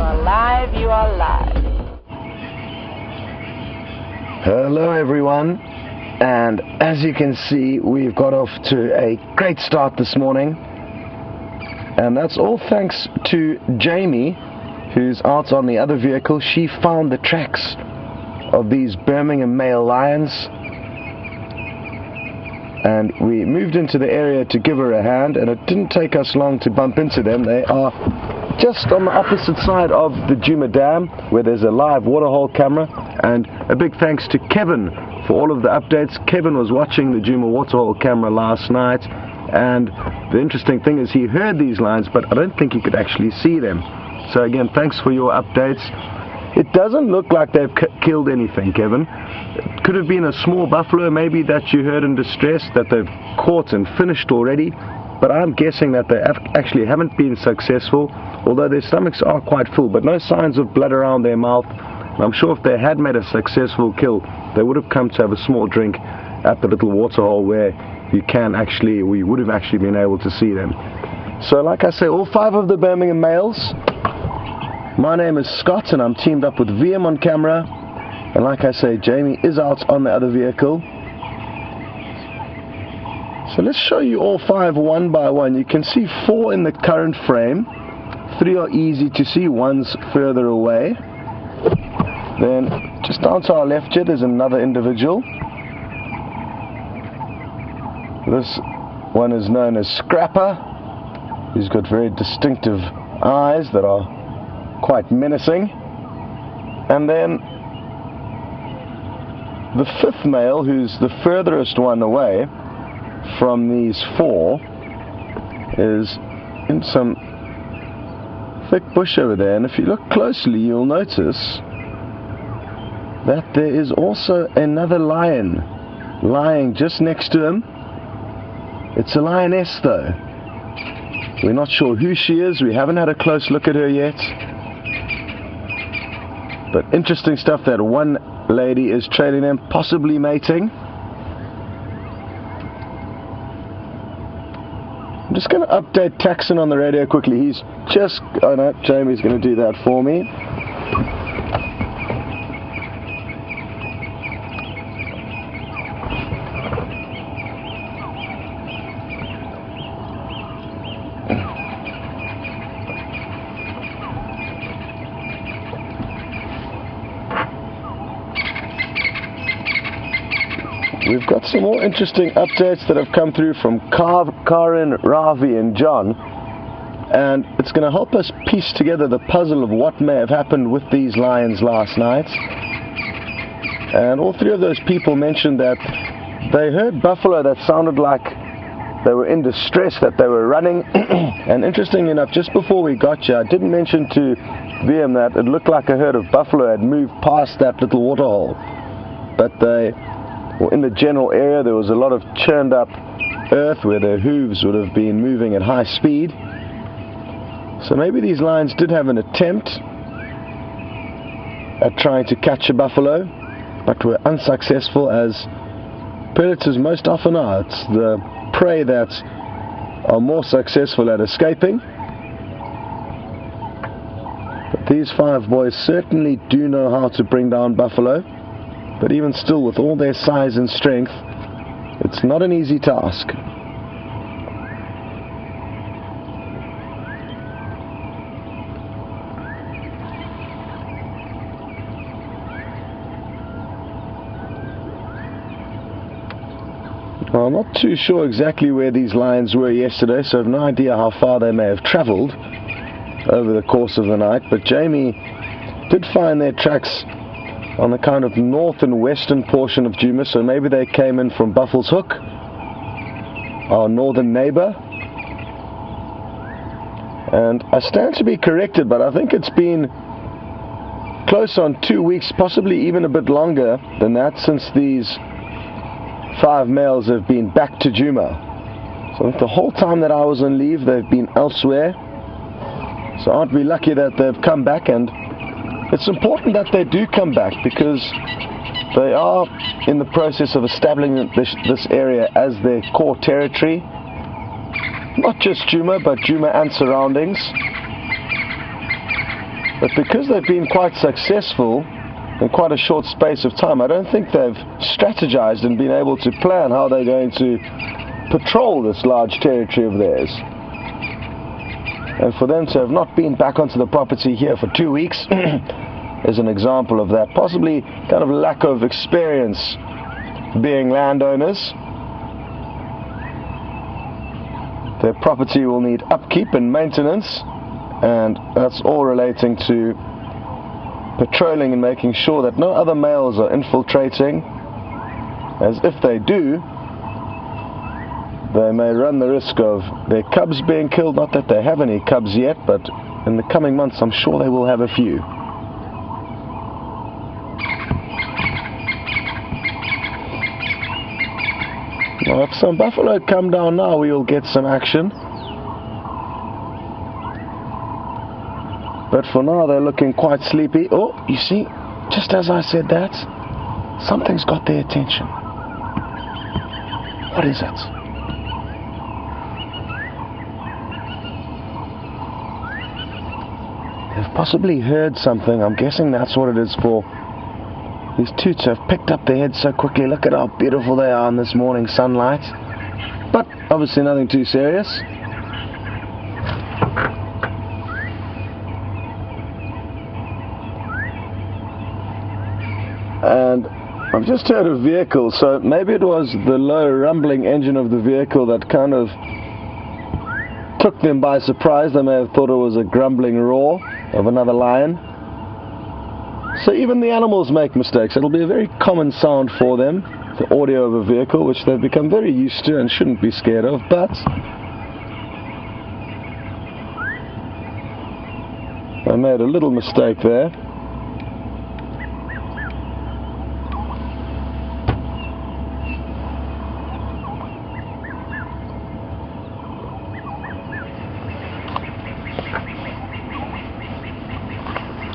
are live, you are live. Hello everyone, and as you can see, we've got off to a great start this morning, and that's all thanks to Jamie, who's out on the other vehicle. She found the tracks of these Birmingham male lions, and we moved into the area to give her a hand, and it didn't take us long to bump into them. They are just on the opposite side of the Djuma Dam, where there's a live waterhole camera. And a big thanks to Kevin for all of the updates. Kevin was watching the Djuma waterhole camera last night, and the interesting thing is he heard these lions, but I don't think he could actually see them. So again, thanks for your updates. It doesn't look like they've killed anything, Kevin. It could have been a small buffalo maybe that you heard in distress that they've caught and finished already, but I'm guessing that they actually haven't been successful, although their stomachs are quite full, but no signs of blood around their mouth. I'm sure if they had made a successful kill, they would have come to have a small drink at the little waterhole where we would have actually been able to see them. So like I say, all 5 of the Birmingham males. My name is Scott, and I'm teamed up with VM on camera, and like I say, Jamie is out on the other vehicle. So let's show you all 5 one by one. You can see 4 in the current frame. 3 are easy to see, 1's further away. Then just down to our left here, there's another individual. This one is known as Scrapper. He's got very distinctive eyes that are quite menacing. And then the 5th male, who's the furthest one away from these 4, is in some thick bush over there. And if you look closely, you'll notice that there is also another lion lying just next to him. It's a lioness though. We're not sure who she is. We haven't had a close look at her yet. But interesting stuff that one lady is trailing them, possibly mating. I'm just going to update Taxon on the radio quickly. He's just... oh no, Jamie's going to do that for me. We've got some more interesting updates that have come through from Karin, Ravi and John, and it's going to help us piece together the puzzle of what may have happened with these lions last night. And all 3 of those people mentioned that they heard buffalo that sounded like they were in distress, that they were running. And interestingly enough, just before we got here, I didn't mention to VM that it looked like a herd of buffalo had moved past that little waterhole, but in the general area there was a lot of churned up earth where their hooves would have been moving at high speed. So maybe these lions did have an attempt at trying to catch a buffalo, but were unsuccessful, as predators most often are. It's the prey that are more successful at escaping. But these 5 boys certainly do know how to bring down buffalo. But even still, with all their size and strength, it's not an easy task. Well, I'm not too sure exactly where these lions were yesterday, so I have no idea how far they may have travelled over the course of the night, but Jamie did find their tracks on the kind of north and western portion of Djuma, so maybe they came in from Buffels Hook, our northern neighbour. And I stand to be corrected, but I think it's been close on 2 weeks, possibly even a bit longer than that, since these 5 males have been back to Djuma. So I think the whole time that I was on leave, they've been elsewhere. So aren't we lucky that they've come back? And it's important that they do come back, because they are in the process of establishing this area as their core territory. Not just Djuma, but Djuma and surroundings. But because they've been quite successful in quite a short space of time, I don't think they've strategized and been able to plan how they're going to patrol this large territory of theirs. And for them to have not been back onto the property here for 2 weeks is an example of that. Possibly kind of lack of experience being landowners. Their property will need upkeep and maintenance, and that's all relating to patrolling and making sure that no other males are infiltrating, as if they do, they may run the risk of their cubs being killed. Not that they have any cubs yet, but in the coming months I'm sure they will have a few. Now if some buffalo come down now, we will get some action. But for now they're looking quite sleepy. Oh, you see, just as I said that, something's got their attention. What is it? They've possibly heard something. I'm guessing that's what it is for. These toots have picked up their heads so quickly. Look at how beautiful they are in this morning sunlight. But obviously nothing too serious. And I've just heard a vehicle, so maybe it was the low rumbling engine of the vehicle that kind of took them by surprise. They may have thought it was a grumbling roar of another lion. So even the animals make mistakes. It'll be a very common sound for them, the audio of a vehicle, which they've become very used to and shouldn't be scared of. But I made a little mistake there.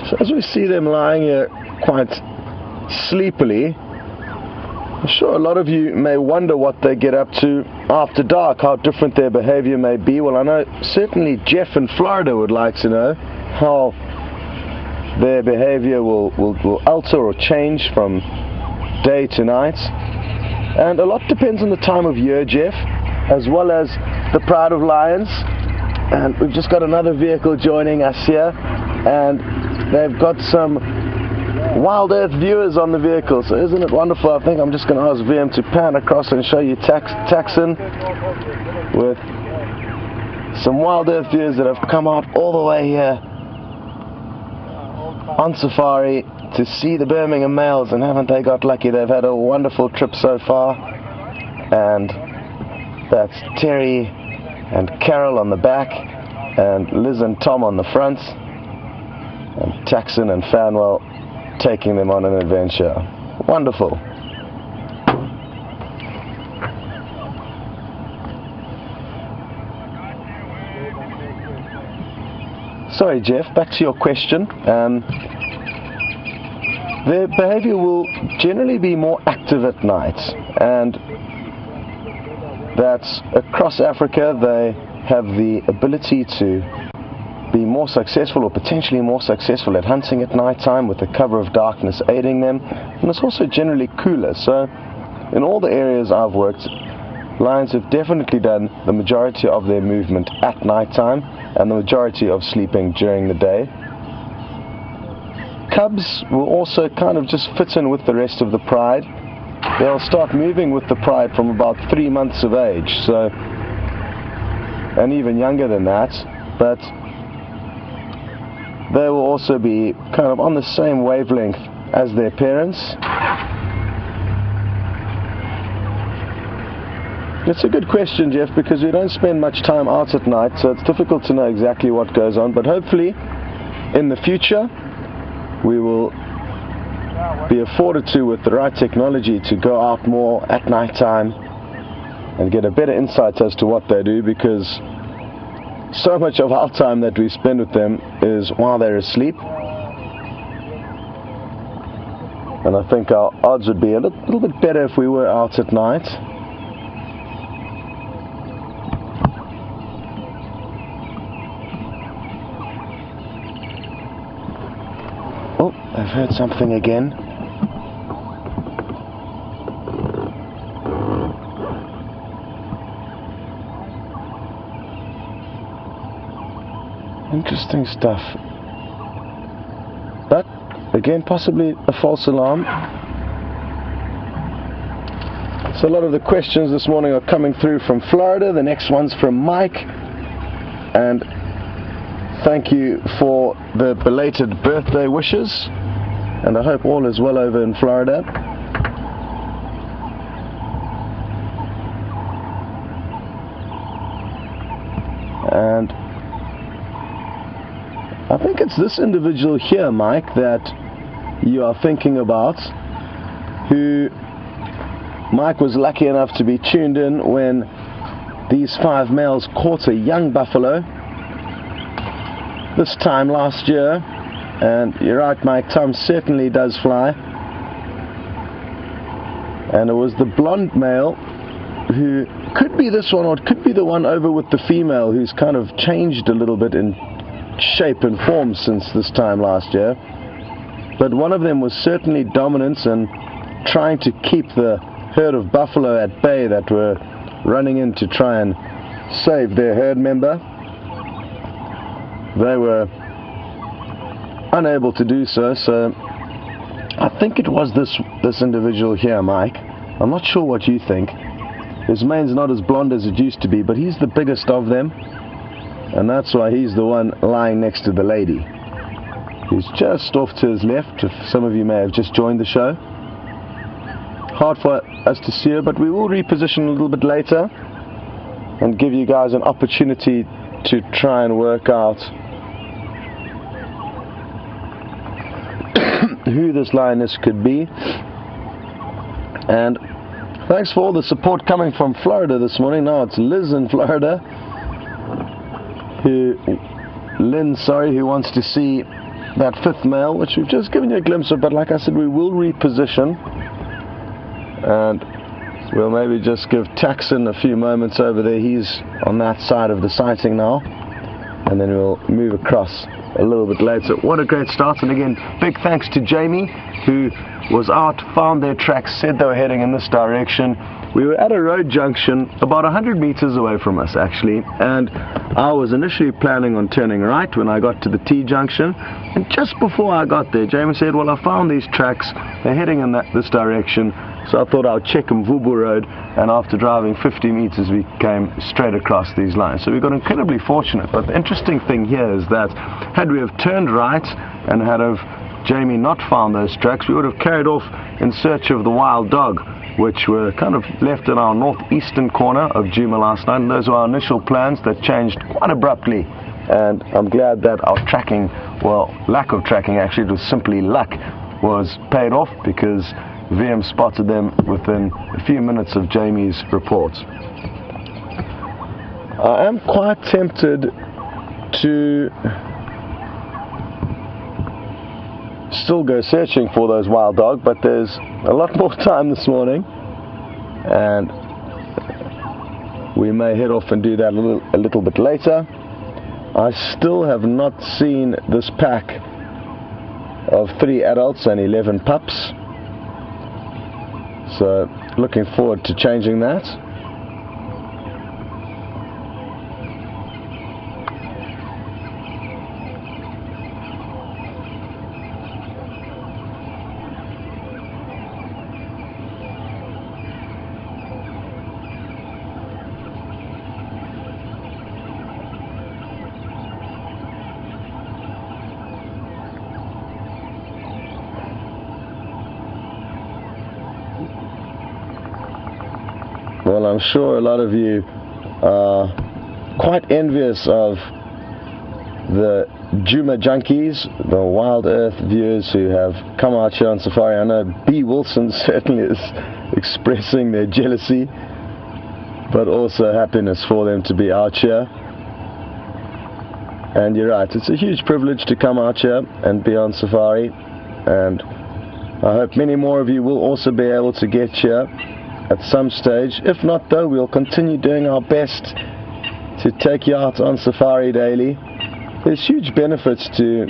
So as we see them lying here quite sleepily, I'm sure a lot of you may wonder what they get up to after dark, how different their behavior may be. Well, I know certainly Jeff in Florida would like to know how their behavior will alter or change from day to night. And a lot depends on the time of year, Jeff, as well as the pride of lions. And we've just got another vehicle joining us here, and they've got some WildEarth viewers on the vehicle, so isn't it wonderful? I think I'm just going to ask VM to pan across and show you Taxon with some WildEarth viewers that have come out all the way here on safari to see the Birmingham males, and haven't they got lucky? They've had a wonderful trip so far. And that's Terry and Carol on the back, and Liz and Tom on the front, and Taxon and Fanwell taking them on an adventure. Wonderful. Sorry, Jeff, back to your question. Their behavior will generally be more active at night, and that's across Africa. They have the ability to be more successful, or potentially more successful, at hunting at night time, with the cover of darkness aiding them. And it's also generally cooler. So in all the areas I've worked, lions have definitely done the majority of their movement at night time, and the majority of sleeping during the day. Cubs will also kind of just fit in with the rest of the pride. They'll start moving with the pride from about 3 months of age, so, and even younger than that. But they will also be kind of on the same wavelength as their parents. It's a good question, Jeff, because we don't spend much time out at night, so it's difficult to know exactly what goes on. But hopefully in the future we will be afforded to, with the right technology, to go out more at night time and get a better insight as to what they do, because so much of our time that we spend with them is while they're asleep. And I think our odds would be a little bit better if we were out at night. Oh, I've heard something again. Interesting stuff. But, again, possibly a false alarm. So a lot of the questions this morning are coming through from Florida. The next one's from Mike. And thank you for the belated birthday wishes. And I hope all is well over in Florida. And I think it's this individual here, Mike, that you are thinking about, who Mike was lucky enough to be tuned in when these 5 males caught a young buffalo this time last year. And you're right, Mike, time certainly does fly. And it was the blonde male, who could be this one, or it could be the one over with the female, who's kind of changed a little bit in shape and form since this time last year. But one of them was certainly dominant and trying to keep the herd of buffalo at bay that were running in to try and save their herd member. They were unable to do so, so I think it was this individual here, Mike. I'm not sure what you think. His mane's not as blonde as it used to be, but he's the biggest of them, and that's why he's the one lying next to the lady, who's just off to his left, if some of you may have just joined the show. Hard for us to see her, but we will reposition a little bit later and give you guys an opportunity to try and work out who this lioness could be. And thanks for all the support coming from Florida this morning. Now it's Liz in Florida, who wants to see that 5th male, which we've just given you a glimpse of, but like I said, we will reposition, and we'll maybe just give Taxon a few moments over there. He's on that side of the sighting now, and then we'll move across a little bit later. What a great start, and again, big thanks to Jamie, who was out, found their tracks, said they were heading in this direction. We were at a road junction about 100 meters away from us, actually, and I was initially planning on turning right when I got to the T-junction, and just before I got there, Jamie said, well, I found these tracks, they're heading in this direction, so I thought I'll check Mvubu Road, and after driving 50 meters, we came straight across these lines. So we got incredibly fortunate, but the interesting thing here is that had we have turned right and had Jamie not found those tracks, we would have carried off in search of the wild dog, which were kind of left in our northeastern corner of Djuma last night, and those were our initial plans that changed quite abruptly. And I'm glad that our tracking, well, lack of tracking, actually, it was simply luck, was paid off, because VM spotted them within a few minutes of Jamie's report. I am quite tempted to still go searching for those wild dog, but there's a lot more time this morning, and we may head off and do that a little bit later. I still have not seen this pack of 3 adults and 11 pups, so looking forward to changing that. Well, I'm sure a lot of you are quite envious of the Djuma junkies, the WildEarth viewers who have come out here on safari. I know B. Wilson certainly is expressing their jealousy, but also happiness for them to be out here. And you're right, it's a huge privilege to come out here and be on safari, and I hope many more of you will also be able to get here at some stage. If not, though, we'll continue doing our best to take you out on safari daily. There's huge benefits to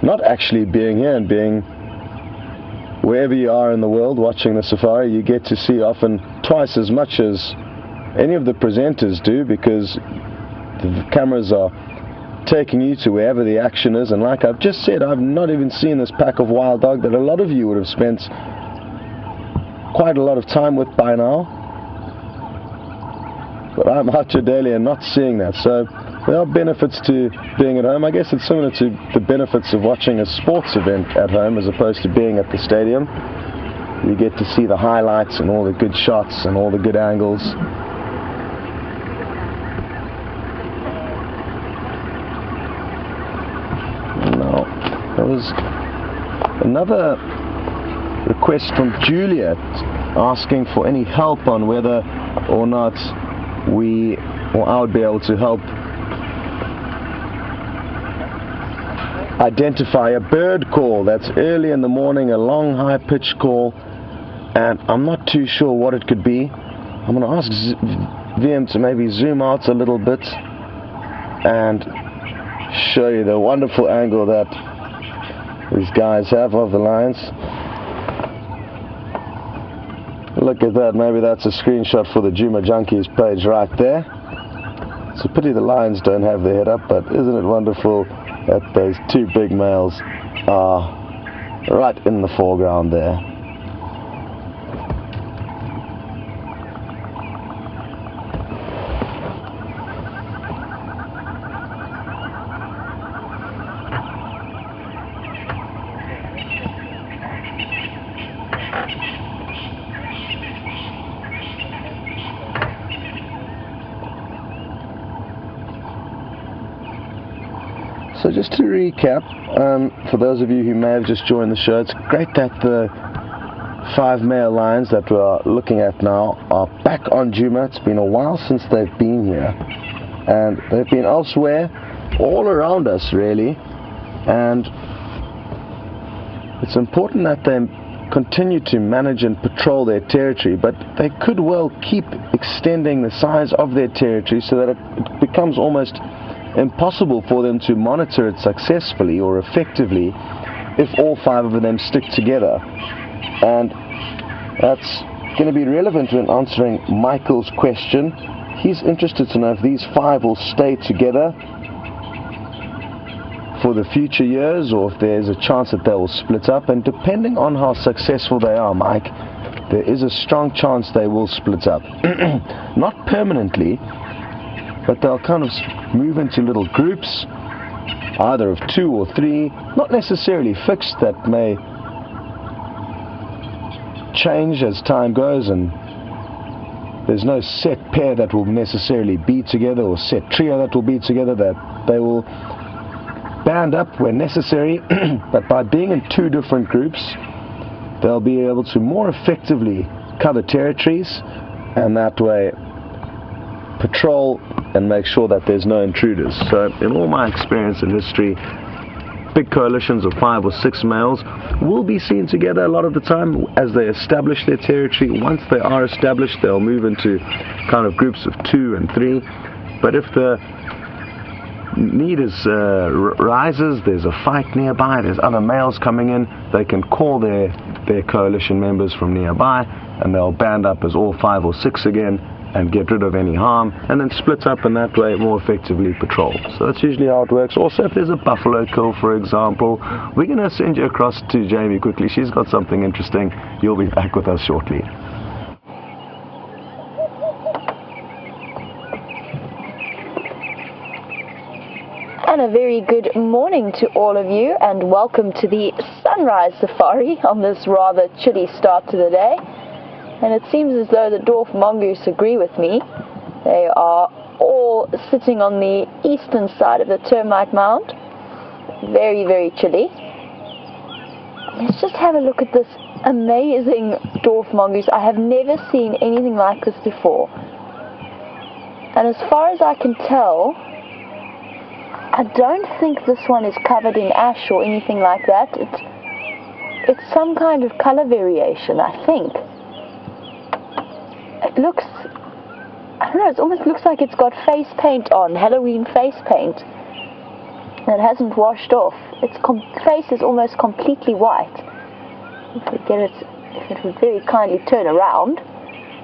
not actually being here and being wherever you are in the world watching the safari, you get to see often twice as much as any of the presenters do, because the cameras are taking you to wherever the action is. And like I've just said, I've not even seen this pack of wild dog that a lot of you would have spent quite a lot of time with by now, but I'm out here daily and not seeing that. So there are benefits to being at home. I guess it's similar to the benefits of watching a sports event at home as opposed to being at the stadium. You get to see the highlights and all the good shots and all the good angles. Now, there was another request from Juliet asking for any help on whether or not I would be able to help identify a bird call that's early in the morning, a long high pitched call, and I'm not too sure what it could be. I'm going to ask VM to maybe zoom out a little bit and show you the wonderful angle that these guys have of the lions. Look at that, maybe that's a screenshot for the Juma Junkies page right there. It's a pity the lions don't have their head up, but isn't it wonderful that those two big males are right in the foreground there. So just to recap, for those of you who may have just joined the show, it's great that the 5 male lions that we're looking at now are back on Juma. It's been a while since they've been here, and they've been elsewhere, all around us really, and it's important that they continue to manage and patrol their territory, but they could well keep extending the size of their territory so that it becomes almost impossible for them to monitor it successfully or effectively if all 5 of them stick together. And that's going to be relevant when answering Michael's question. He's interested to know if these 5 will stay together for the future years or if there's a chance that they will split up, and depending on how successful they are, Mike, there is a strong chance they will split up. Not permanently, but they'll kind of move into little groups, either of 2 or 3, not necessarily fixed, that may change as time goes, and there's no set pair that will necessarily be together or set trio that will be together, that they will band up when necessary, but by being in 2 different groups, they'll be able to more effectively cover territories, and that way patrol and make sure that there's no intruders. So in all my experience in history, big coalitions of 5 or 6 males will be seen together a lot of the time as they establish their territory. Once they are established, they'll move into kind of groups of 2 and 3. But if the need rises, there's a fight nearby, there's other males coming in, they can call their coalition members from nearby, and they'll band up as all 5 or 6 again and get rid of any harm, and then split up, and that way more effectively patrol. So that's usually how it works. Also, if there's a buffalo kill, for example, we're going to send you across to Jamie quickly. She's got something interesting. You'll be back with us shortly. And a very good morning to all of you, and welcome to the sunrise safari on this rather chilly start to the day. And it seems as though the dwarf mongoose agree with me. They are all sitting on the eastern side of the termite mound. Very, very chilly. Let's just have a look at this amazing dwarf mongoose. I have never seen anything like this before. And as far as I can tell, I don't think this one is covered in ash or anything like that. It's some kind of color variation, I think. It looks, I don't know, it almost looks like it's got face paint on, Halloween face paint. that hasn't washed off. Its face is almost completely white. If it would very kindly turn around,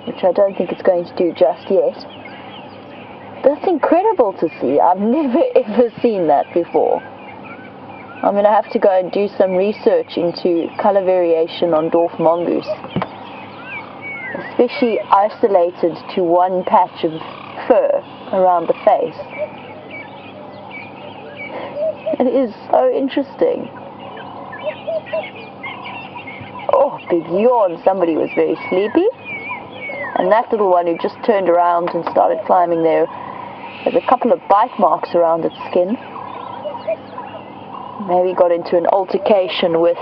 which I don't think it's going to do just yet. That's incredible to see. I've never ever seen that before. I'm going to have to go and do some research into color variation on dwarf mongoose, especially isolated to one patch of fur around the face. It is so interesting. Oh, big yawn. Somebody was very sleepy. And that little one who just turned around and started climbing there, there's a couple of bite marks around its skin. Maybe got into an altercation with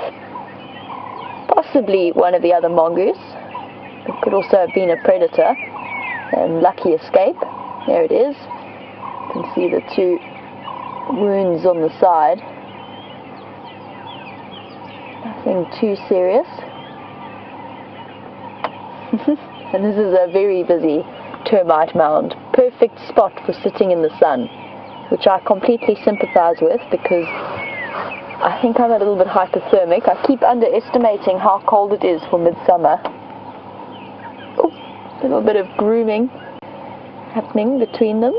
possibly one of the other mongoose. It could also have been a predator. Lucky escape. There it is. You can see the two wounds on the side. Nothing too serious. And this is a very busy termite mound. Perfect spot for sitting in the sun, which I completely sympathize with because I think I'm a little bit hypothermic. I keep underestimating how cold it is for midsummer. Oh, a little bit of grooming happening between them.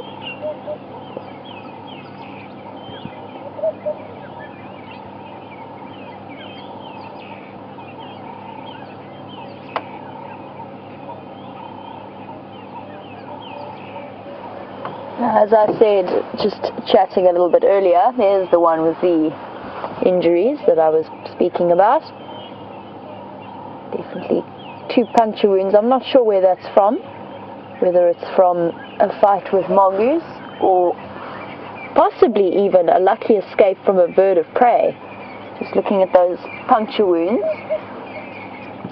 As I said, just chatting a little bit earlier, there's the one with the injuries that I was speaking about. Definitely 2 puncture wounds. I'm not sure where that's from, whether it's from a fight with mongoose or possibly even a lucky escape from a bird of prey. Just looking at those puncture wounds.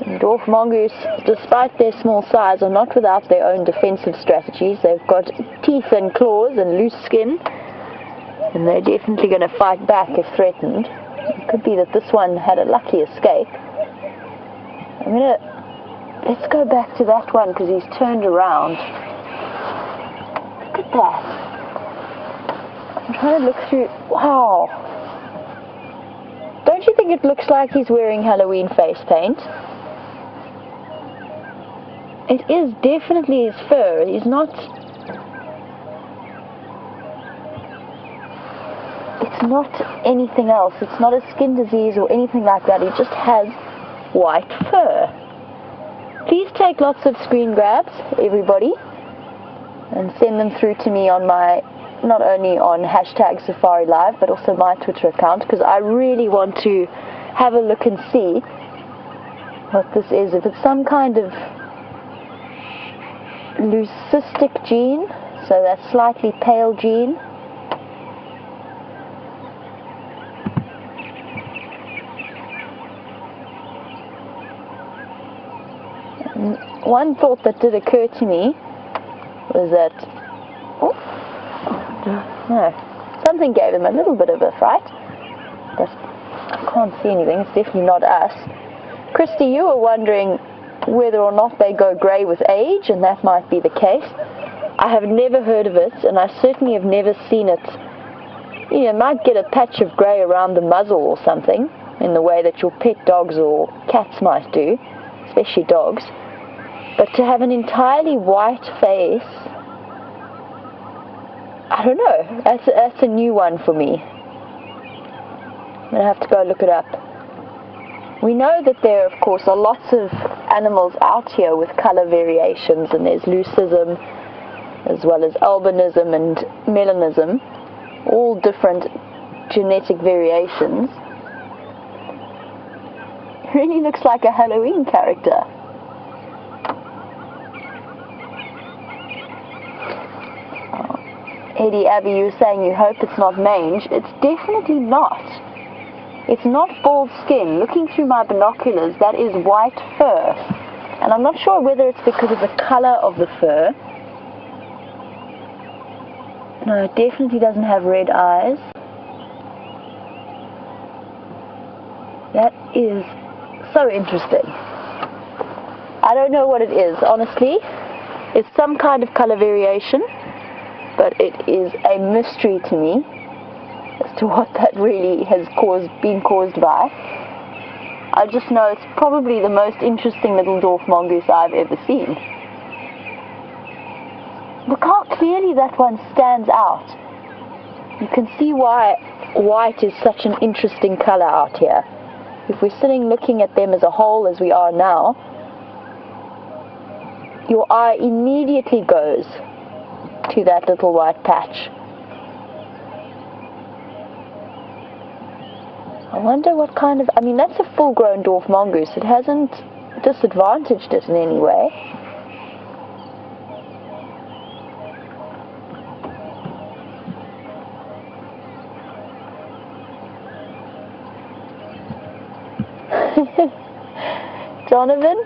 And dwarf mongoose, despite their small size, are not without their own defensive strategies. They've got teeth and claws and loose skin, and they're definitely going to fight back if threatened. It could be that this one had a lucky escape. Let's go back to that one because he's turned around. Look at that. I'm trying to look through. Wow. Don't you think it looks like he's wearing Halloween face paint? It is definitely his fur. He's not... It's not anything else. It's not a skin disease or anything like that. He just has white fur. Please take lots of screen grabs, everybody, and send them through to me on my, not only on #SafariLive, but also my Twitter account, because I really want to have a look and see what this is. If it's some kind of leucistic gene, so that slightly pale gene. One thought that did occur to me was that something gave him a little bit of a fright. But I can't see anything. It's definitely not us. Christy, you were wondering whether or not they go grey with age, and that might be the case. I have never heard of it, and I certainly have never seen it. You might get a patch of grey around the muzzle or something, in the way that your pet dogs or cats might do, especially dogs. But to have an entirely white face, I don't know. That's a new one for me. I'm going to have to go look it up. We know that there, of course, are lots of animals out here with color variations, and there's leucism as well as albinism and melanism, all different genetic variations. It really looks like a Halloween character. Eddie Abbey, you were saying you hope it's not mange. It's definitely not. It's not bald skin. Looking through my binoculars, that is white fur. And I'm not sure whether it's because of the color of the fur. No, it definitely doesn't have red eyes. That is so interesting. I don't know what it is, honestly. It's some kind of color variation, but it is a mystery to me. as to what that really has been caused by. I just know it's probably the most interesting little dwarf mongoose I've ever seen. Look how clearly that one stands out. You can see why white is such an interesting color out here. If we're sitting looking at them as a whole as we are now, your eye immediately goes to that little white patch. I wonder what kind of... I mean, that's a full-grown dwarf mongoose. It hasn't disadvantaged it in any way. Donovan?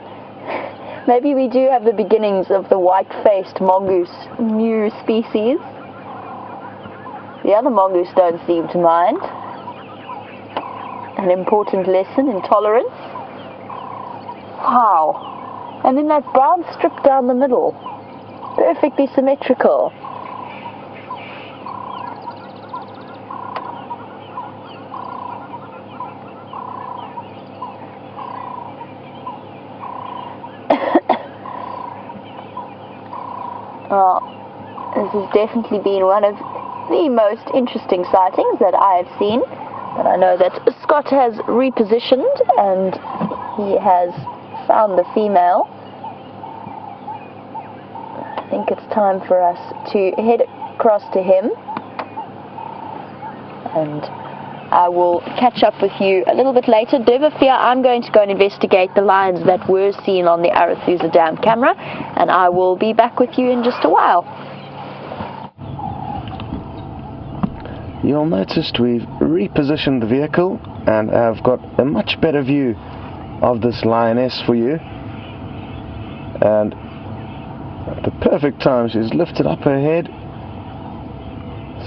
Maybe we do have the beginnings of the white-faced mongoose new species. The other mongoose don't seem to mind. An important lesson in tolerance. Wow. And then that brown strip down the middle. Perfectly symmetrical. Well, this has definitely been one of the most interesting sightings that I have seen. But I know that Scott has repositioned and he has found the female. I think it's time for us to head across to him. And I will catch up with you a little bit later. Never fear, I'm going to go and investigate the lions that were seen on the Arathusa Dam camera. And I will be back with you in just a while. You'll notice we've repositioned the vehicle and have got a much better view of this lioness for you. And at the perfect time, she's lifted up her head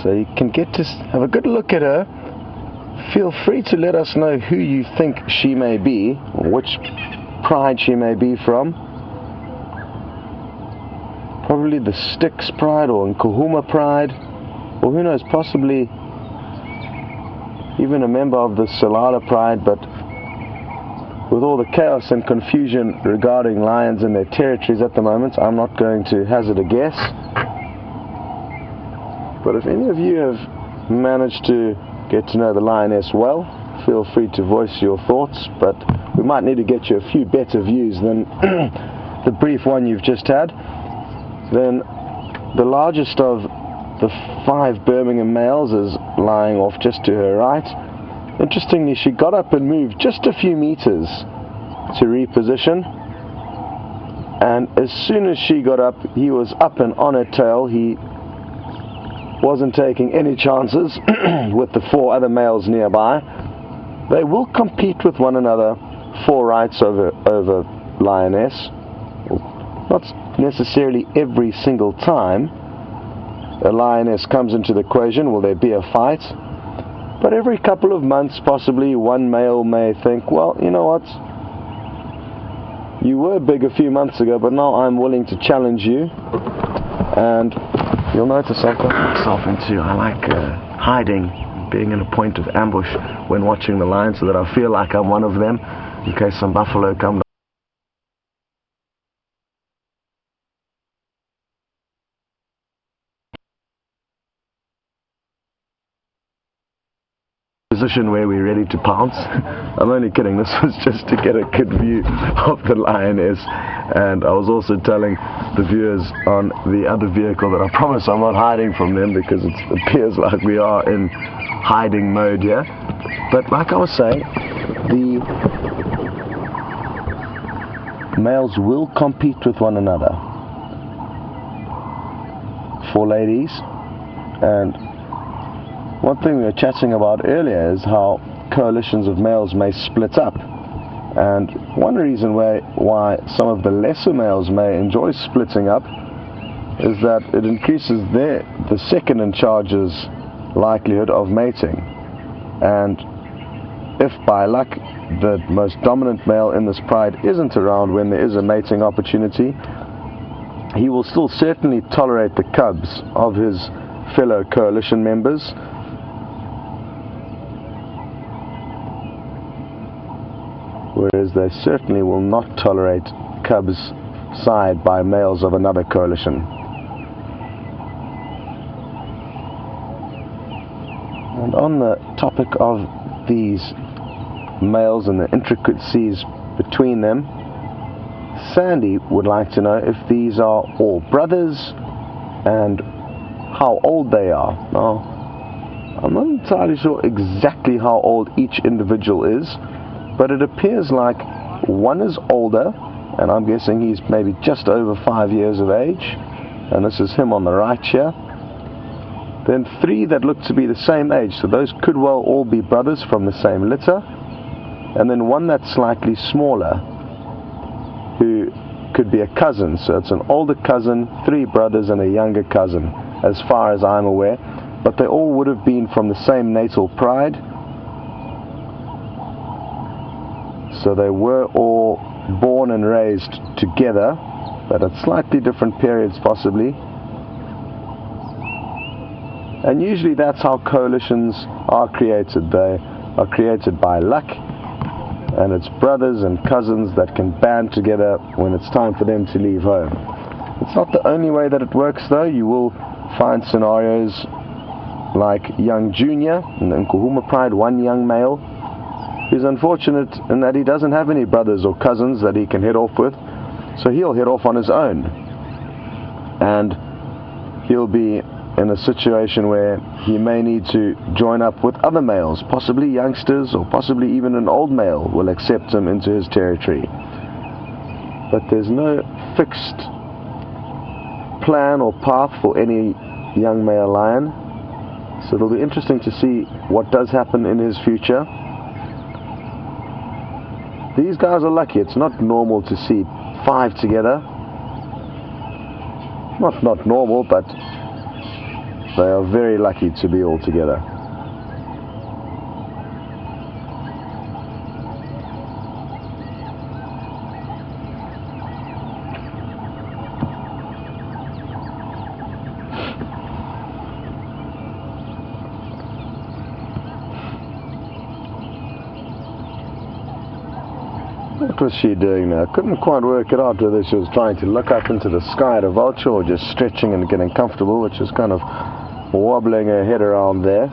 so you can get to have a good look at her. Feel free to let us know who you think she may be, or which pride she may be from. Probably the Styx pride or Nkuhuma pride, or who knows, possibly even a member of the Salala pride. But with all the chaos and confusion regarding lions and their territories at the moment, I'm not going to hazard a guess. But if any of you have managed to get to know the lioness well, feel free to voice your thoughts, but we might need to get you a few better views than the brief one you've just had. Then the largest of the 5 Birmingham males is lying off just to her right. Interestingly, she got up and moved just a few meters to reposition, and as soon as she got up, he was up and on her tail. He wasn't taking any chances with the 4 other males nearby. They will compete with one another for rights over lioness. Not necessarily every single time a lioness comes into the equation will there be a fight, but every couple of months possibly one male may think, well, you know what, you were big a few months ago, but now I'm willing to challenge you. And you'll notice I've got myself into, I like hiding, being in a point of ambush when watching the lion, so that I feel like I'm one of them in case some buffalo come. Position where we're ready to pounce. I'm only kidding, this was just to get a good view of the lioness. And I was also telling the viewers on the other vehicle that I promise I'm not hiding from them, because it appears like we are in hiding mode here. But like I was saying, the males will compete with one another for ladies. And one thing we were chatting about earlier is how coalitions of males may split up. And one reason why some of the lesser males may enjoy splitting up is that it increases the second in charge's likelihood of mating. And if by luck the most dominant male in this pride isn't around when there is a mating opportunity, he will still certainly tolerate the cubs of his fellow coalition members. whereas they certainly will not tolerate cubs sired by males of another coalition. And on the topic of these males and the intricacies between them, Sandy would like to know if these are all brothers and how old they are. Now, I'm not entirely sure exactly how old each individual is, but it appears like one is older, and I'm guessing he's maybe just over 5 years of age, and this is him on the right here. Then 3 that look to be the same age, so those could well all be brothers from the same litter, and then 1 that's slightly smaller, who could be a cousin. So it's an older cousin, 3 brothers and a younger cousin, as far as I'm aware, but they all would have been from the same natal pride, so they were all born and raised together, but at slightly different periods possibly. And usually that's how coalitions are created. They are created by luck, and it's brothers and cousins that can band together when it's time for them to leave home. It's not the only way that it works though. You will find scenarios like young Junior in the Nkuhuma Pride, 1 young male who's unfortunate in that he doesn't have any brothers or cousins that he can head off with, so he'll head off on his own, and he'll be in a situation where he may need to join up with other males, possibly youngsters, or possibly even an old male will accept him into his territory. But there's no fixed plan or path for any young male lion, so it'll be interesting to see what does happen in his future. These guys are lucky. It's not normal to see 5 together. Not normal, but they are very lucky to be all together. What was she doing now? I couldn't quite work it out whether she was trying to look up into the sky at a vulture or just stretching and getting comfortable, which is kind of wobbling her head around there.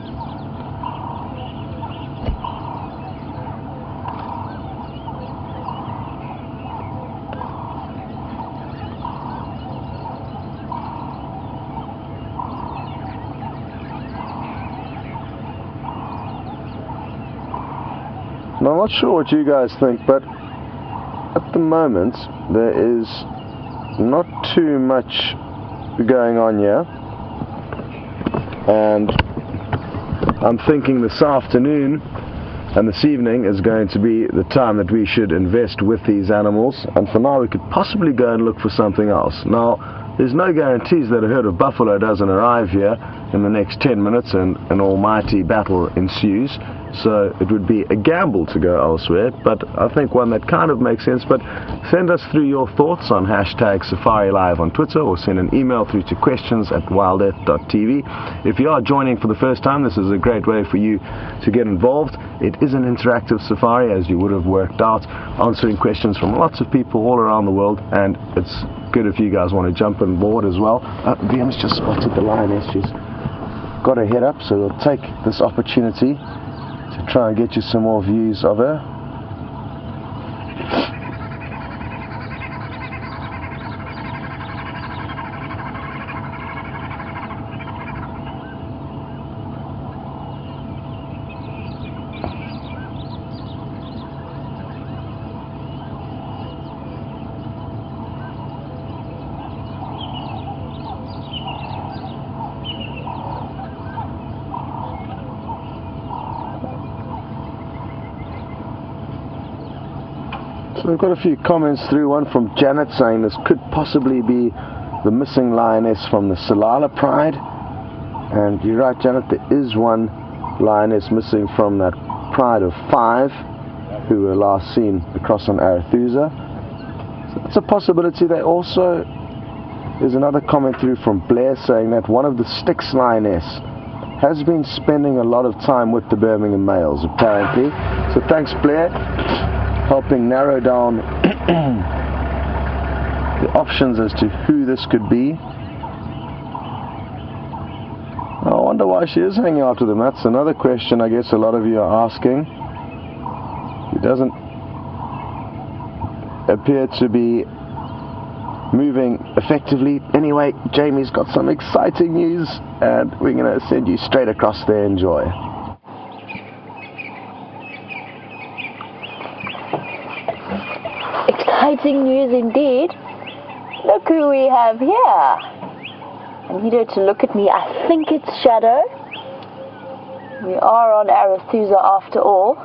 Now, I'm not sure what you guys think, but at the moment there is not too much going on here, and I'm thinking this afternoon and this evening is going to be the time that we should invest with these animals, and for now we could possibly go and look for something else. Now, there's no guarantees that a herd of buffalo doesn't arrive here in the next 10 minutes and an almighty battle ensues, so it would be a gamble to go elsewhere, but I think one that kind of makes sense. But send us through your thoughts on #SafariLive on Twitter, or send an email through to questions@wildearth.tv. If you are joining for the first time, this is a great way for you to get involved. It is an interactive safari, as you would have worked out, answering questions from lots of people all around the world, and it's good if you guys want to jump on board as well. VM's just spotted the lioness. She's got her head up, so we'll take this opportunity to try and get you some more views of her. So we've got a few comments through, one from Janet saying this could possibly be the missing lioness from the Salala Pride. And you're right, Janet, there is one lioness missing from that pride of 5 who were last seen across on Arathusa. So it's a possibility. There's another comment through from Blair saying that one of the Styx lioness has been spending a lot of time with the Birmingham males apparently. So thanks, Blair. helping narrow down the options as to who this could be. I wonder why she is hanging out with him. That's another question I guess a lot of you are asking. He doesn't appear to be moving effectively. Anyway, Jamie's got some exciting news and we're going to send you straight across there. Enjoy. Exciting news indeed. Look who we have here. I need her to look at me. I think it's Shadow. We are on Arethusa after all.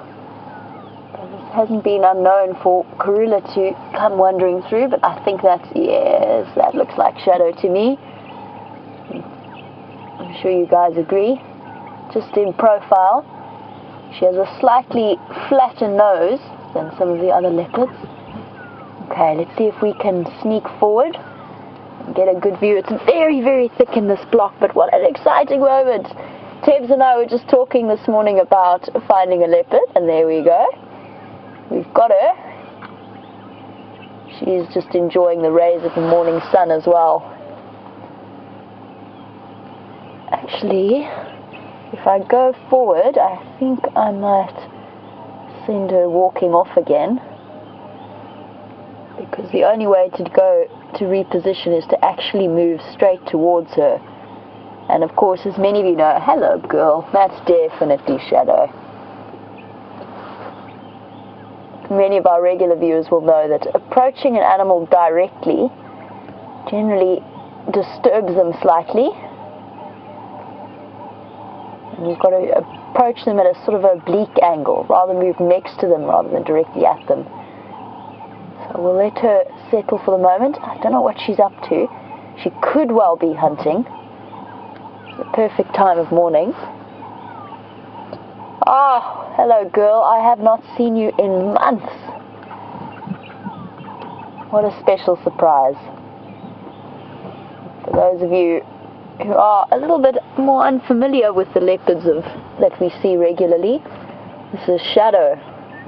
This hasn't been unknown for Karula to come wandering through, but I think that's, yes, that looks like Shadow to me. I'm sure you guys agree. Just in profile, she has a slightly flatter nose than some of the other leopards. Okay, let's see if we can sneak forward and get a good view. It's very, very thick in this block, but what an exciting moment. Tebs and I were just talking this morning about finding a leopard, and there we go. We've got her. She's just enjoying the rays of the morning sun as well. Actually, if I go forward, I think I might send her walking off again, because the only way to go to reposition is to actually move straight towards her. And of course, as many of you know, hello girl, that's definitely Shadow. Many of our regular viewers will know that approaching an animal directly generally disturbs them slightly. And you've got to approach them at a sort of oblique angle, rather move next to them rather than directly at them. So we'll let her settle for the moment. I don't know what she's up to. She could well be hunting. It's the perfect time of morning. Oh, hello girl. I have not seen you in months. What a special surprise. For those of you who are a little bit more unfamiliar with the leopards that we see regularly, this is Shadow,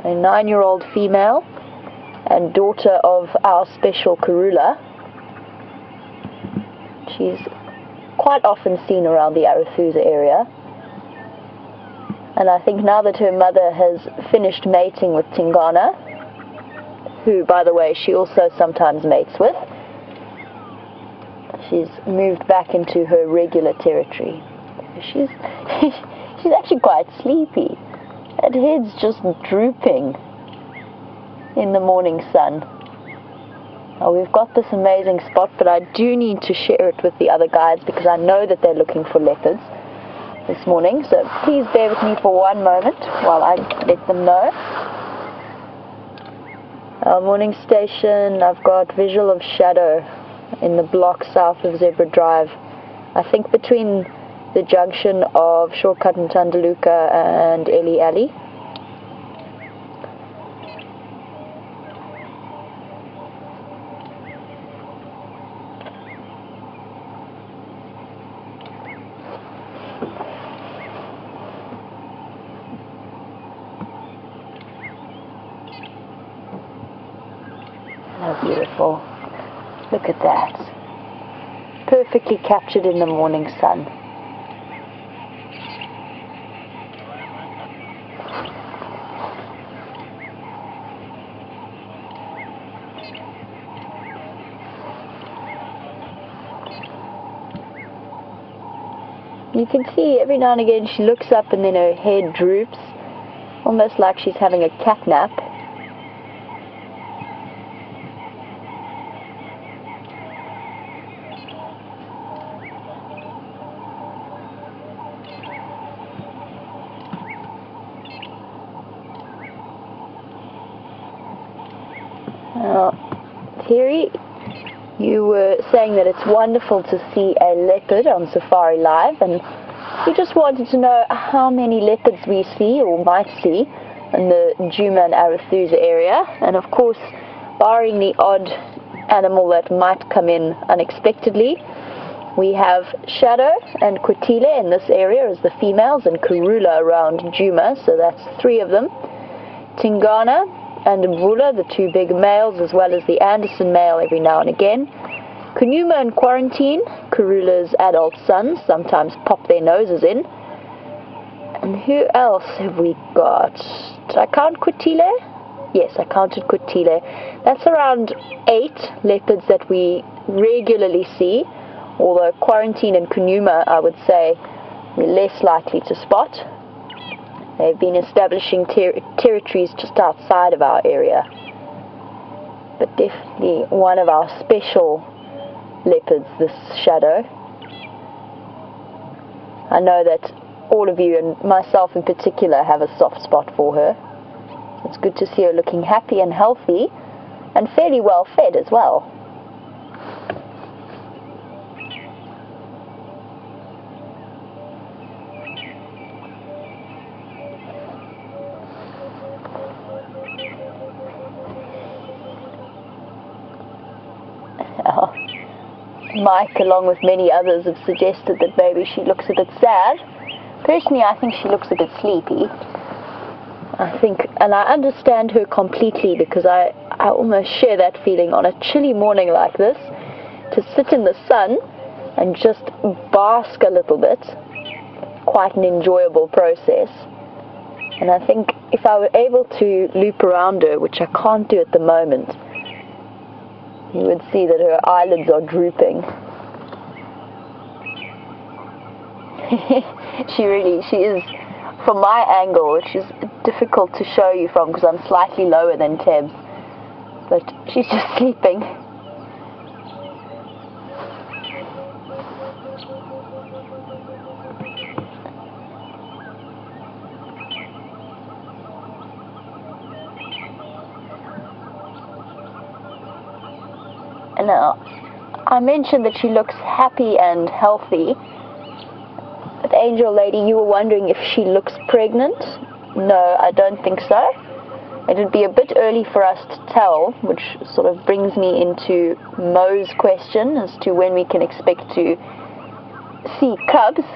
a 9-year-old female and daughter of our special Karula. She's quite often seen around the Arethusa area. And I think now that her mother has finished mating with Tingana, who, by the way, she also sometimes mates with, she's moved back into her regular territory. She's actually quite sleepy. Her head's just drooping in the morning sun. Now, we've got this amazing spot, but I do need to share it with the other guides because I know that they're looking for leopards this morning, so please bear with me for one moment while I let them know. Our morning station, I've got visual of Shadow in the block south of Zebra Drive, I think between the junction of Shortcut and Tandaluka and Ellie Alley. How beautiful. Look at that. Perfectly captured in the morning sun. You can see every now and again she looks up and then her head droops, almost like she's having a cat nap. Now, Terry, you were saying that it's wonderful to see a leopard on Safari Live, and we just wanted to know how many leopards we see or might see in the Djuma and Arethusa area, and of course, barring the odd animal that might come in unexpectedly, we have Shadow and Kwetile in this area as the females, and Karula around Djuma, so that's 3 of them. Tingana and Mvula, the two big males, as well as the Anderson male every now and again. Kunuma in quarantine, Karula's adult sons sometimes pop their noses in. And who else have we got? Did I count Kutile? Yes, I counted Kutile. That's around 8 leopards that we regularly see, although quarantine and Kunuma, I would say, we're less likely to spot. They've been establishing territories just outside of our area. But definitely one of our special leopards, this shadow. I know that all of you, and myself in particular, have a soft spot for her. It's good to see her looking happy and healthy, and fairly well fed as well. Mike, along with many others, have suggested that maybe she looks a bit sad. Personally, I think she looks a bit sleepy. I think, and I understand her completely, because I almost share that feeling on a chilly morning like this, to sit in the sun and just bask a little bit. Quite an enjoyable process. And I think if I were able to loop around her, which I can't do at the moment, you would see that her eyelids are drooping. She is, from my angle, which is difficult to show you from because I'm slightly lower than Tebs, but she's just sleeping. Now, I mentioned that she looks happy and healthy, but Angel Lady, you were wondering if she looks pregnant. No, I don't think so. It would be a bit early for us to tell, which sort of brings me into Mo's question as to when we can expect to see cubs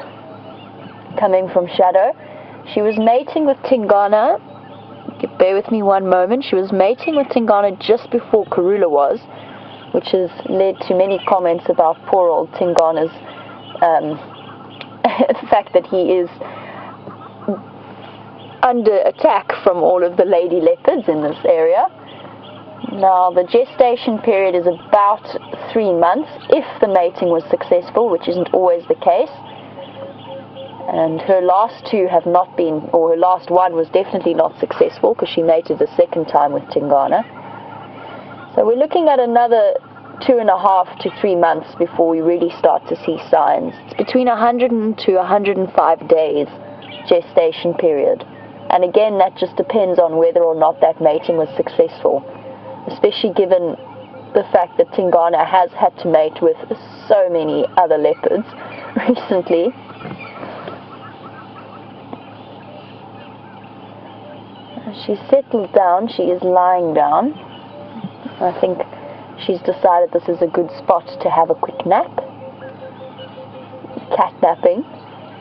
coming from Shadow. She was mating with Tingana. Bear with me one moment. She was mating with Tingana just before Karula was, which has led to many comments about poor old Tingana's the fact that he is under attack from all of the lady leopards in this area. Now, the gestation period is about 3 months if the mating was successful, which isn't always the case. And her last two have not been, or her last one was definitely not successful because she mated the second time with Tingana. So we're looking at another 2.5 to 3 months before we really start to see signs. It's between 100 to 105 days gestation period. And again, that just depends on whether or not that mating was successful, especially given the fact that Tingana has had to mate with so many other leopards recently. She's settled down, she is lying down. I think she's decided this is a good spot to have a quick nap. Cat napping.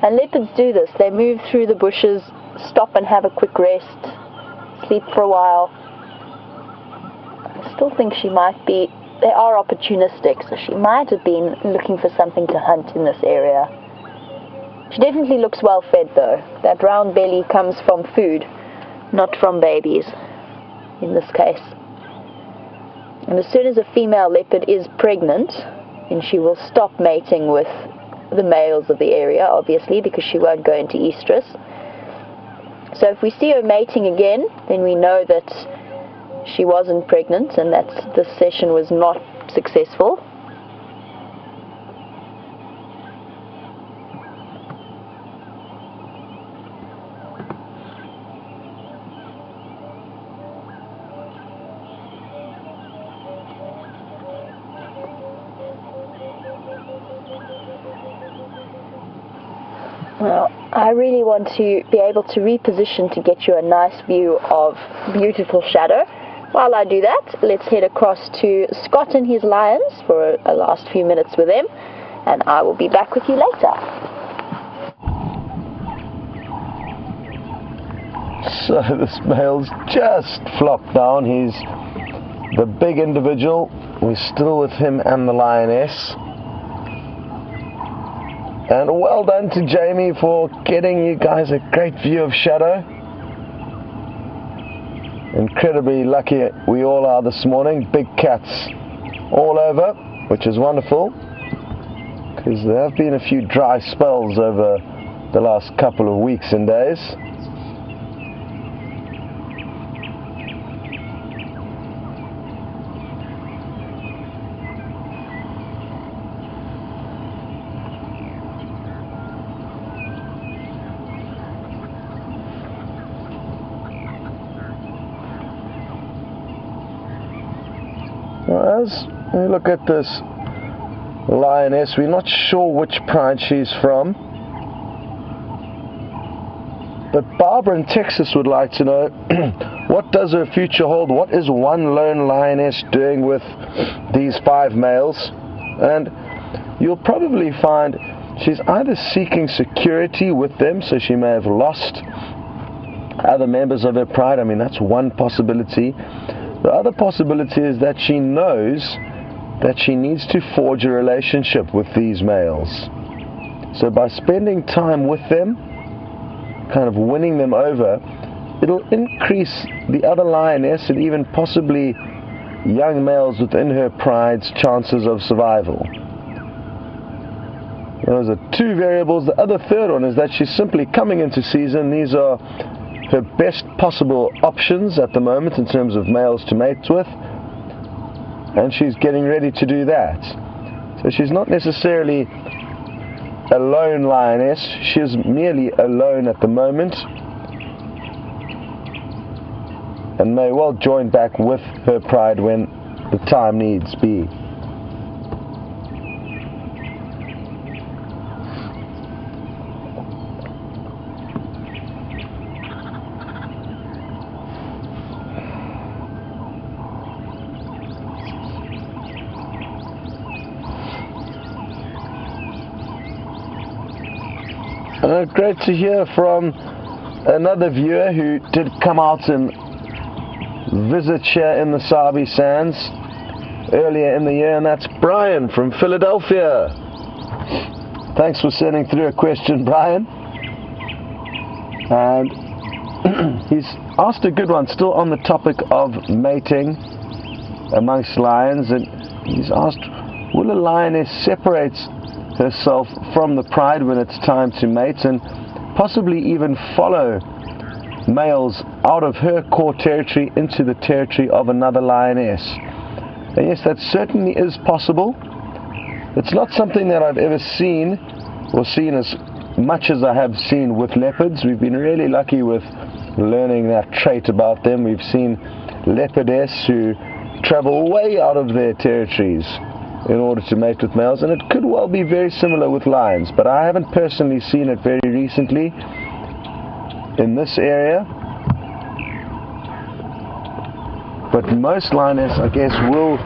And leopards do this. They move through the bushes, stop and have a quick rest, sleep for a while. I still think she might be, they are opportunistic, so she might have been looking for something to hunt in this area. She definitely looks well fed though. That round belly comes from food, not from babies in this case. And as soon as a female leopard is pregnant, then she will stop mating with the males of the area, obviously, because she won't go into estrus. So if we see her mating again, then we know that she wasn't pregnant and that the session was not successful. Well, I really want to be able to reposition to get you a nice view of beautiful Shadow. While I do that, let's head across to Scott and his lions for a last few minutes with them, and I will be back with you later. So this male's just flopped down. He's the big individual. We're still with him and the lioness. And well done to Jamie for getting you guys a great view of shadow. Incredibly lucky we all are this morning. Big cats all over, which is wonderful, because there have been a few dry spells over the last couple of weeks and days. As we look at this lioness, we're not sure which pride she's from, but Barbara in Texas would like to know what does her future hold? What is one lone lioness doing with these 5 males? And you'll probably find she's either seeking security with them, so she may have lost other members of her pride. I mean, that's one possibility. The other possibility is that she knows that she needs to forge a relationship with these males. So by spending time with them, kind of winning them over, it'll increase the other lioness and even possibly young males within her pride's chances of survival. Those are 2 variables. The other third one is that she's simply coming into season. These are her best possible options at the moment in terms of males to mate with, and she's getting ready to do that. So she's not necessarily a lone lioness, she's merely alone at the moment, and may well join back with her pride when the time needs be. Great to hear from another viewer who did come out and visit here in the Sabi Sands earlier in the year, and that's Brian from Philadelphia. Thanks for sending through a question, Brian. And he's asked a good one, still on the topic of mating amongst lions, and he's asked, will a lioness separate herself from the pride when it's time to mate, and possibly even follow males out of her core territory into the territory of another lioness? And yes, that certainly is possible. It's not something that I've ever seen or seen as much as I have seen with leopards. We've been really lucky with learning that trait about them. We've seen leopardess who travel way out of their territories in order to mate with males, and it could well be very similar with lions, but I haven't personally seen it very recently in this area. But most lioness, I guess, will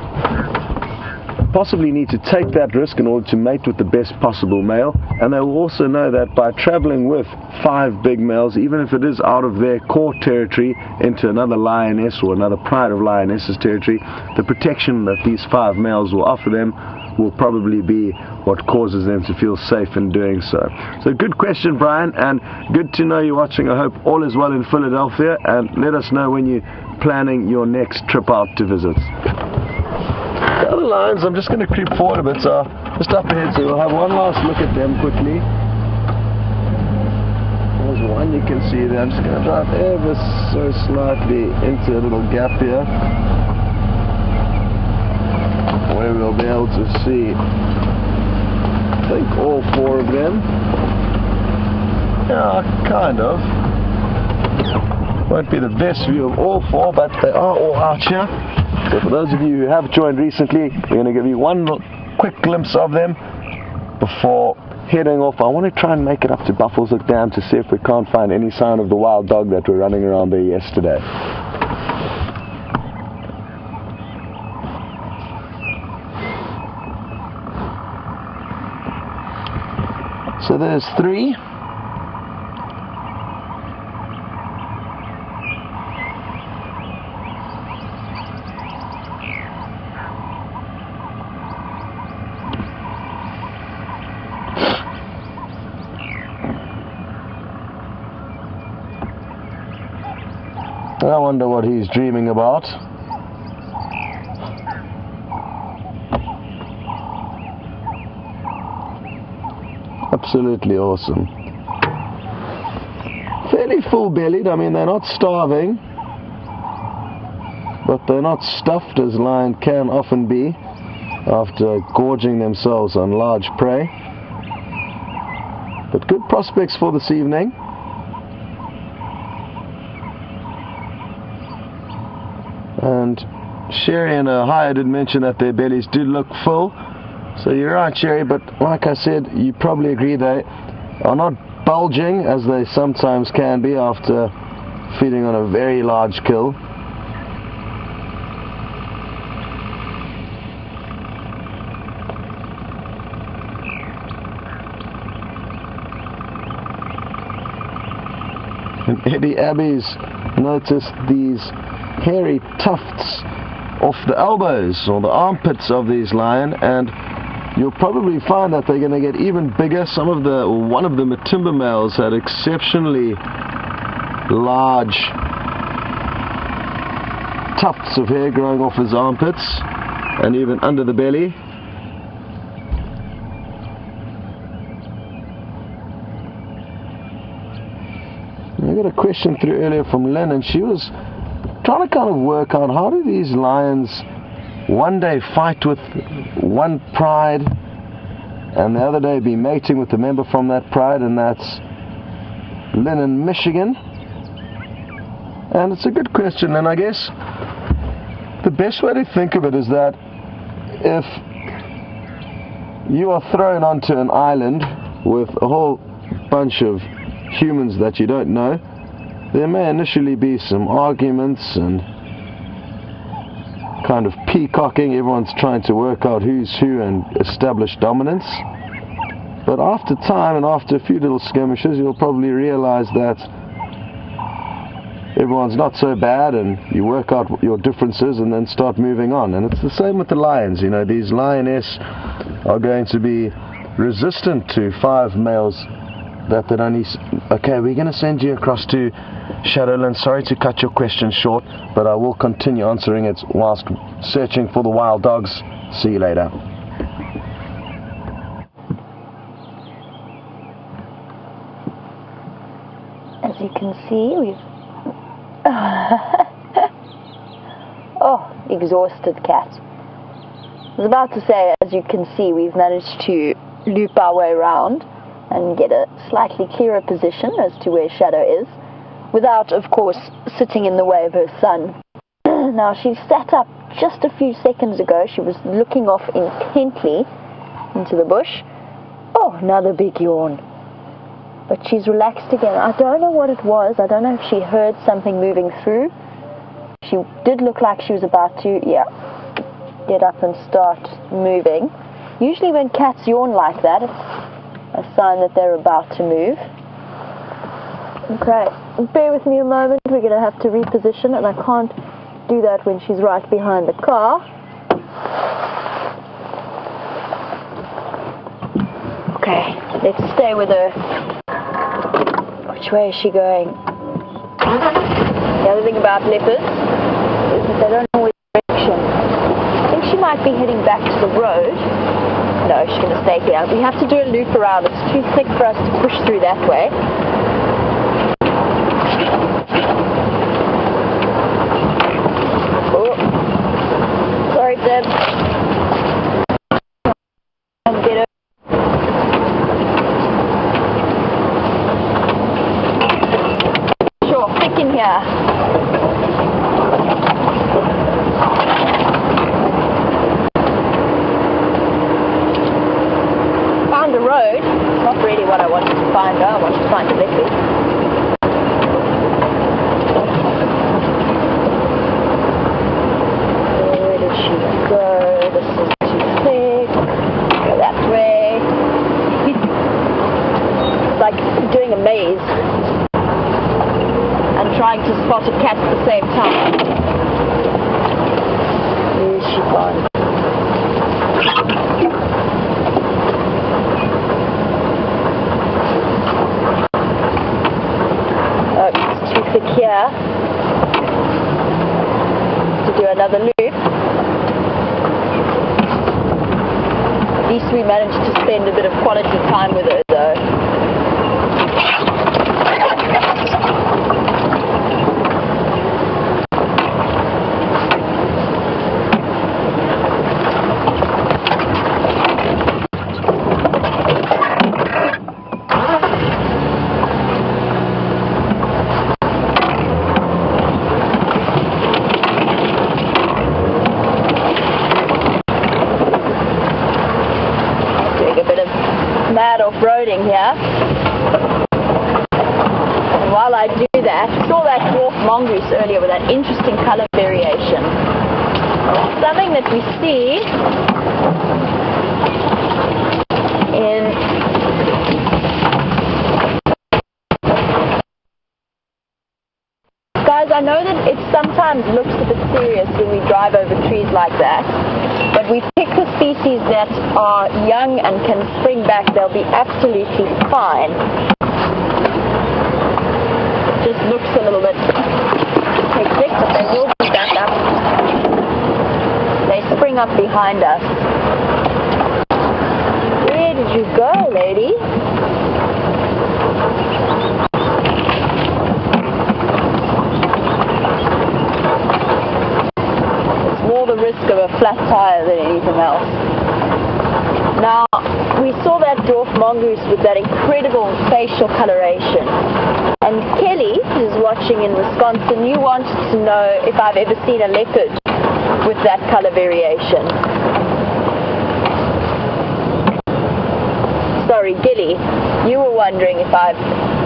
possibly need to take that risk in order to mate with the best possible male, and they will also know that by traveling with 5 big males, even if it is out of their core territory into another lioness or another pride of lionesses territory, the protection that these 5 males will offer them will probably be what causes them to feel safe in doing so. So good question, Brian, and good to know you're watching. I hope all is well in Philadelphia, and let us know when you're planning your next trip out to visit. The other lions, I'm just going to creep forward a bit, so just up ahead, so we'll have one last look at them quickly. There's one you can see there. I'm just going to drive ever so slightly into a little gap here, where we'll be able to see, I think, all 4 of them. Yeah, kind of. Won't be the best view of all 4, but they are all out here. So for those of you who have joined recently, we're going to give you one quick glimpse of them before heading off. I want to try and make it up to Buffalo's Dam to see if we can't find any sign of the wild dog that were running around there yesterday. So there's 3. I wonder what he's dreaming about. Absolutely awesome. Fairly full-bellied. I mean, they're not starving, but they're not stuffed as lion can often be after gorging themselves on large prey. But good prospects for this evening. And Sherry and Ohio did mention that their bellies do look full. So you're right, Sherry, but like I said, you probably agree they are not bulging as they sometimes can be after feeding on a very large kill. And Eddie Abby's noticed these hairy tufts off the elbows or the armpits of these lion, and you'll probably find that they're going to get even bigger. One of the Matimba males had exceptionally large tufts of hair growing off his armpits and even under the belly. I got a question through earlier from Lynn, and she was trying to kind of work out how do these lions one day fight with one pride and the other day be mating with a member from that pride, and that's Lynn in Michigan. And it's a good question, and I guess the best way to think of it is that if you are thrown onto an island with a whole bunch of humans that you don't know, there may initially be some arguments and kind of peacocking. Everyone's trying to work out who's who and establish dominance. But after time and after a few little skirmishes, you'll probably realize that everyone's not so bad, and you work out your differences and then start moving on. And it's the same with the lions. You know, these lioness are going to be resistant to 5 males that only... Okay, we're going to send you across to Shadowland. Sorry to cut your question short, but I will continue answering it whilst searching for the wild dogs. See you later. As you can see, we've... oh, exhausted cat. I was about to say, as you can see, we've managed to loop our way around and get a slightly clearer position as to where Shadow is, without, of course, sitting in the way of her son. Now, she sat up just a few seconds ago. She was looking off intently into the bush. Oh, another big yawn. But she's relaxed again. I don't know what it was. I don't know if she heard something moving through. She did look like she was about to, get up and start moving. Usually when cats yawn like that, it's a sign that they're about to move. Okay, bear with me a moment. We're going to have to reposition, and I can't do that when she's right behind the car. Okay, let's stay with her. Which way is she going? The other thing about leopards is that they don't always direction. I think she might be heading back to the road. No, she's going to stay here. We have to do a loop around. It's too thick for us to push through that way. Oh, sorry, Deb. Get her. Sure, thick in here. The road. It's not really what I wanted to find. I wanted to find the leopard. Where did she go? This is too thick. Go that way. It's like doing a maze and trying to spot a cat at the same time. Where is she gone? Here. do another loop. At least we managed to spend a bit of quality time with her though. Mad off-roading here. And while I do that, saw that dwarf mongoose earlier with that interesting color variation. Something that we see in guys, I know that it sometimes looks a bit serious when we drive over trees like that. But we pick the species that are young and can spring back. They'll be absolutely fine. It just looks a little bit hectic, but they will be back up. They spring up behind us. Where did you go, lady? The risk of a flat tire than anything else. Now, we saw that dwarf mongoose with that incredible facial coloration. And Kelly, who's watching in Wisconsin, you wanted to know if I've ever seen a leopard with that color variation. Sorry, Gilly, you were wondering if I've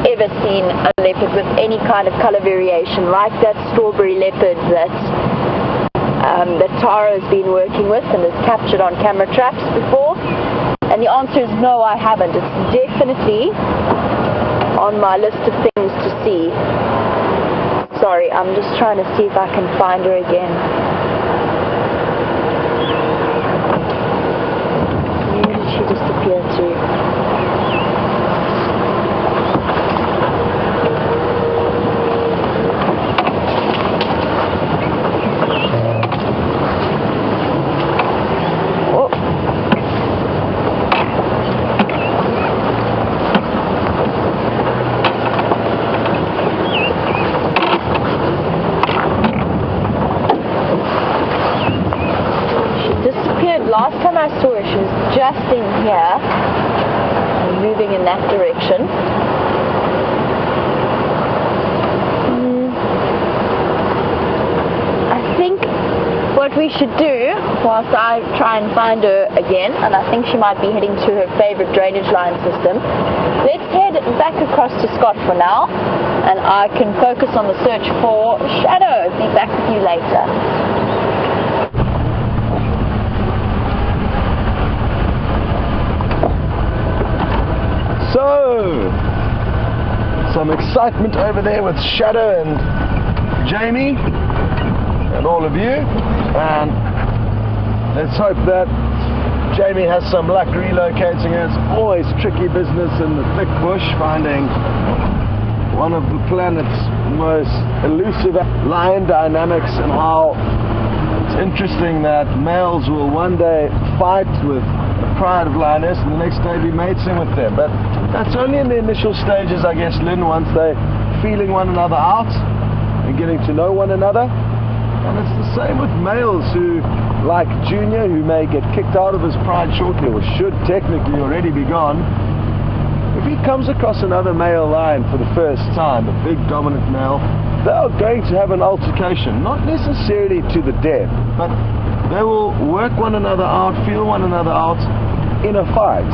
ever seen a leopard with any kind of color variation like that strawberry leopard that Tara has been working with and has captured on camera traps before. And the answer is no, I haven't. It's definitely on my list of things to see. Sorry, I'm just trying to see if I can find her again. Where did she disappear to? Last time I saw her, she was just in here, moving in that direction. I think what we should do, whilst I try and find her again, and I think she might be heading to her favorite drainage line system, let's head back across to Scott for now, and I can focus on the search for Shadow. Be back with you later. So, some excitement over there with Shadow and Jamie and all of you, and let's hope that Jamie has some luck relocating. It's always tricky business in the thick bush, finding one of the planet's most elusive lion dynamics, and how it's interesting that males will one day fight with a pride of lioness and the next day be mating with them. But that's only in the initial stages, I guess, Lynn, once they're feeling one another out and getting to know one another. And it's the same with males who, like Junior, who may get kicked out of his pride shortly, or should technically already be gone. If he comes across another male lion for the first time, a big dominant male, they are going to have an altercation, not necessarily to the death, but they will work one another out, feel one another out in a fight.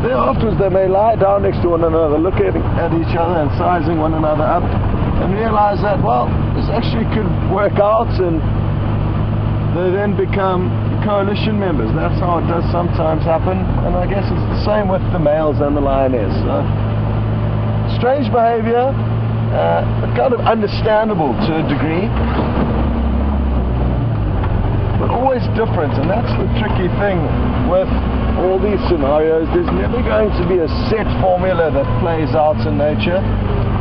Then afterwards they may lie down next to one another, look at each other and sizing one another up, and realize that, well, this actually could work out, and they then become coalition members. That's how it does sometimes happen, and I guess it's the same with the males and the lioness. Strange behavior, but kind of understandable to a degree, but always different. And that's the tricky thing with all these scenarios. There's never going to be a set formula that plays out in nature.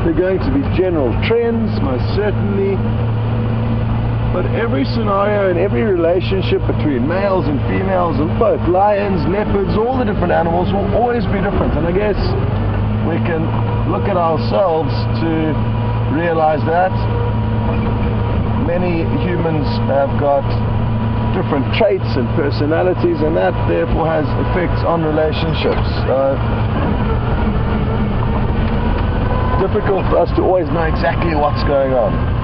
There are going to be general trends, most certainly, But every scenario and every relationship between males and females of both lions, leopards, all the different animals will always be different. And I guess we can look at ourselves to realize that many humans have got different traits and personalities, and that therefore has effects on relationships. Difficult for us to always know exactly what's going on.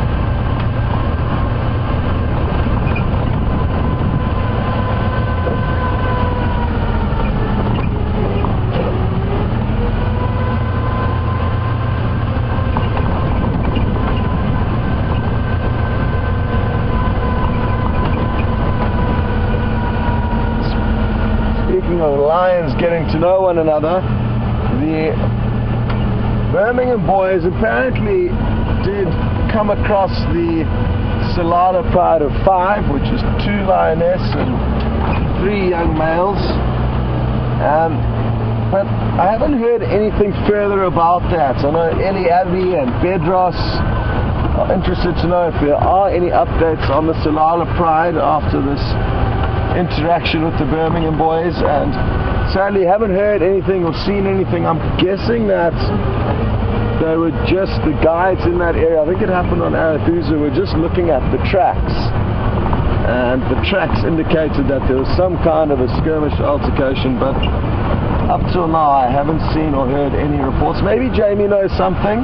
Speaking of lions getting to know one another, the Birmingham boys apparently did come across the Solana pride of 5, which is 2 lioness and 3 young males. But I haven't heard anything further about that. I know Ellie, Abby and Bedros are interested to know if there are any updates on the Solana pride after this interaction with the Birmingham boys, and sadly haven't heard anything or seen anything. I'm guessing that they were just the guides in that area. I think it happened on Arathusa. We're just looking at the tracks, and the tracks indicated that there was some kind of a skirmish altercation, but up till now I haven't seen or heard any reports. Maybe Jamie knows something.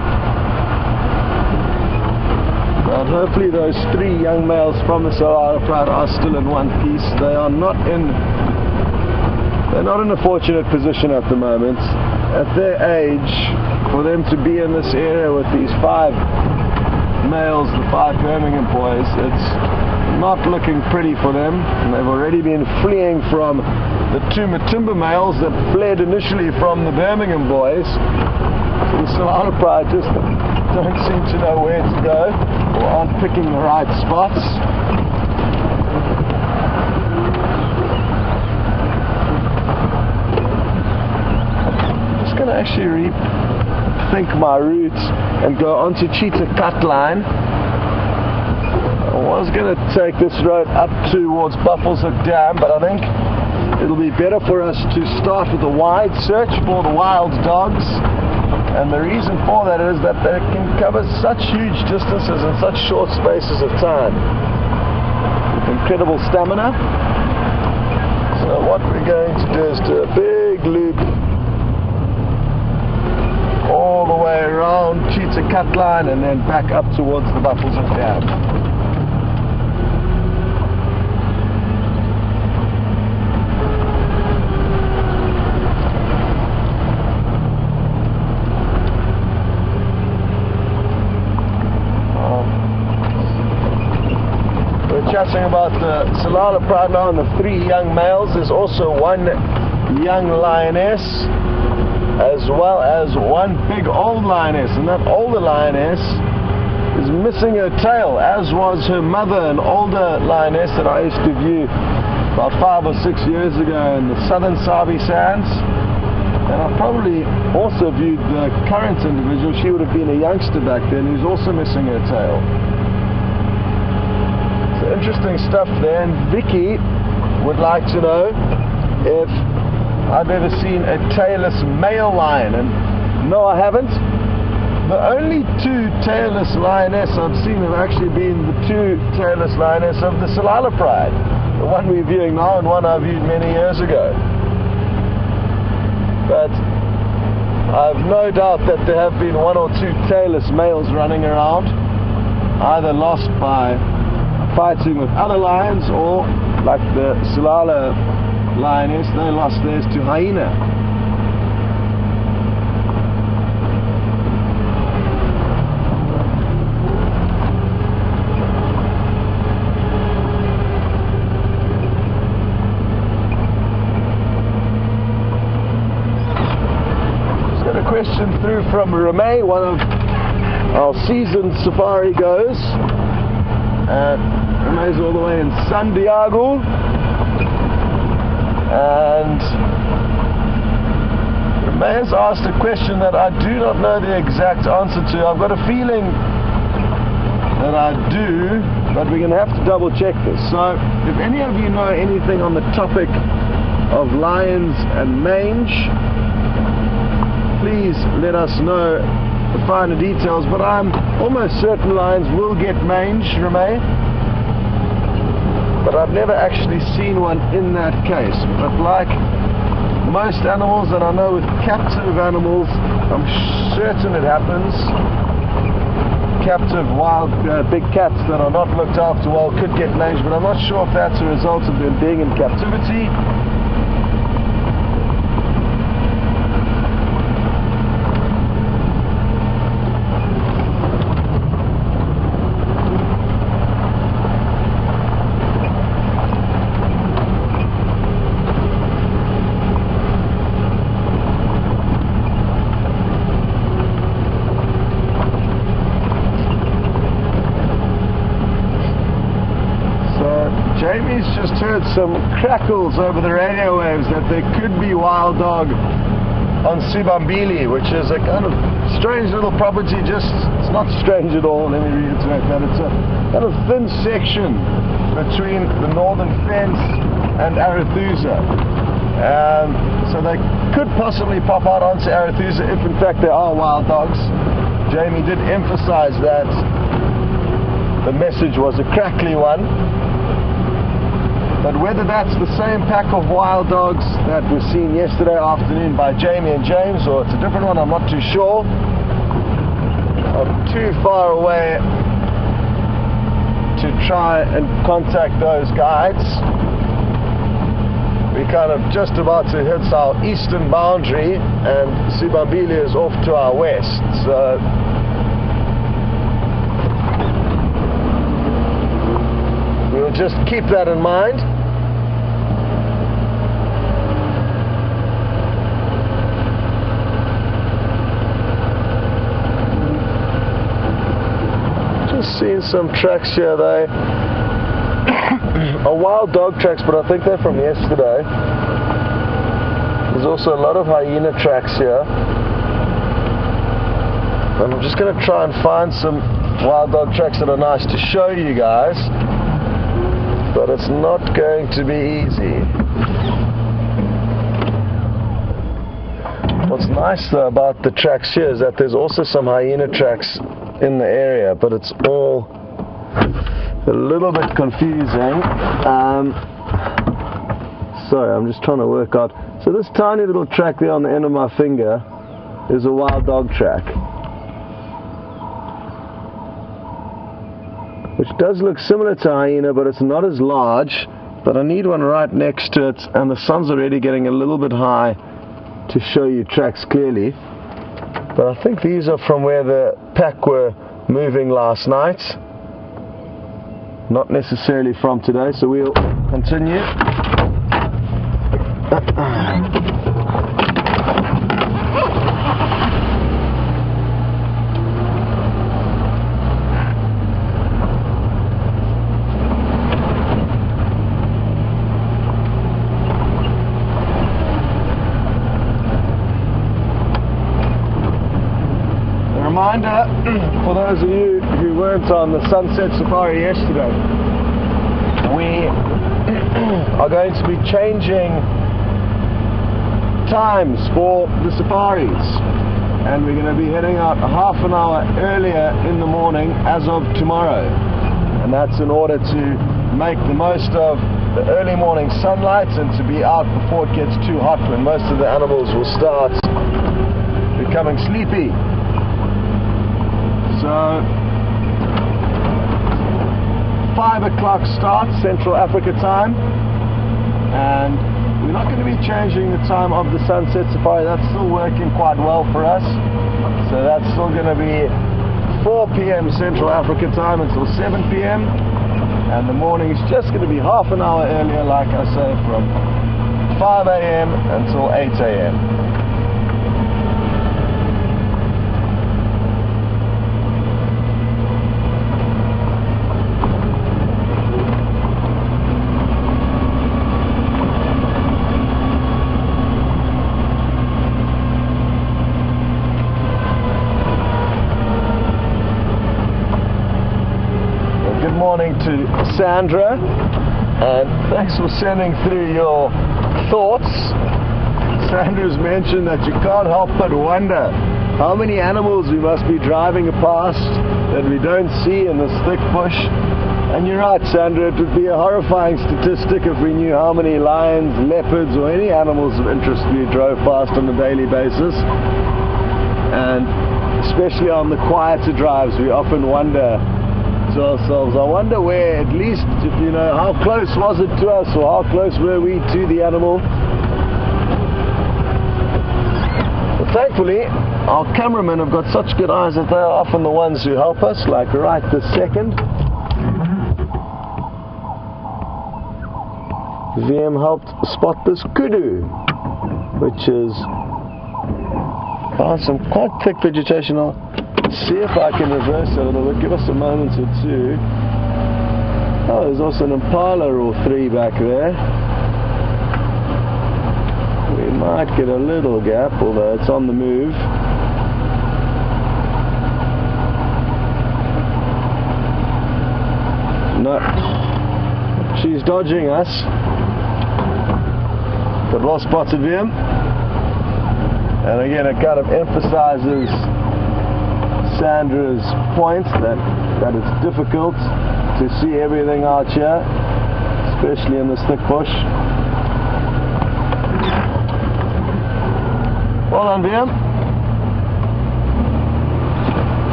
But hopefully those 3 young males from the Solana pride are still in one piece. They're not in a fortunate position at the moment. At their age, for them to be in this area with these 5 males, the 5 Birmingham boys, it's not looking pretty for them. And they've already been fleeing from the 2 Matimba males that fled initially from the Birmingham boys. The Solana pride just don't seem to know where to go, or aren't picking the right spots. I'm just going to actually rethink my route and go onto Cheetah Cut Line. I was going to take this road up towards Buffelshoek Dam, but I think it'll be better for us to start with a wide search for the wild dogs. And the reason for that is that they can cover such huge distances in such short spaces of time with incredible stamina. So what we're going to do is do a big loop all the way around Cheetah Cut Line and then back up towards the Buffelshoek Dam. Chatting about the Solana pride now and the 3 young males. There's also 1 young lioness as well as 1 big old lioness, and that older lioness is missing her tail, as was her mother, an older lioness that I used to view about 5 or 6 years ago in the southern Sabi Sands. And I probably also viewed the current individual. She would have been a youngster back then, who's also missing her tail. Interesting stuff there. And Vicky would like to know if I've ever seen a tailless male lion, and no, I haven't. The only 2 tailless lioness I've seen have actually been the 2 tailless lioness of the Solana pride, the one we're viewing now and one I viewed many years ago. But I've no doubt that there have been 1 or 2 tailless males running around, either lost by fighting with other lions, or like the Solana lioness, they lost theirs to hyena. Just got a question through from Ramey, one of our seasoned safari goers. Ramey's all the way in San Diego, and Ramey has asked a question that I do not know the exact answer to. I've got a feeling that I do, but we're going to have to double check this. So if any of you know anything on the topic of lions and mange, please let us know the finer details, but I'm almost certain lions will get mange, Remy, but I've never actually seen one in that case. But like most animals, and I know with captive animals, I'm certain it happens. Captive wild big cats that are not looked after well could get mange, but I'm not sure if that's a result of them being in captivity. Jamie's just heard some crackles over the radio waves that there could be wild dog on Sibambili, which is a kind of strange little property. It's not strange at all, let me reiterate that. It's a kind of thin section between the northern fence and Arethusa. So they could possibly pop out onto Arethusa if in fact there are wild dogs. Jamie did emphasize that the message was a crackly one. But whether that's the same pack of wild dogs that was seen yesterday afternoon by Jamie and James, or it's a different one, I'm not too sure. I'm too far away to try and contact those guides. We're kind of just about to hit our eastern boundary, and Sibambili is off to our west. So we'll just keep that in mind. Just seeing some tracks here. They are wild dog tracks, but I think they're from yesterday. There's also a lot of hyena tracks here. And I'm just going to try and find some wild dog tracks that are nice to show you guys. But it's not going to be easy. What's nice though about the tracks here is that there's also some hyena tracks in the area, but it's all a little bit confusing. Sorry, I'm just trying to work out. So this tiny little track there on the end of my finger is a wild dog track, which does look similar to hyena, but it's not as large. But I need one right next to it, and the sun's already getting a little bit high to show you tracks clearly. But I think these are from where the pack were moving last night, not necessarily from today, so we'll continue. Reminder for those of you who weren't on the sunset safari yesterday, we are going to be changing times for the safaris, and we're going to be heading out half an hour earlier in the morning as of tomorrow, and that's in order to make the most of the early morning sunlight and to be out before it gets too hot, when most of the animals will start becoming sleepy. So 5 o'clock start Central Africa time, and we're not going to be changing the time of the sunset safari. That's still working quite well for us, so that's still going to be 4 p.m. Central Africa time until 7 p.m. and the morning is just going to be half an hour earlier, like I say, from 5 a.m. until 8 a.m. To to Sandra, and thanks for sending through your thoughts. Sandra's mentioned that you can't help but wonder how many animals we must be driving past that we don't see in this thick bush. And you're right, Sandra, it would be a horrifying statistic if we knew how many lions, leopards, or any animals of interest we drove past on a daily basis. And especially on the quieter drives, we often wonder to ourselves, I wonder where, at least, you know, how close was it to us, or how close were we to the animal? But thankfully, our cameramen have got such good eyes that they are often the ones who help us, like right this second. VM helped spot this kudu, which is some quite thick vegetation. I'll see if I can reverse it a little bit, give us a moment or two. Oh, there's also an impala or three back there. We might get a little gap, although it's on the move. No, she's dodging us. But well spotted him. And again, it kind of emphasizes Sandra's point that it's difficult to see everything out here, especially in this thick bush. Well done, VM.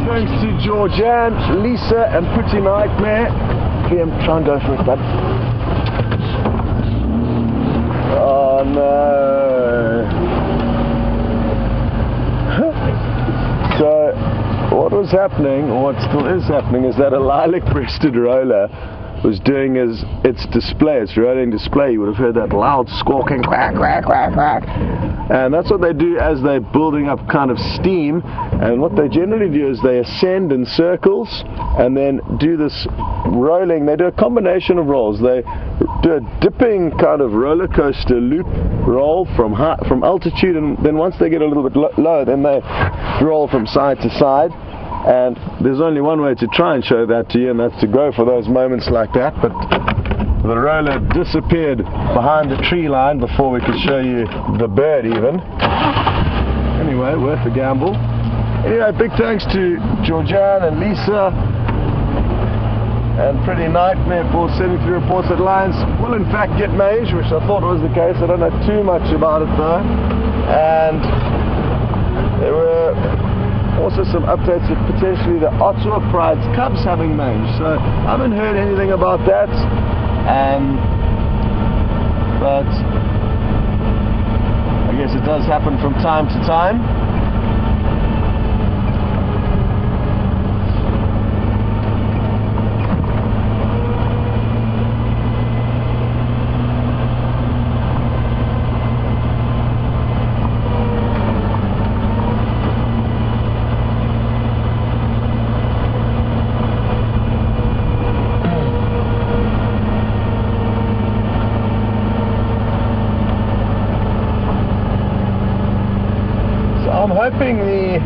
Thanks to Georgianne, Lisa, and Pretty Nightmare. VM, try and go for it, bud. Oh no. So, what was happening, or what still is happening, is that a lilac-breasted roller was doing its display, its rolling display. You would have heard that loud squawking, quack, quack, quack, quack. And that's what they do as they're building up kind of steam. And what they generally do is they ascend in circles and then do this rolling. They do a combination of rolls. They do a dipping kind of roller coaster loop roll from altitude, and then once they get a little bit low, then they roll from side to side. And there's only one way to try and show that to you, and that's to go for those moments like that. But the roller disappeared behind the tree line before we could show you the bird even. Anyway, worth a gamble. Anyway, big thanks to Georgianne and Lisa and Pretty Nightmare for sending through reports that lions will in fact get mange, which I thought was the case. I don't know too much about it though. And there were also some updates of potentially the Ottawa Pride's cubs having mange. So I haven't heard anything about that. But I guess it does happen from time to time. I'm hoping the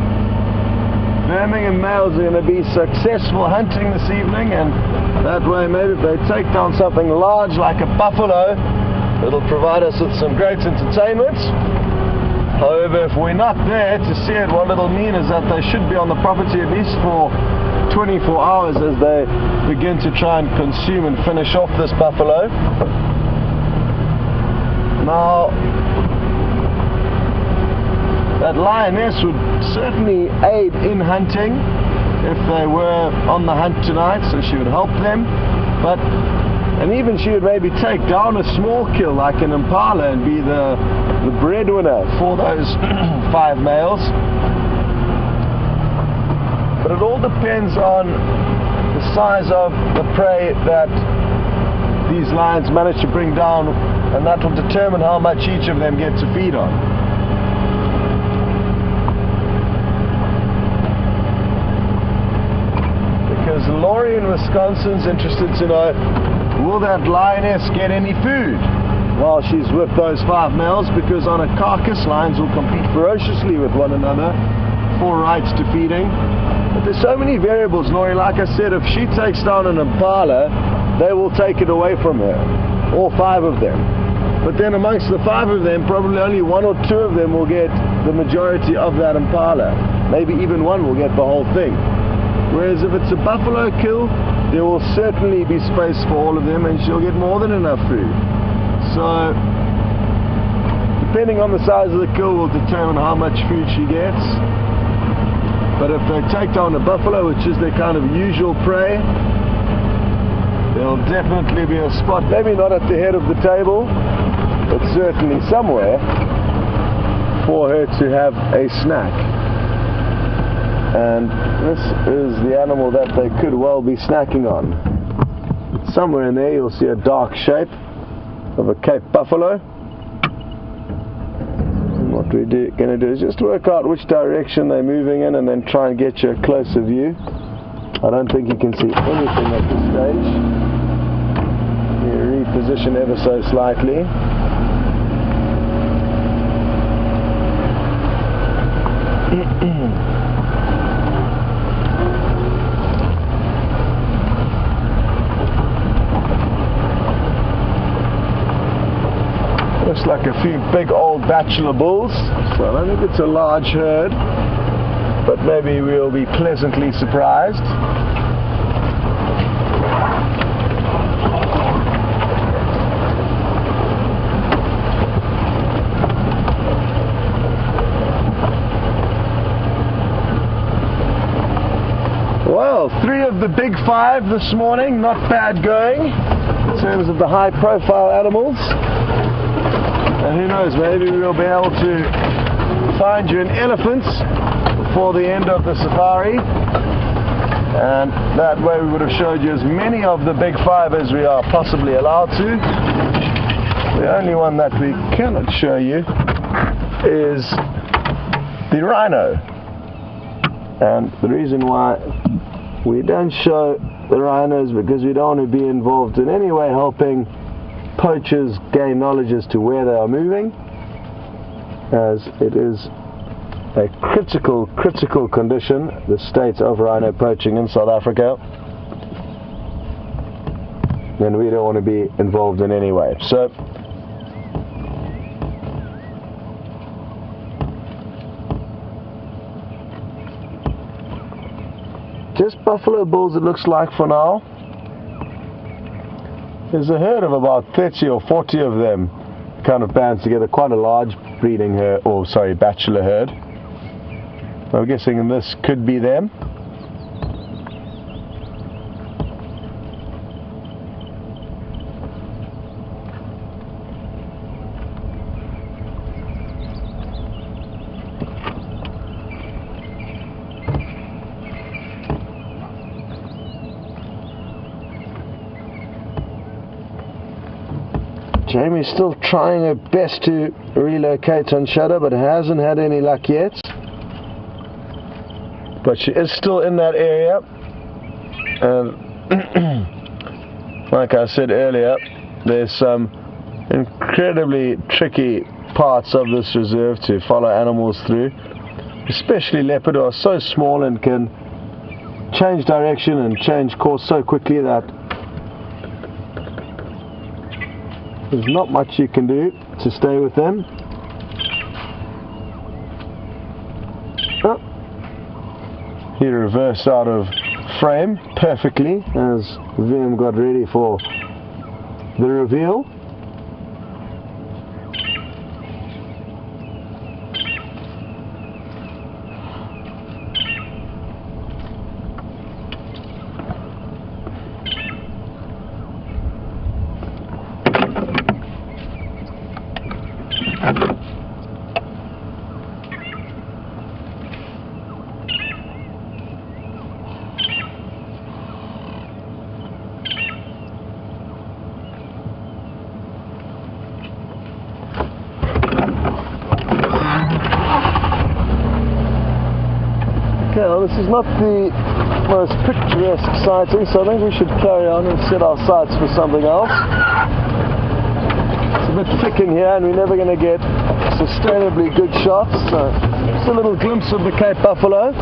Birmingham males are going to be successful hunting this evening, and that way maybe if they take down something large like a buffalo, it'll provide us with some great entertainment. However, if we're not there to see it, what it'll mean is that they should be on the property at least for 24 hours as they begin to try and consume and finish off this buffalo. Now, that lioness would certainly aid in hunting if they were on the hunt tonight, so she would help them. And even she would maybe take down a small kill like an impala and be the breadwinner for those 5 males. But it all depends on the size of the prey that these lions manage to bring down, and that will determine how much each of them get to feed on. because Lori in Wisconsin's interested to know, will that lioness get any food while she's with those 5 males? Because on a carcass, lions will compete ferociously with one another for rights to feeding. But there's so many variables, Lori. Like I said, if she takes down an impala, they will take it away from her, all 5 of them. But then amongst the 5 of them, probably only 1 or 2 of them will get the majority of that impala. Maybe even 1 will get the whole thing. Whereas if it's a buffalo kill, there will certainly be space for all of them, and she'll get more than enough food. So, depending on the size of the kill will determine how much food she gets. But if they take down a buffalo, which is their kind of usual prey, there'll definitely be a spot, maybe not at the head of the table, but certainly somewhere for her to have a snack. And this is the animal that they could well be snacking on. Somewhere in there you'll see a dark shape of a Cape buffalo. And what we're going to do is just work out which direction they're moving in and then try and get you a closer view. I don't think you can see anything at this stage. You reposition ever so slightly. Looks like a few big old bachelor bulls, so I don't think it's a large herd, but maybe we'll be pleasantly surprised. Well, 3 of the big 5 this morning, not bad going in terms of the high profile animals. And who knows, maybe we'll be able to find you an elephant before the end of the safari, and that way we would have showed you as many of the big 5 as we are possibly allowed to. The only one that we cannot show you is the rhino, and the reason why we don't show the rhinos because we don't want to be involved in any way helping poachers gain knowledge as to where they are moving, as it is a critical condition, the state of rhino poaching in South Africa, and we don't want to be involved in any way. So just buffalo bulls it looks like for now. There's a herd of about 30 or 40 of them kind of bands together, quite a large breeding herd, or sorry, bachelor herd. I'm guessing this could be them. Jamie's still trying her best to relocate on Shadow, but hasn't had any luck yet. But she is still in that area, and like I said earlier, there's some incredibly tricky parts of this reserve to follow animals through, especially leopard, who are so small and can change direction and change course so quickly that there's not much you can do to stay with them. Oh. He reversed out of frame perfectly as VM got ready for the reveal. Well, this is not the most picturesque sighting, so I think we should carry on and set our sights for something else. It's a bit thick in here and we're never going to get sustainably good shots, so just a little glimpse of the Cape Buffalo.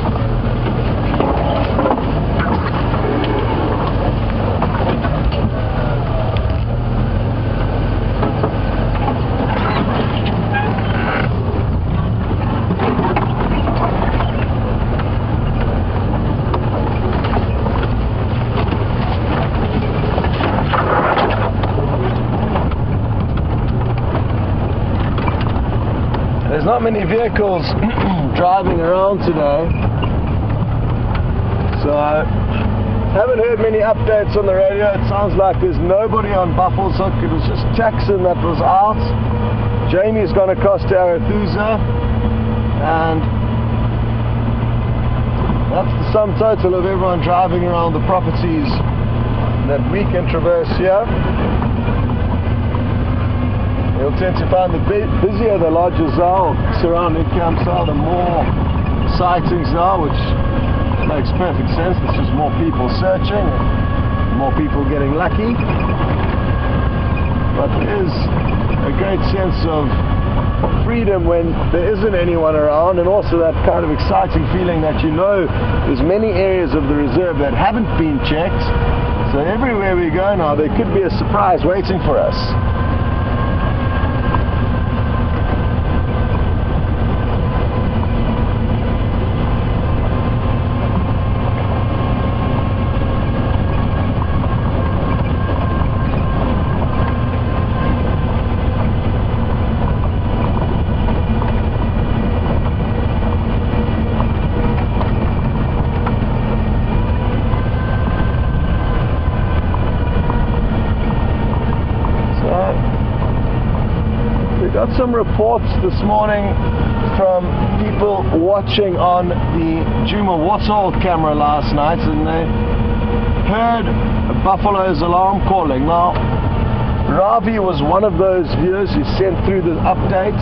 There's not many vehicles driving around today, so I haven't heard many updates on the radio. It sounds like there's nobody on Buffelshoek. It was just Jackson that was out. Jamie's gone across to Arathusa, and that's the sum total of everyone driving around the properties that we can traverse here. You'll tend to find the busier the lodges are, or surrounding camps are, the more sightings are, which makes perfect sense. There's just more people searching, more people getting lucky. But there is a great sense of freedom when there isn't anyone around, and also that kind of exciting feeling that you know there's many areas of the reserve that haven't been checked. So everywhere we go now, there could be a surprise waiting for us. Got some reports this morning from people watching on the Djuma Waterhole camera last night, and they heard a buffalo's alarm calling. Now, Ravi was one of those viewers who sent through the updates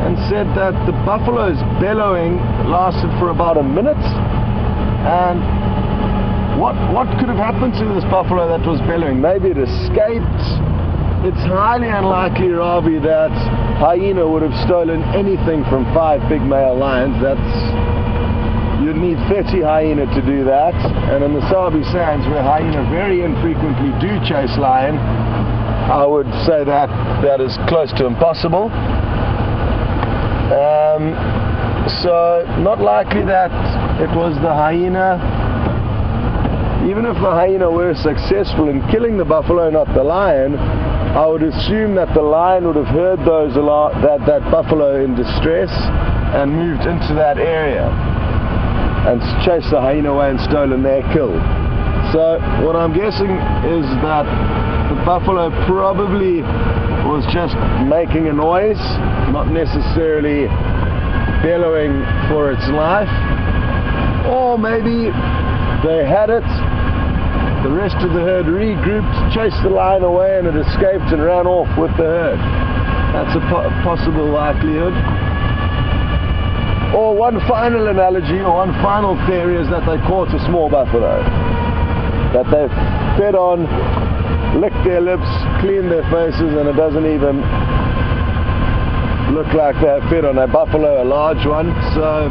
and said that the buffalo's bellowing lasted for about a minute, and what could have happened to this buffalo that was bellowing? Maybe it escaped. It's highly unlikely, Ravi, that hyena would have stolen anything from 5 big male lions. You'd need 30 hyena to do that. And in the Sabi Sands, where hyena very infrequently do chase lion, I would say that is close to impossible. So not likely that it was the hyena. Even if the hyena were successful in killing the buffalo, not the lion, I would assume that the lion would have heard that buffalo in distress and moved into that area and chased the hyena away and stolen their kill. So what I'm guessing is that the buffalo probably was just making a noise, not necessarily bellowing for its life, or maybe they had it. The rest of the herd regrouped, chased the lion away, and it escaped and ran off with the herd. That's a possible likelihood. Or one final analogy, or one final theory, is that they caught a small buffalo. That they've fed on, licked their lips, cleaned their faces, and it doesn't even look like they've fed on a buffalo, a large one. So,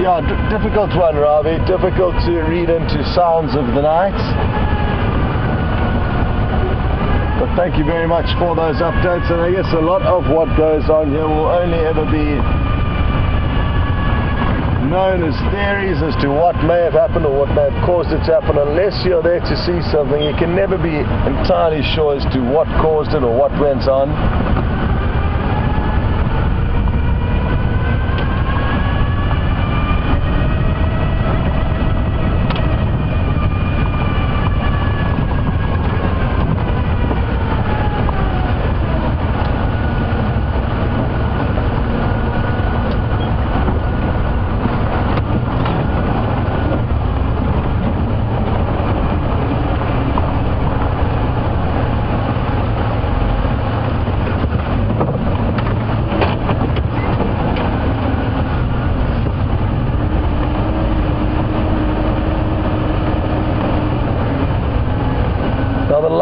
yeah, difficult one, Ravi. Difficult to read into sounds of the night. But thank you very much for those updates. And I guess a lot of what goes on here will only ever be known as theories as to what may have happened or what may have caused it to happen. Unless you're there to see something, you can never be entirely sure as to what caused it or what went on.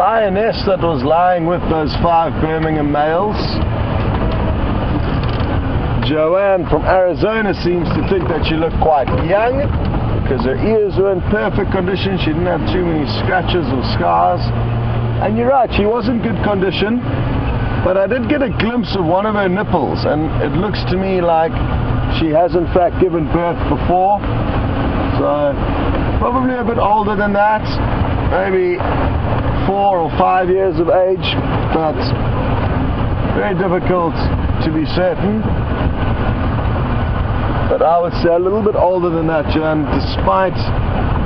lioness that was lying with those 5 Birmingham males. Joanne from Arizona seems to think that she looked quite young because her ears were in perfect condition. She didn't have too many scratches or scars. And you're right, she was in good condition, but I did get a glimpse of one of her nipples, and it looks to me like she has in fact given birth before. So probably a bit older than that, maybe 4 or 5 years of age, but very difficult to be certain. But I would say a little bit older than that, Jan, despite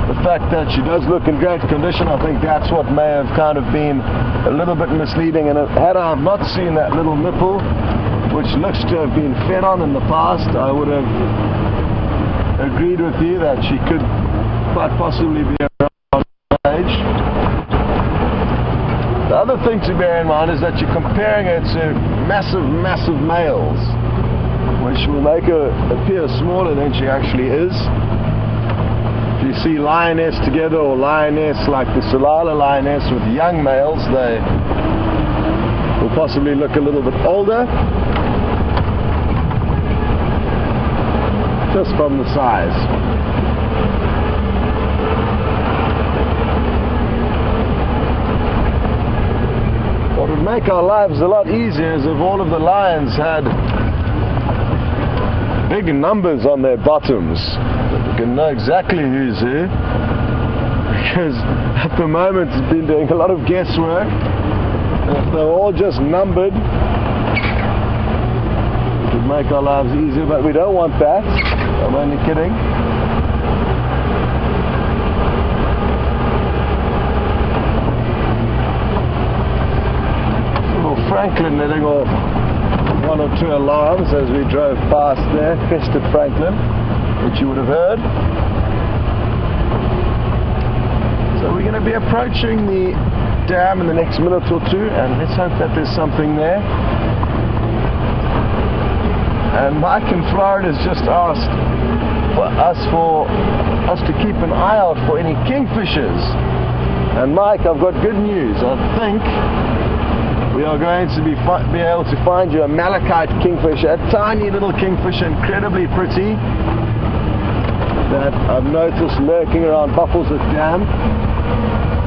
the fact that she does look in great condition. I think that's what may have kind of been a little bit misleading, and had I not seen that little nipple, which looks to have been fed on in the past, I would have agreed with you that she could quite possibly be around age. The other thing to bear in mind is that you're comparing her to massive males, which will make her appear smaller than she actually is. If you see lioness together, or lioness like the Solala lioness with young males, they will possibly look a little bit older, just from the size. What would make our lives a lot easier is if all of the lions had big numbers on their bottoms. We can know exactly who's who, because at the moment it's been doing a lot of guesswork. If they're all just numbered, it would make our lives easier, but we don't want that. I'm only kidding. Little Franklin letting off 1 or 2 alarms as we drove past there, Crested Franklin, which you would have heard. So we're going to be approaching the dam in the next minute or two, and let's hope that there's something there. And Mike in Florida has just asked for us to keep an eye out for any kingfishers. And Mike, I've got good news. I think we are going to be able to find you a malachite kingfisher, a tiny little kingfisher, incredibly pretty, that I've noticed lurking around Buffelshoek Dam.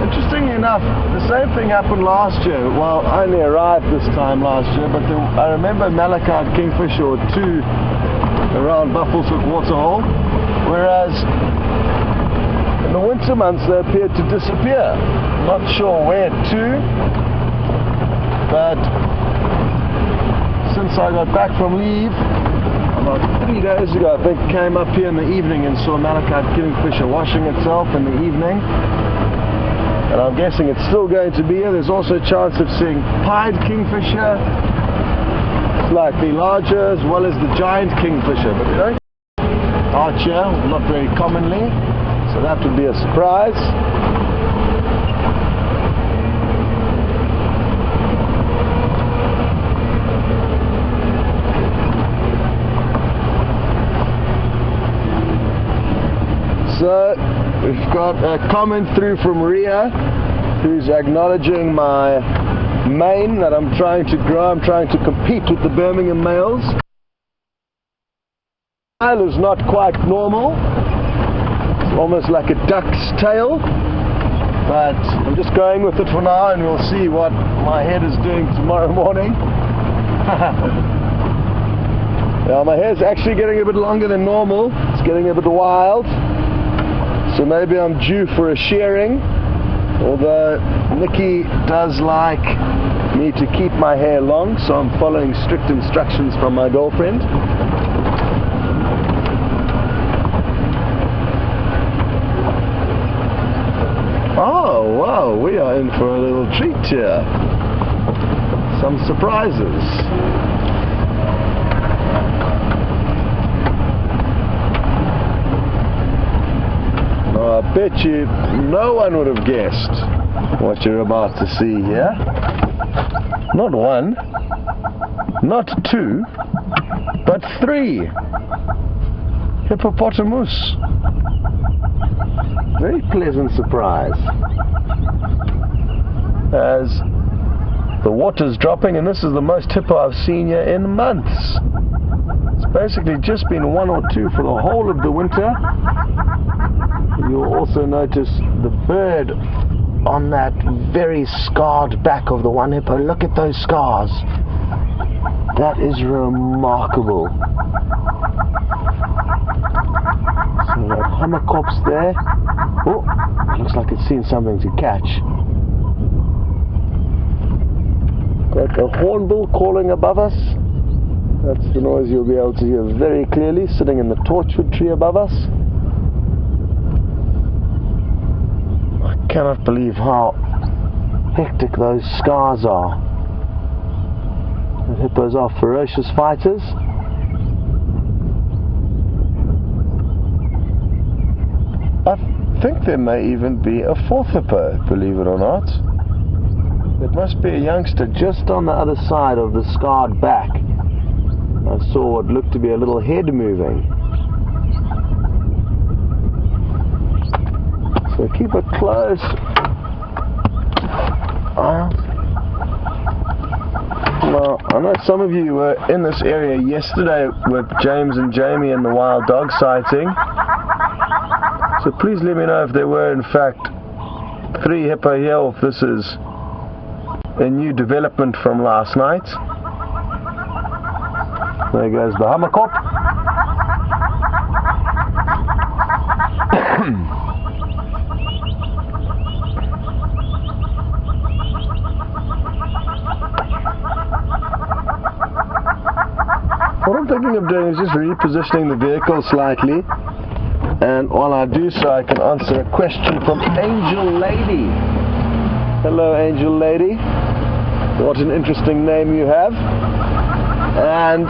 Interestingly enough, the same thing happened last year. Well, I only arrived this time last year, but I remember a malachite kingfisher or 2 around Buffelshoek Waterhole, whereas in the winter months they appeared to disappear. Not sure where to, but since I got back from leave about 3 days ago, I think, came up here in the evening and saw a malachite kingfisher washing itself in the evening. And I'm guessing it's still going to be here. There's also a chance of seeing pied kingfisher, slightly larger, as well as the giant kingfisher, but we don't archer, not very commonly, so that would be a surprise. So we've got a comment through from Ria, who's acknowledging my mane that I'm trying to grow. I'm trying to compete with the Birmingham males. The tail is not quite normal. It's almost like a duck's tail, but I'm just going with it for now, and we'll see what my head is doing tomorrow morning. Yeah, my hair's actually getting a bit longer than normal. It's getting a bit wild. So maybe I'm due for a shearing, although Nikki does like me to keep my hair long, so I'm following strict instructions from my girlfriend. Oh wow, we are in for a little treat here. Some surprises. I bet you no one would have guessed what you're about to see here. Not 1, not 2, but 3 hippopotamus. Very pleasant surprise. as the water's dropping, and this is the most hippo I've seen here in months. It's basically just been 1 or 2 for the whole of the winter. You'll also notice the bird on that very scarred back of the one hippo. Look at those scars. That is remarkable. So that hammerkops there. Oh, looks like it's seen something to catch. Got a hornbill calling above us. That's the noise you'll be able to hear very clearly, sitting in the torchwood tree above us. I cannot believe how hectic those scars are. The hippos are ferocious fighters. I think there may even be a 4th hippo, believe it or not. It must be a youngster just on the other side of the scarred back. I saw what looked to be a little head moving. So keep a close eye. Now, I know some of you were in this area yesterday with James and Jamie and the wild dog sighting. So please let me know if there were in fact 3 hippo here, or if this is a new development from last night. There goes the hammerkop. What I'm thinking of doing is just repositioning the vehicle slightly, and while I do so I can answer a question from Angel Lady. Hello Angel Lady, what an interesting name you have. And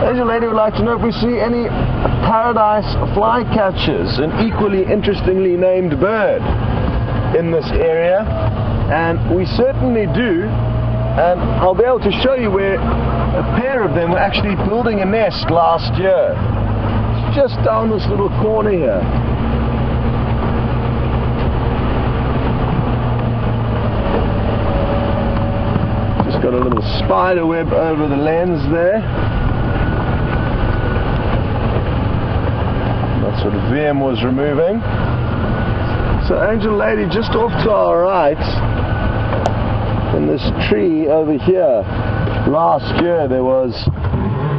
Angel Lady would like to know if we see any paradise flycatchers, an equally interestingly named bird, in this area. And we certainly do, and I'll be able to show you where a pair of them were actually building a nest last year. It's just down this little corner here. Just got a little spider web over the lens there. That's what VM was removing. So Angel Lady, just off to our right, in this tree over here, last year there was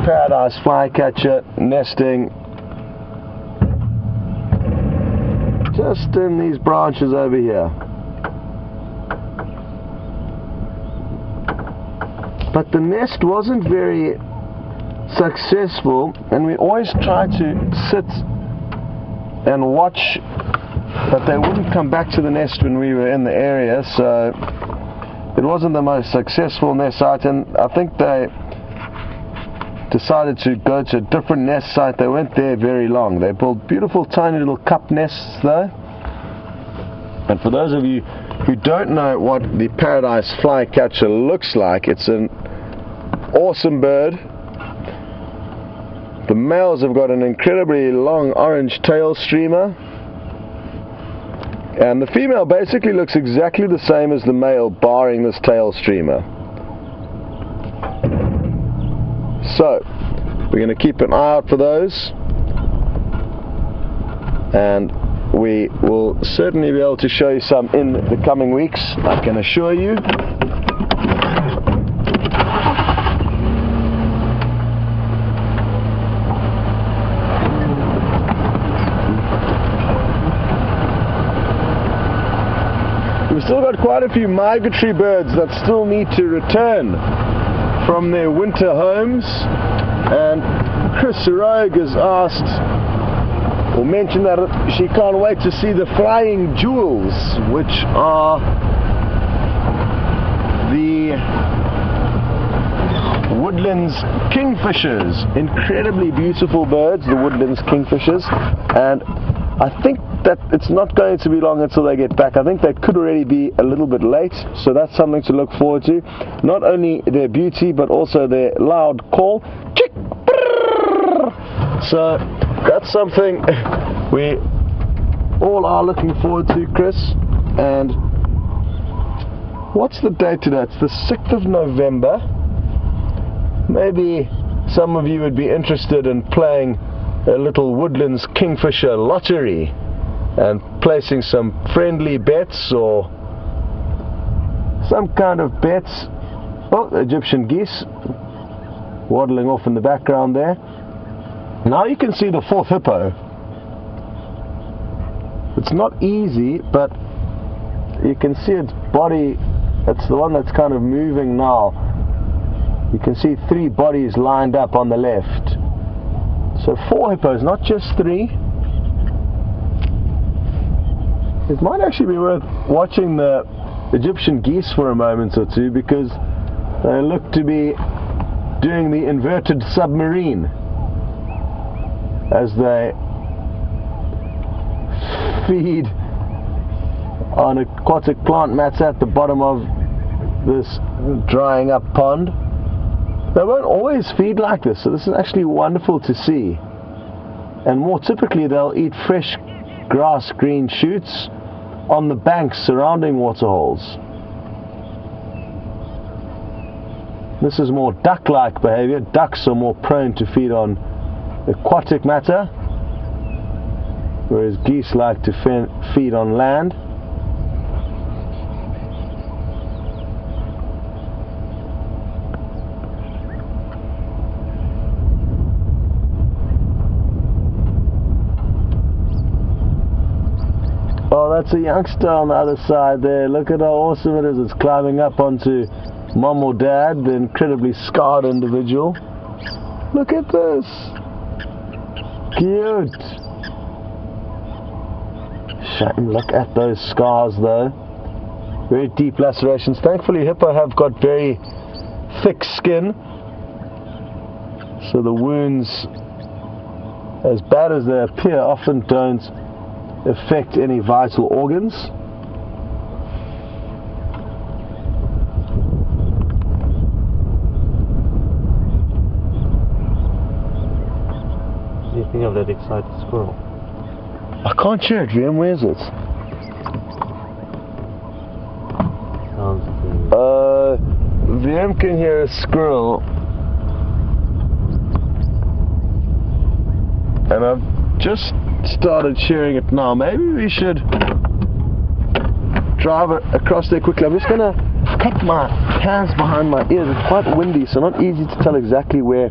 paradise flycatcher nesting just in these branches over here. But the nest wasn't very successful, and we always tried to sit and watch, but they wouldn't come back to the nest when we were in the area, so it wasn't the most successful nest site, and I think they decided to go to a different nest site. They weren't there very long. They built beautiful tiny little cup nests though. And for those of you who don't know what the paradise flycatcher looks like, it's an awesome bird. The males have got an incredibly long orange tail streamer, and the female basically looks exactly the same as the male, barring this tail streamer. So we're going to keep an eye out for those, and we will certainly be able to show you some in the coming weeks, I can assure you. We've still got quite a few migratory birds that still need to return from their winter homes, and Chris Rogue has asked or mentioned that she can't wait to see the flying jewels, which are the woodlands kingfishers. Incredibly beautiful birds, the woodlands kingfishers, and I think that it's not going to be long until they get back. I think they could already be a little bit late, so that's something to look forward to. Not only their beauty, but also their loud call. So that's something we all are looking forward to, Chris. and what's the date today? It's the 6th of November. Maybe some of you would be interested in playing a little Woodlands Kingfisher lottery and placing some friendly bets or some kind of bets. Oh, Egyptian geese waddling off in the background there. Now you can see the fourth hippo. It's not easy, but you can see its body. It's the one that's kind of moving now. You can see 3 bodies lined up on the left. So 4 hippos, not just 3. It might actually be worth watching the Egyptian geese for a moment or two, because they look to be doing the inverted submarine as they feed on aquatic plant mats at the bottom of this drying up pond. They won't always feed like this, so this is actually wonderful to see. And more typically they'll eat fresh grass green shoots on the banks surrounding waterholes. This is more duck-like behavior. Ducks are more prone to feed on aquatic matter, whereas geese like to feed on land. Oh, that's a youngster on the other side there. Look at how awesome it is. It's climbing up onto mom or dad, the incredibly scarred individual. Look at this. Cute. Shame, look at those scars though. Very deep lacerations. Thankfully hippo have got very thick skin, so the wounds, as bad as they appear, often don't affect any vital organs. What do you think of that excited squirrel? I can't hear it, Liam. Where is it? Sounds Liam can hear a squirrel, and I've just started hearing it now. Maybe we should drive across there quickly. I'm just going to cup my hands behind my ears. It's quite windy, so not easy to tell exactly where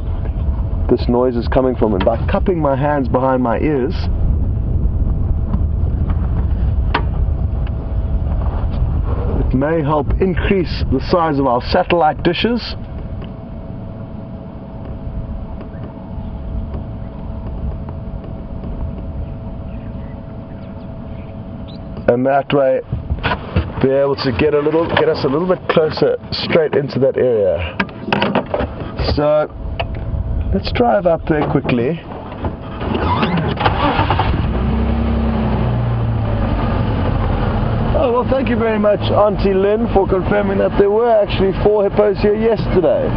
this noise is coming from. And by cupping my hands behind my ears, it may help increase the size of our satellite dishes. And that way be able to get us a little bit closer straight into that area. So let's drive up there quickly. Oh, well, thank you very much, Auntie Lynn, for confirming that there were actually 4 hippos here yesterday.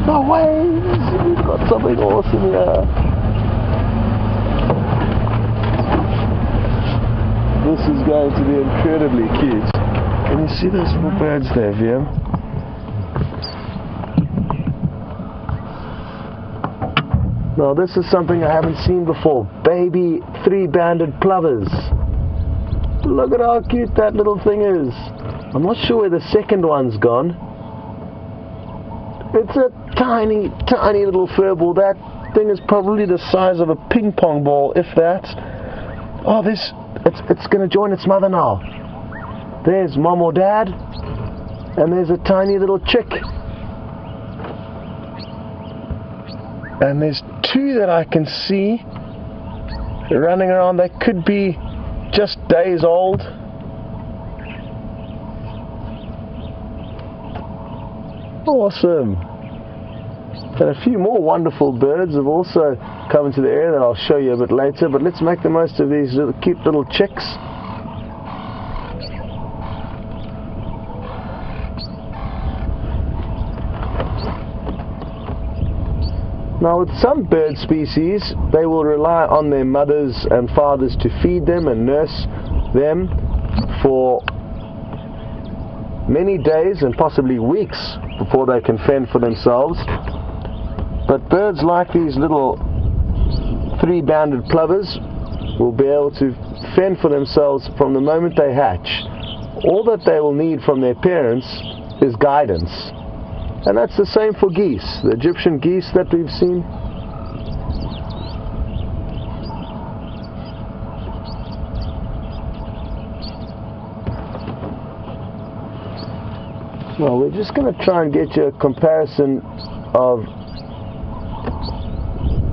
No way! We've got something awesome here. This is going to be incredibly cute. Can you see those little birds there, Liam? Now this is something I haven't seen before. Baby 3-banded plovers. Look at how cute that little thing is. I'm not sure where the second one's gone. It's a tiny, tiny little furball. That thing is probably the size of a ping pong ball, if that. Oh, it's going to join its mother now. There's mom or dad, and there's a tiny little chick. And there's 2 that I can see running around. They could be just days old. Awesome. And a few more wonderful birds have also come into the area that I'll show you a bit later, but let's make the most of these cute little chicks. Now with some bird species, they will rely on their mothers and fathers to feed them and nurse them for many days and possibly weeks before they can fend for themselves. But birds like these little three-banded plovers will be able to fend for themselves from the moment they hatch. All that they will need from their parents is guidance. And that's the same for geese, the Egyptian geese that we've seen. Well, we're just going to try and get you a comparison of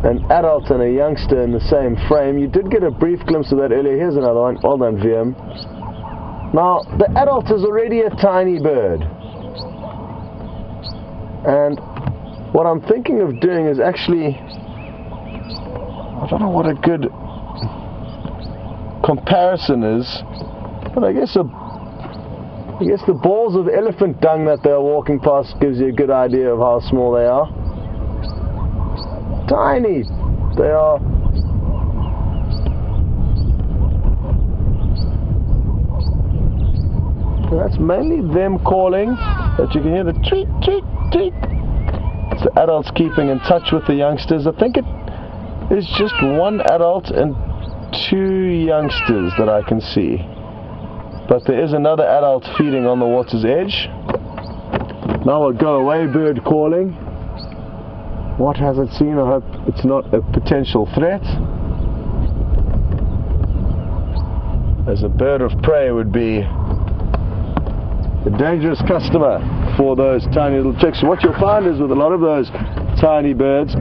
an adult and a youngster in the same frame. You did get a brief glimpse of that earlier. Here's another one. Well done, VM. Now, the adult is already a tiny bird. And what I'm thinking of doing is actually, I don't know what a good comparison is, but I guess the balls of elephant dung that they're walking past gives you a good idea of how small they are. Tiny they are. And that's mainly them calling, that you can hear the tweet, tweet, tweet. It's the adults keeping in touch with the youngsters. I think it is just one adult and two youngsters that I can see. But there is another adult feeding on the water's edge. Now a go away bird calling. What has it seen? I hope it's not a potential threat. As a bird of prey would be a dangerous customer for those tiny little chicks. What you'll find is with a lot of those tiny birds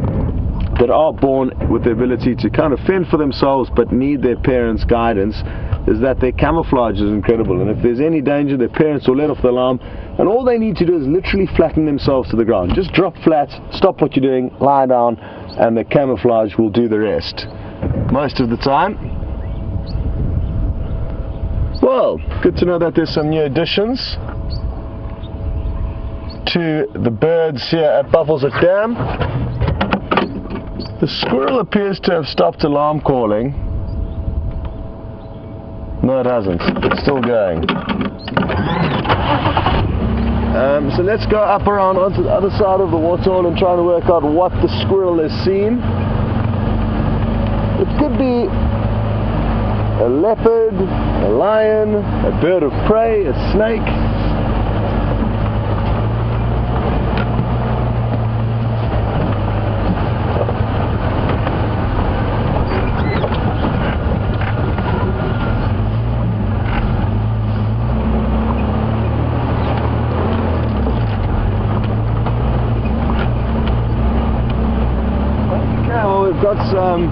that are born with the ability to kind of fend for themselves but need their parents' guidance, is that their camouflage is incredible, and if there's any danger, their parents will let off the alarm, and all they need to do is literally flatten themselves to the ground. Just drop flat, stop what you're doing, lie down, and the camouflage will do the rest most of the time. Well, good to know that there's some new additions to the birds here at Buffelshoek Dam. The squirrel appears to have stopped alarm calling. No, it hasn't. It's still going. So let's go up around onto the other side of the waterhole and try to work out what the squirrel has seen. It could be a leopard, a lion, a bird of prey, a snake. We've got some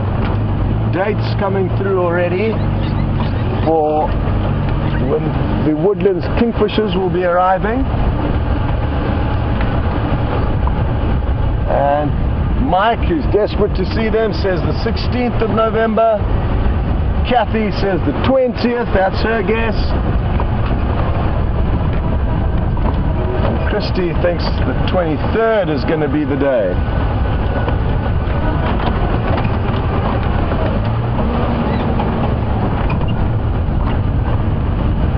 dates coming through already for when the woodlands kingfishers will be arriving, and Mike, who's desperate to see them, says the 16th of November. Kathy says the 20th, that's her guess. And Christy thinks the 23rd is going to be the day.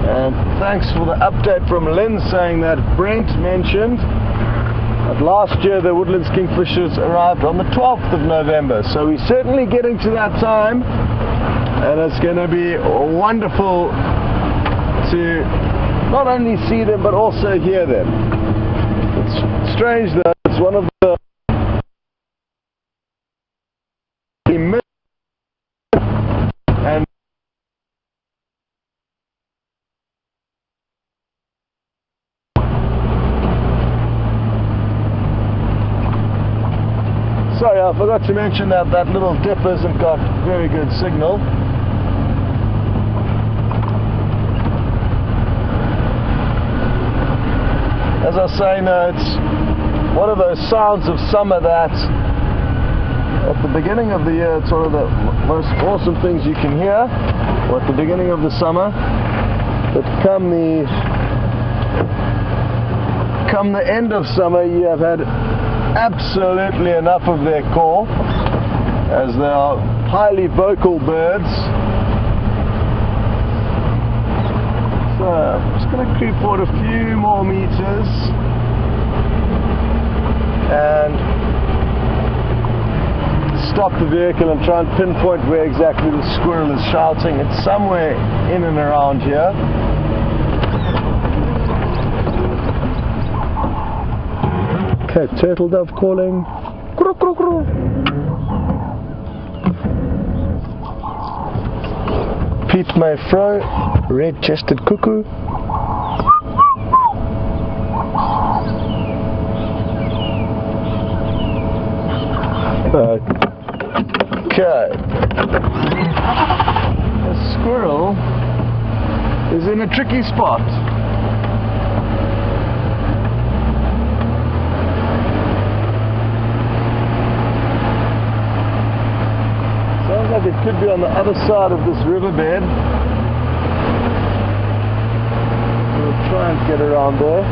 And thanks for the update from Lynn saying that Brent mentioned that last year the woodlands kingfishers arrived on the 12th of November. So we're certainly getting to that time, and it's going to be wonderful to not only see them but also hear them. It's strange though, it's one of the and sorry, I forgot to mention that that little dip hasn't got very good signal. As I was saying, it's one of those sounds of summer that at the beginning of the year, it's one of the most awesome things you can hear, or at the beginning of the summer. But come the end of summer, you have had absolutely enough of their call, as they are highly vocal birds. So I'm just going to creep forward a few more meters and stop the vehicle and try and pinpoint where exactly the squirrel is shouting. It's somewhere in and around here. Okay, turtle dove calling. Crow, crow, crow. Pete Mayfro, red-chested cuckoo. Okay. The squirrel is in a tricky spot. Sounds like it could be on the other side of this riverbed. We'll try and get around there.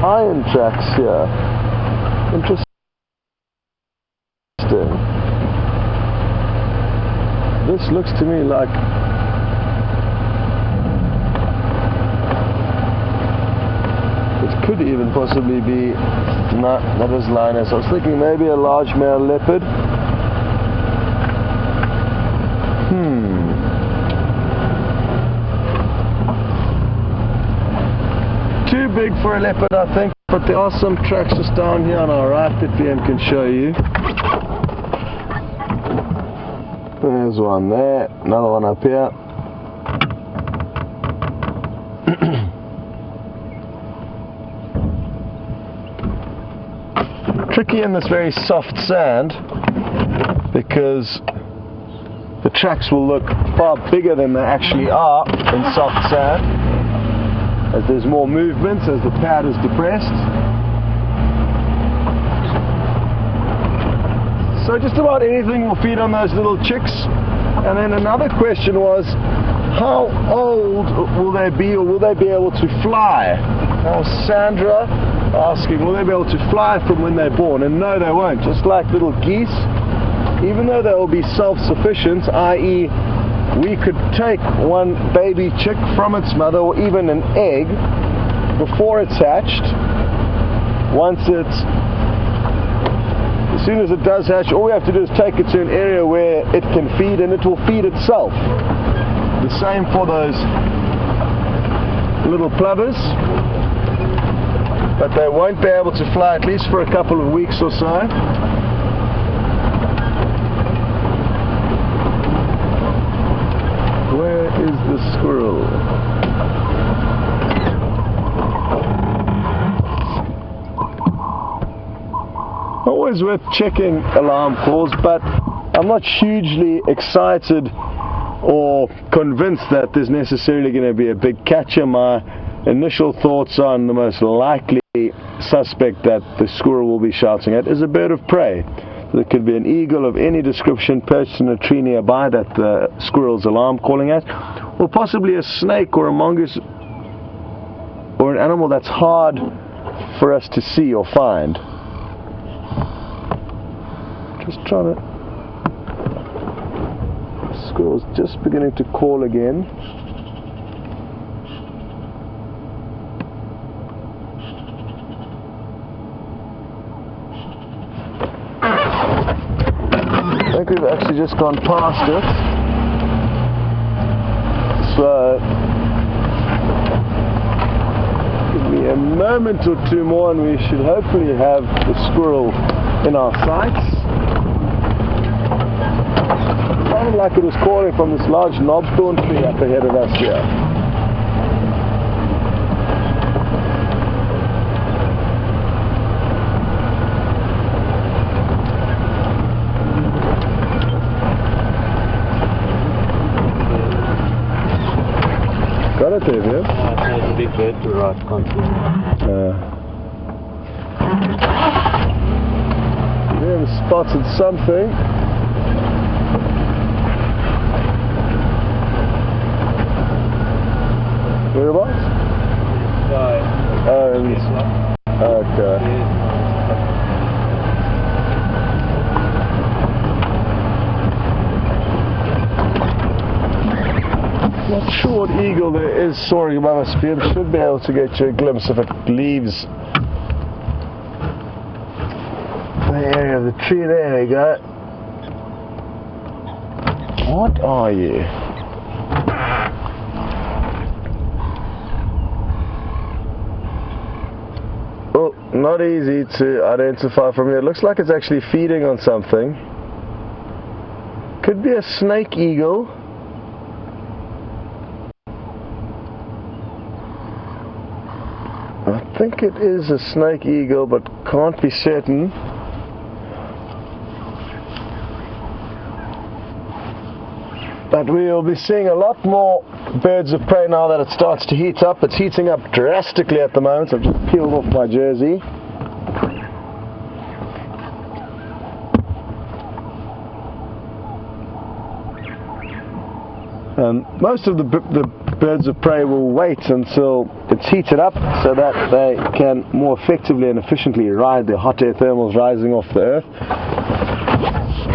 Iron tracks here. Interesting. This looks to me like it could even possibly be, no, that is lioness. I was thinking maybe a large male leopard. Too big for a leopard, I think, but there are some tracks just down here on our right that VM can show you. There's one there, another one up here. Tricky in this very soft sand because the tracks will look far bigger than they actually are in soft sand, as there's more movement, as the pad is depressed. So just about anything will feed on those little chicks. And then another question was, how old will they be, or will they be able to fly? Now Sandra asking, will they be able to fly from when they're born? And no, they won't. Just like little geese, even though they will be self-sufficient, i.e. we could take one baby chick from its mother, or even an egg, before it's hatched. As soon as it does hatch, all we have to do is take it to an area where it can feed, and it will feed itself. The same for those little plovers, but they won't be able to fly at least for a couple of weeks or so. Where is the squirrel? Always worth checking alarm calls, but I'm not hugely excited or convinced that there's necessarily going to be a big catcher. My initial thoughts on the most likely suspect that the squirrel will be shouting at is a bird of prey. There could be an eagle of any description perched in a tree nearby that the squirrel's alarm calling at, or possibly a snake or a mongoose, or an animal that's hard for us to see or find. Just trying to... The squirrel's just beginning to call again. I think we've actually just gone past it. So give me a moment or two more and we should hopefully have the squirrel in our sights. It sounded like it was calling from this large knobthorn tree up ahead of us here. got it there, Vim? Yeah, it's a big bird to ride constantly. Vim spotted something. Whereabouts? Okay. Not sure what eagle there is soaring above us. Vim should be able to get you a glimpse if it leaves the area of the tree. There you go. What are you? Oh, not easy to identify from here. It looks like it's actually feeding on something. Could be a snake eagle. I think it is a snake eagle, but can't be certain. But we'll be seeing a lot more birds of prey now that it starts to heat up. It's heating up drastically at the moment. I've just peeled off my jersey. Most of the birds of prey will wait until it's heated up so that they can more effectively and efficiently ride the hot air thermals rising off the earth.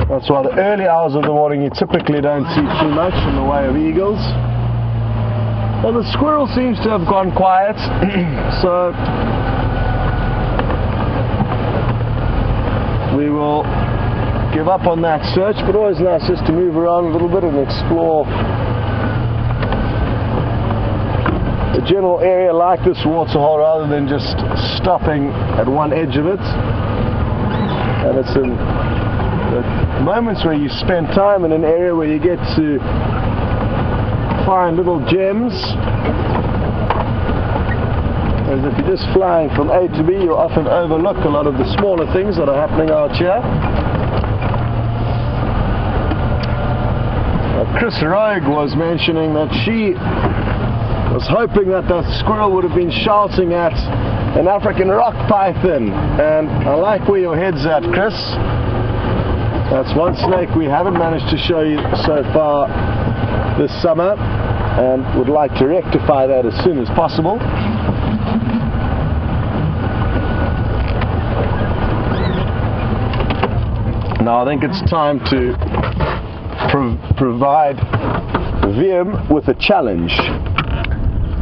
That's why the early hours of the morning you typically don't see too much in the way of eagles. Well, the squirrel seems to have gone quiet, so we will give up on that search, but always nice just to move around a little bit and explore a general area like this waterhole rather than just stopping at one edge of it. And it's in the moments where you spend time in an area where you get to find little gems. Whereas if you're just flying from A to B, you often overlook a lot of the smaller things that are happening out here. Chris Rogue was mentioning that she was hoping that that squirrel would have been shouting at an African rock python, and I like where your head's at, Chris. That's one snake we haven't managed to show you so far this summer, and would like to rectify that as soon as possible. Now I think it's time to provide Vim with a challenge.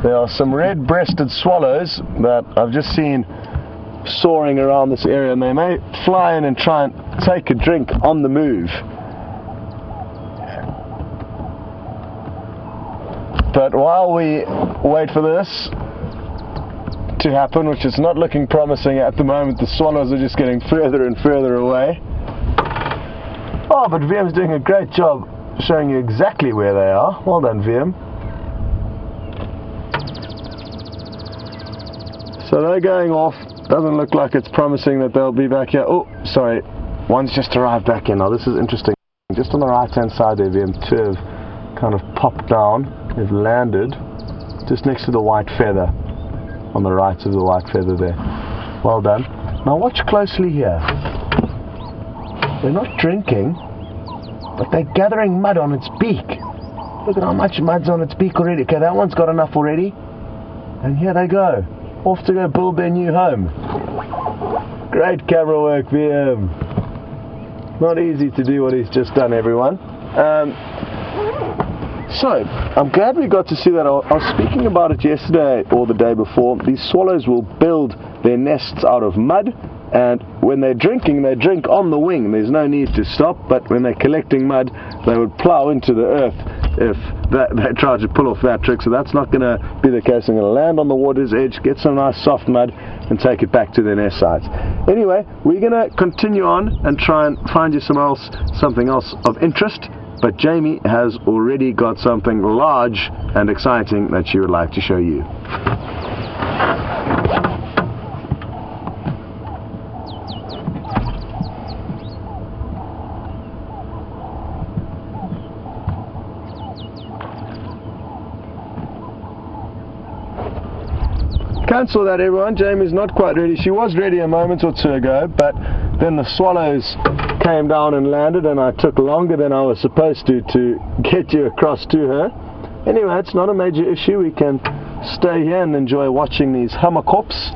There are some red-breasted swallows that I've just seen soaring around this area, and they may fly in and try and take a drink on the move. But while we wait for this to happen, which is not looking promising at the moment, the swallows are just getting further and further away. Oh, but Vim's doing a great job showing you exactly where they are. Well done, Vim. So they're going off. Doesn't look like it's promising that they'll be back here. Oh, sorry. One's just arrived back in. Now this is interesting. Just on the right hand side there, Vim, two have kind of popped down. They've landed just next to the white feather. On the right of the white feather there. Well done. Now watch closely here. They're not drinking, but they're gathering mud on its beak. Look at how much mud's on its beak already. Okay, that one's got enough already. And here they go. Off to go build their new home. Great camera work, VM. Not easy to do what he's just done, everyone. So, I'm glad we got to see that. I was speaking about it yesterday or the day before. These swallows will build their nests out of mud, and when they're drinking, they drink on the wing. There's no need to stop, but when they're collecting mud, they would plow into the earth if they try to pull off that trick. So that's not going to be the case. I'm going to land on the water's edge, get some nice soft mud, and take it back to their nest sites. Anyway, we're going to continue on and try and find you something else of interest. But Jamie has already got something large and exciting that she would like to show you. cancel that, everyone. Jamie's not quite ready. She was ready a moment or two ago, but then the swallows came down and landed, and I took longer than I was supposed to get you across to her. Anyway, it's not a major issue. We can stay here and enjoy watching these hammerkops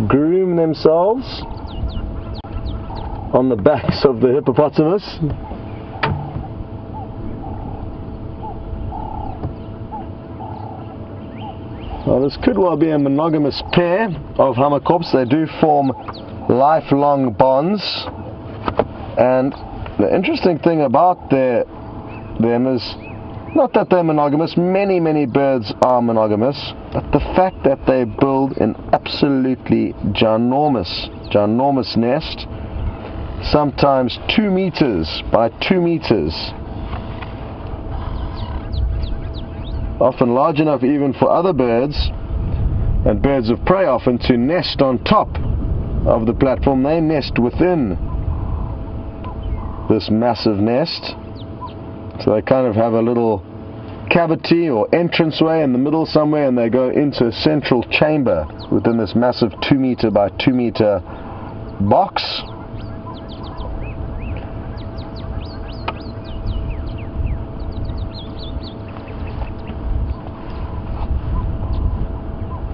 groom themselves on the backs of the hippopotamus. Well, this could well be a monogamous pair of hammerkops. They do form lifelong bonds, and the interesting thing about them is not that they're monogamous. Many birds are monogamous, but the fact that they build an absolutely ginormous nest, sometimes 2 meters by 2 meters, often large enough even for other birds and birds of prey often to nest on top of the platform. They nest within this massive nest, so they kind of have a little cavity or entranceway in the middle somewhere, and they go into a central chamber within this massive 2 meter by 2 meter box.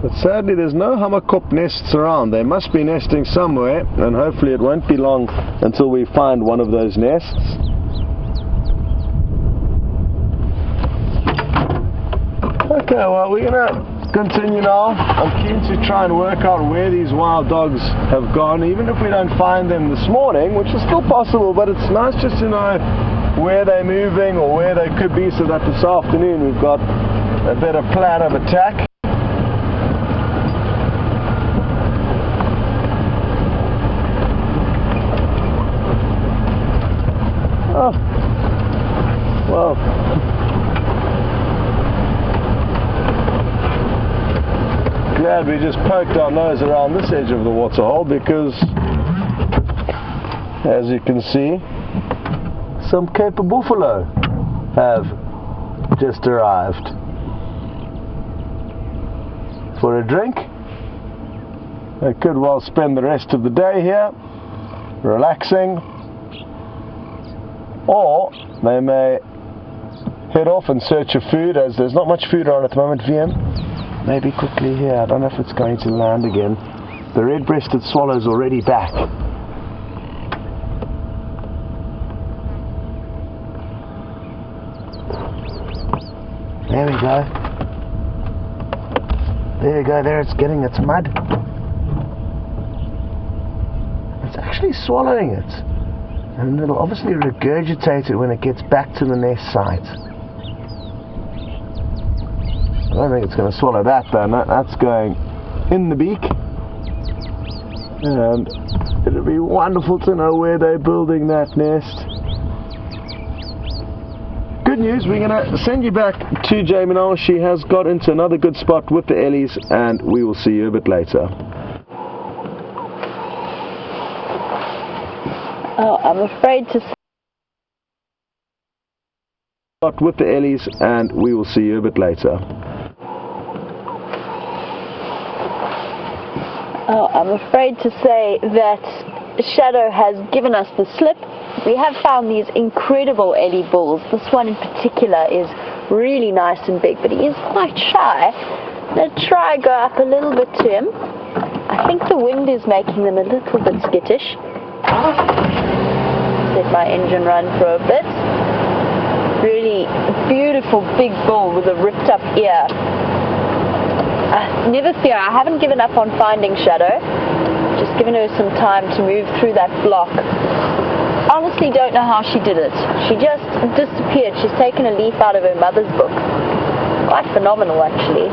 But sadly there's no hammerkop nests around. They must be nesting somewhere, and hopefully it won't be long until we find one of those nests. Okay, well, we're going to continue now. I'm keen to try and work out where these wild dogs have gone, even if we don't find them this morning, which is still possible, but it's nice just to know where they're moving or where they could be, so that this afternoon we've got a better plan of attack. Oh, well, glad we just poked our nose around this edge of the waterhole, because as you can see, some Cape buffalo have just arrived for a drink. They could well spend the rest of the day here relaxing, or they may head off in search of food, as there's not much food around at the moment. VM, maybe quickly here. I don't know if it's going to land again. The red-breasted swallow's already back. There we go. There you go, there it's getting its mud. It's actually swallowing it. And it'll obviously regurgitate it when it gets back to the nest site. I don't think it's going to swallow that though. No, that's going in the beak. And it'll be wonderful to know where they're building that nest. Good news, we're going to send you back to Jamie now. She has got into another good spot with the ellies, and we will see you a bit later. Oh, I'm afraid to say with the ellies, and we will see you a bit later. Oh, I'm afraid to say that Shadow has given us the slip. We have found these incredible ellie bulls. This one in particular is really nice and big, but he is quite shy. Let's try go up a little bit to him. I think the wind is making them a little bit skittish. Let my engine run for a bit. Really beautiful big bull with a ripped up ear. Never fear, I haven't given up on finding Shadow. Just given her some time to move through that block. Honestly don't know how she did it. She just disappeared. She's taken a leaf out of her mother's book. Quite phenomenal actually.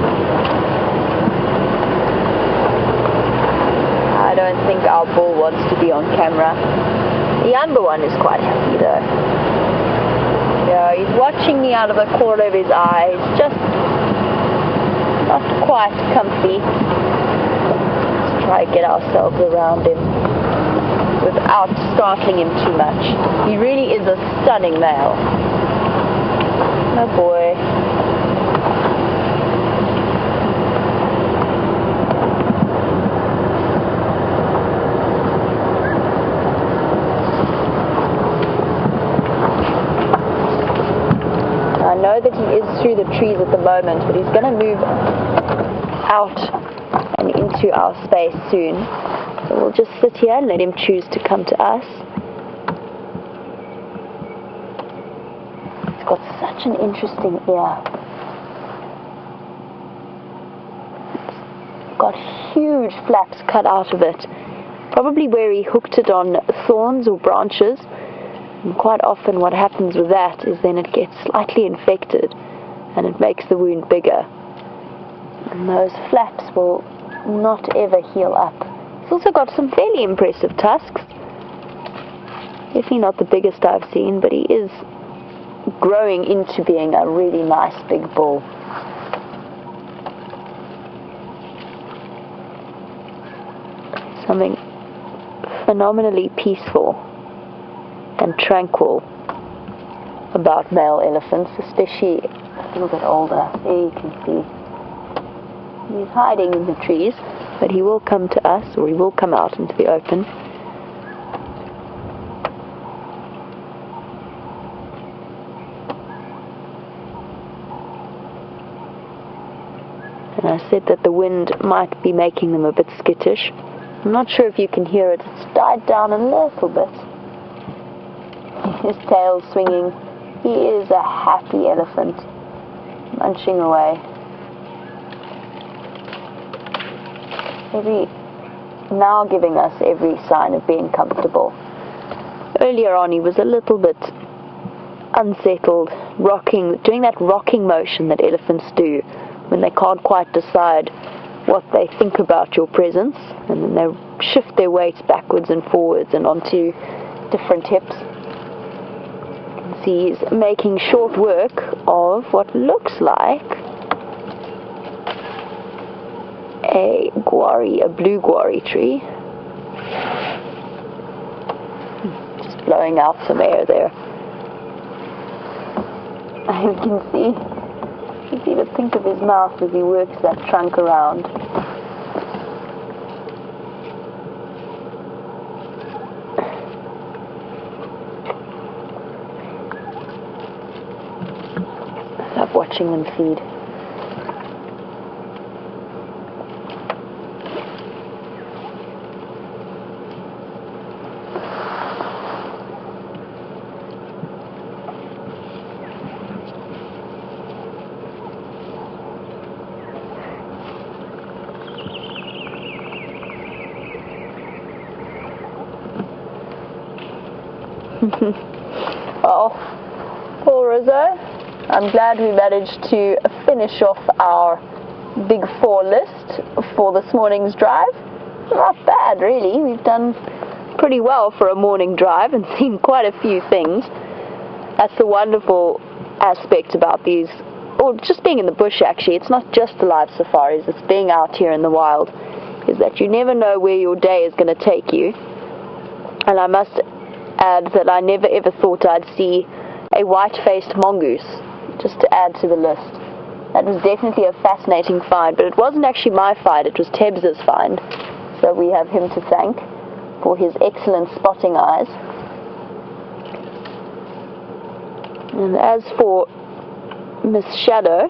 I don't think our bull wants to be on camera. The younger one is quite happy though. Yeah, he's watching me out of the corner of his eye. He's just not quite comfy. Let's try to get ourselves around him without startling him too much. He really is a stunning male. Oh boy. know that he is through the trees at the moment, but he's going to move out and into our space soon. So we'll just sit here and let him choose to come to us. He's got such an interesting ear. It's got huge flaps cut out of it, probably where he hooked it on thorns or branches. And quite often what happens with that is then it gets slightly infected and it makes the wound bigger. And those flaps will not ever heal up. He's also got some fairly impressive tusks. Definitely not the biggest I've seen, but he is growing into being a really nice big bull. Something phenomenally peaceful and tranquil about male elephants, especially a little bit older. There you can see he's hiding in the trees, but he will come to us, or he will come out into the open. And I said that the wind might be making them a bit skittish. I'm not sure if you can hear it. It's died down a little bit. His tail's swinging. He is a happy elephant, munching away. Now giving us every sign of being comfortable. Earlier on he was a little bit unsettled, rocking, doing that rocking motion that elephants do when they can't quite decide what they think about your presence, and then they shift their weight backwards and forwards and onto different hips. You can see he's making short work of what looks like a blue guari tree. Just blowing out some air there. You can see the pink of his mouth as he works that trunk around. I love watching them feed. Well, poor Rizzo. I'm glad we managed to finish off our Big 4 list for this morning's drive. Not bad, really. We've done pretty well for a morning drive and seen quite a few things. That's the wonderful aspect about these, or just being in the bush actually. It's not just the live safaris, it's being out here in the wild, is that you never know where your day is going to take you. And I must add that I never ever thought I'd see a white-faced mongoose, just to add to the list. That was definitely a fascinating find, but it wasn't actually my find, it was Tebbs's find. So we have him to thank for his excellent spotting eyes. And as for Miss Shadow,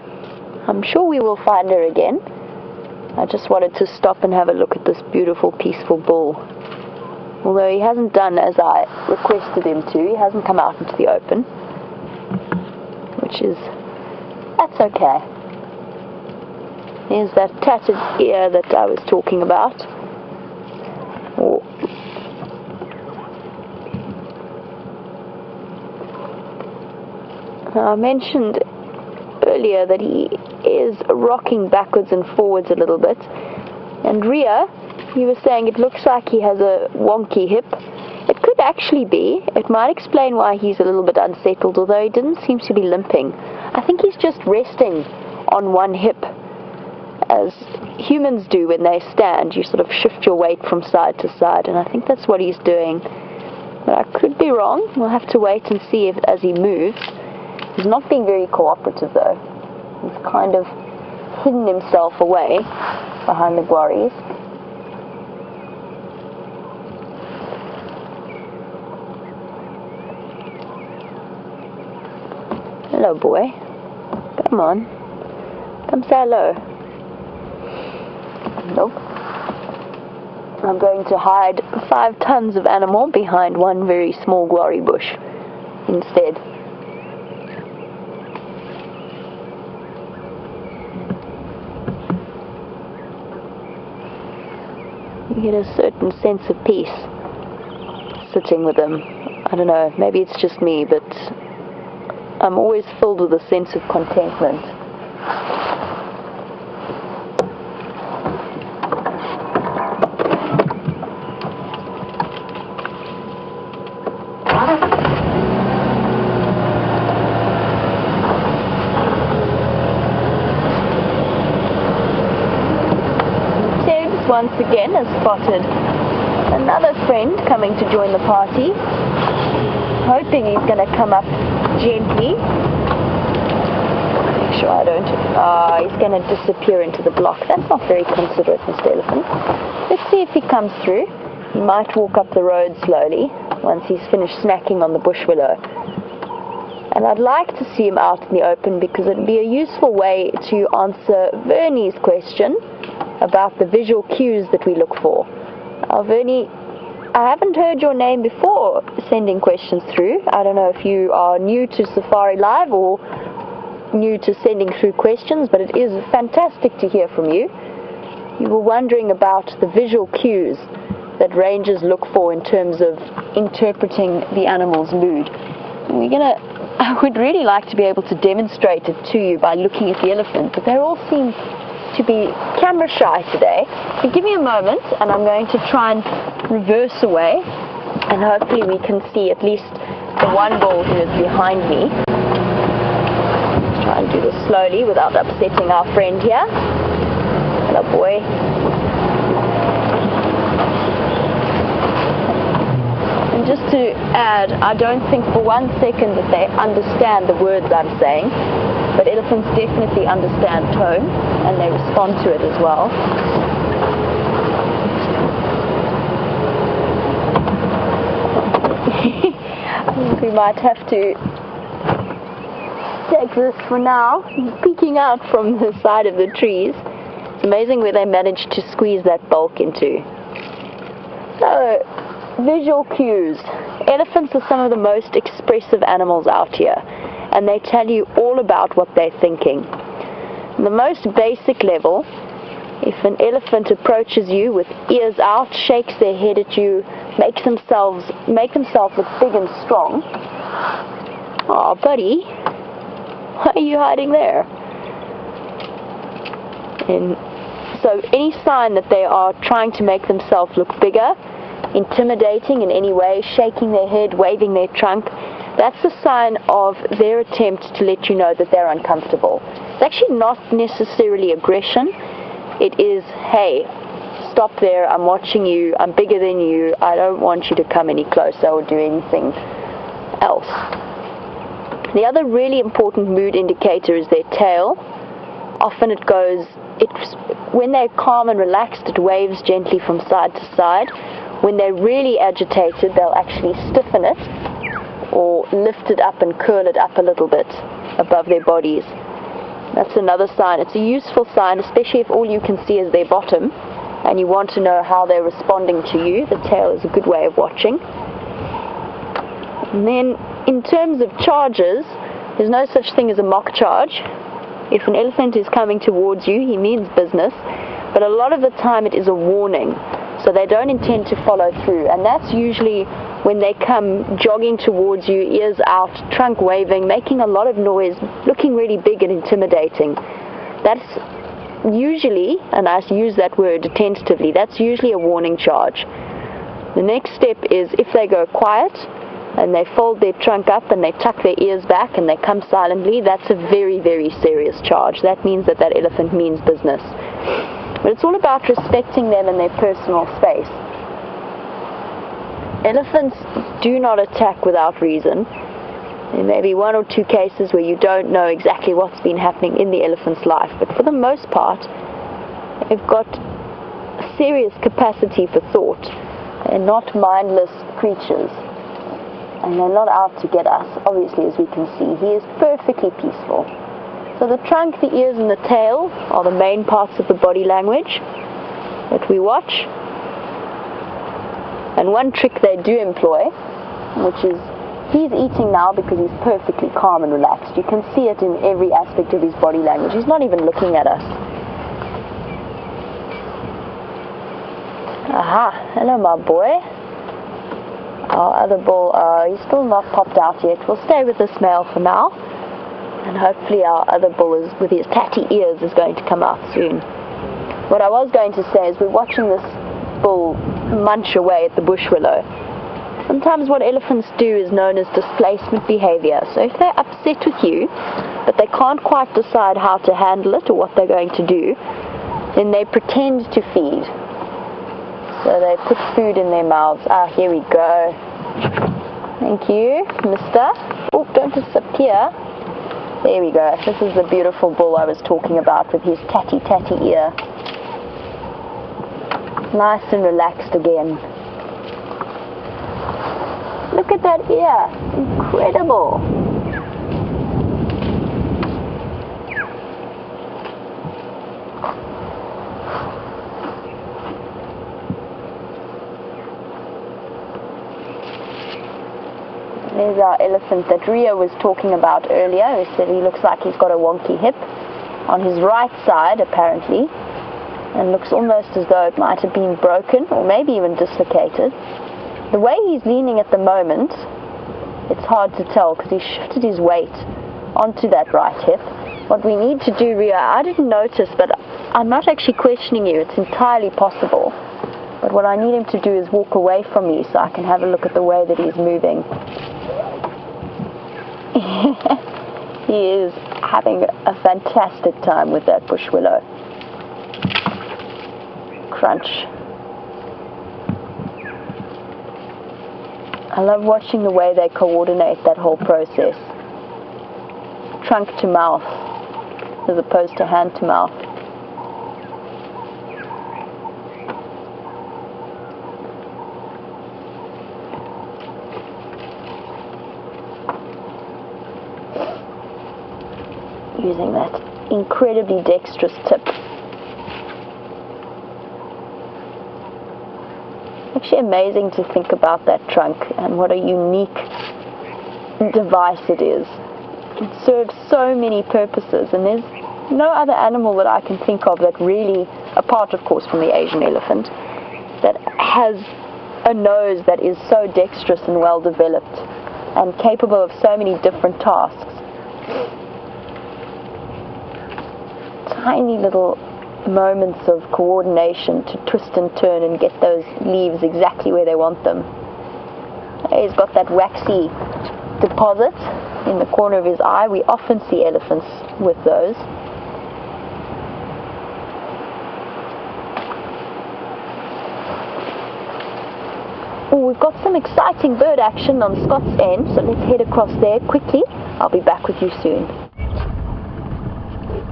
I'm sure we will find her again. I just wanted to stop and have a look at this beautiful, peaceful bull. Although he hasn't done as I requested him to, he hasn't come out into the open, that's okay. Here's that tattered ear that I was talking about. I mentioned earlier that he is rocking backwards and forwards a little bit, and Rhea, he was saying it looks like he has a wonky hip. It could actually be. It might explain why he's a little bit unsettled, although he didn't seem to be limping. I think he's just resting on one hip, as humans do when they stand. You sort of shift your weight from side to side, and I think that's what he's doing. But I could be wrong. We'll have to wait and see if as he moves. He's not being very cooperative though. He's kind of hidden himself away behind the guaris. Hello, boy. Come on. Come say hello. Nope. I'm going to hide 5 tons of animal behind one very small guarri bush instead. You get a certain sense of peace sitting with them. I don't know, maybe it's just me, but I'm always filled with a sense of contentment. Once again has spotted another friend coming to join the party, hoping he's going to come up gently. Make sure I don't... he's going to disappear into the block. That's not very considerate, Mr. Elephant. Let's see if he comes through. He might walk up the road slowly once he's finished snacking on the bush willow. And I'd like to see him out in the open because it'd be a useful way to answer Vernie's question about the visual cues that we look for. Vernie, I haven't heard your name before sending questions through. I don't know if you are new to Safari Live or new to sending through questions, but it is fantastic to hear from you. You were wondering about the visual cues that rangers look for in terms of interpreting the animal's mood. I would really like to be able to demonstrate it to you by looking at the elephant, but they all seem to be camera shy today. So give me a moment and I'm going to try and reverse away and hopefully we can see at least the one bull who is behind me. Let's try and do this slowly without upsetting our friend here. Hello boy. And just to add, I don't think for 1 second that they understand the words I'm saying, but elephants definitely understand tone and they respond to it as well. I think we might have to take this for now. He's peeking out from the side of the trees. It's amazing where they managed to squeeze that bulk into. So, visual cues. Elephants are some of the most expressive animals out here, and they tell you all about what they're thinking. On the most basic level, if an elephant approaches you with ears out, shakes their head at you, make themselves look big and strong. Oh, buddy, why are you hiding there? And so any sign that they are trying to make themselves look bigger, intimidating in any way, shaking their head, waving their trunk, that's a sign of their attempt to let you know that they're uncomfortable. It's actually not necessarily aggression. It is, hey, stop there, I'm watching you, I'm bigger than you, I don't want you to come any closer or do anything else. The other really important mood indicator is their tail. Often when they're calm and relaxed, it waves gently from side to side. When they're really agitated, they'll actually stiffen it or lift it up and curl it up a little bit above their bodies. That's another sign. It's a useful sign, especially if all you can see is their bottom and you want to know how they're responding to you. The tail is a good way of watching. And then in terms of charges, there's no such thing as a mock charge. If an elephant is coming towards you, he means business, but a lot of the time it is a warning. So they don't intend to follow through, and that's usually when they come jogging towards you, ears out, trunk waving, making a lot of noise, looking really big and intimidating. That's usually, and I use that word tentatively, that's usually a warning charge. The next step is if they go quiet and they fold their trunk up and they tuck their ears back and they come silently, that's a very, very serious charge. That means that elephant means business. But it's all about respecting them and their personal space. Elephants do not attack without reason. There may be 1 or 2 cases where you don't know exactly what's been happening in the elephant's life, but for the most part, they've got serious capacity for thought. They're not mindless creatures, and they're not out to get us, obviously, as we can see. He is perfectly peaceful. So the trunk, the ears and the tail are the main parts of the body language that we watch. And one trick they do employ, which is, he's eating now because he's perfectly calm and relaxed. You can see it in every aspect of his body language. He's not even looking at us. Aha, hello my boy. Our other bull, he's still not popped out yet. We'll stay with this male for now. And hopefully our other bull is, with his tatty ears, is going to come out soon. What I was going to say is we're watching this bull munch away at the bush willow. Sometimes what elephants do is known as displacement behavior. So if they're upset with you, but they can't quite decide how to handle it or what they're going to do, then they pretend to feed. So they put food in their mouths. Ah, here we go. Thank you, mister. Oh, don't disappear. There we go. This is the beautiful bull I was talking about with his tatty ear. Nice and relaxed again. Look at that ear. Incredible. There's our elephant that Ria was talking about earlier. He said he looks like he's got a wonky hip on his right side, apparently, and looks almost as though it might have been broken or maybe even dislocated. The way he's leaning at the moment, it's hard to tell because he shifted his weight onto that right hip. What we need to do, Ria, I didn't notice, but I'm not actually questioning you. It's entirely possible. But what I need him to do is walk away from me so I can have a look at the way that he's moving. He is having a fantastic time with that bush willow. Crunch. I love watching the way they coordinate that whole process. Trunk to mouth as opposed to hand to mouth. Using that incredibly dexterous tip. Actually amazing to think about that trunk and what a unique device it is. It serves so many purposes, and there's no other animal that I can think of that really, apart of course from the Asian elephant, that has a nose that is so dexterous and well developed and capable of so many different tasks. Tiny little moments of coordination to twist and turn and get those leaves exactly where they want them. He's got that waxy deposit in the corner of his eye. We often see elephants with those. Oh, we've got some exciting bird action on Scott's end, so let's head across there quickly. I'll be back with you soon.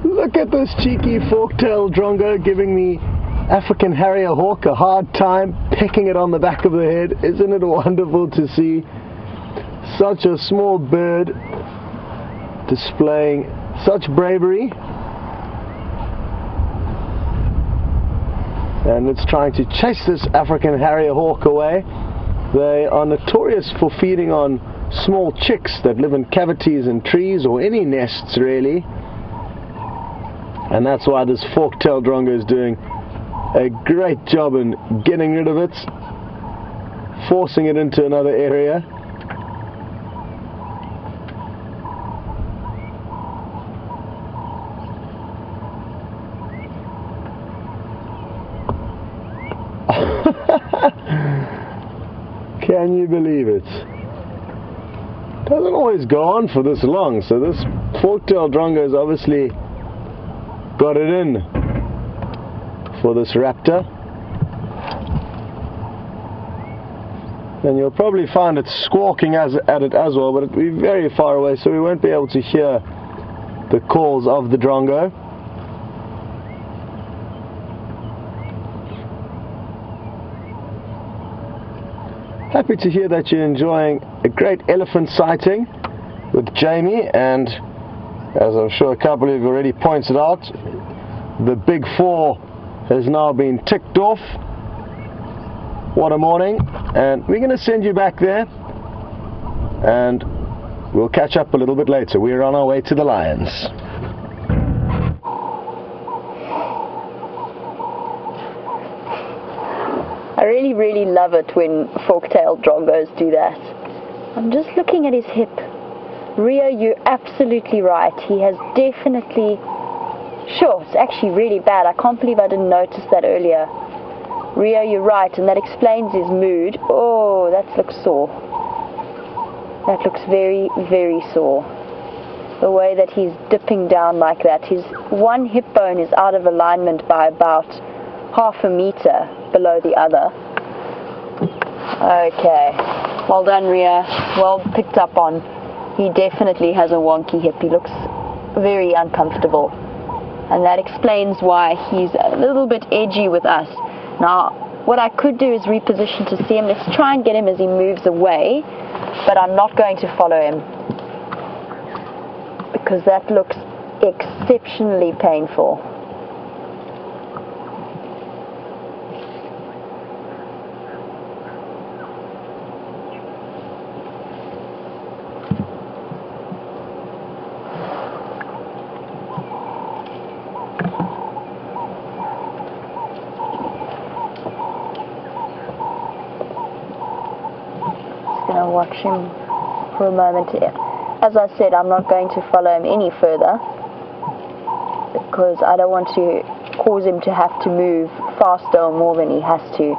Look at this cheeky fork-tailed drongo giving the African harrier hawk a hard time, pecking it on the back of the head. Isn't it wonderful to see such a small bird displaying such bravery? And it's trying to chase this African harrier hawk away. They are notorious for feeding on small chicks that live in cavities in trees or any nests really. And that's why this fork-tailed drongo is doing a great job in getting rid of it, forcing it into another area. Can you believe it? Doesn't always go on for this long, so this fork-tailed drongo is obviously got it in for this raptor. And you'll probably find it squawking at it as well, but it'll be very far away, so we won't be able to hear the calls of the drongo. Happy to hear that you're enjoying a great elephant sighting with Jamie and As I'm sure a couple of you have already pointed out, the big 4 has now been ticked off. What a morning. And we're going to send you back there, and we'll catch up a little bit later. We're on our way to the lions. I really love it when fork-tailed drongos do that. I'm just looking at his hip. Rio, you're absolutely right. He has definitely... Sure, it's actually really bad. I can't believe I didn't notice that earlier. Rio, you're right, and that explains his mood. Oh, that looks sore. That looks very sore. The way that he's dipping down like that. His one hip bone is out of alignment by about half a meter below the other. Okay. Well done, Rio. Well picked up on. He definitely has a wonky hip. He looks very uncomfortable. And that explains why he's a little bit edgy with us. Now, what I could do is reposition to see him. Let's try and get him as he moves away. But I'm not going to follow him, because that looks exceptionally painful. Going to watch him for a moment. As I said, I'm not going to follow him any further, because I don't want to cause him to have to move faster or more than he has to.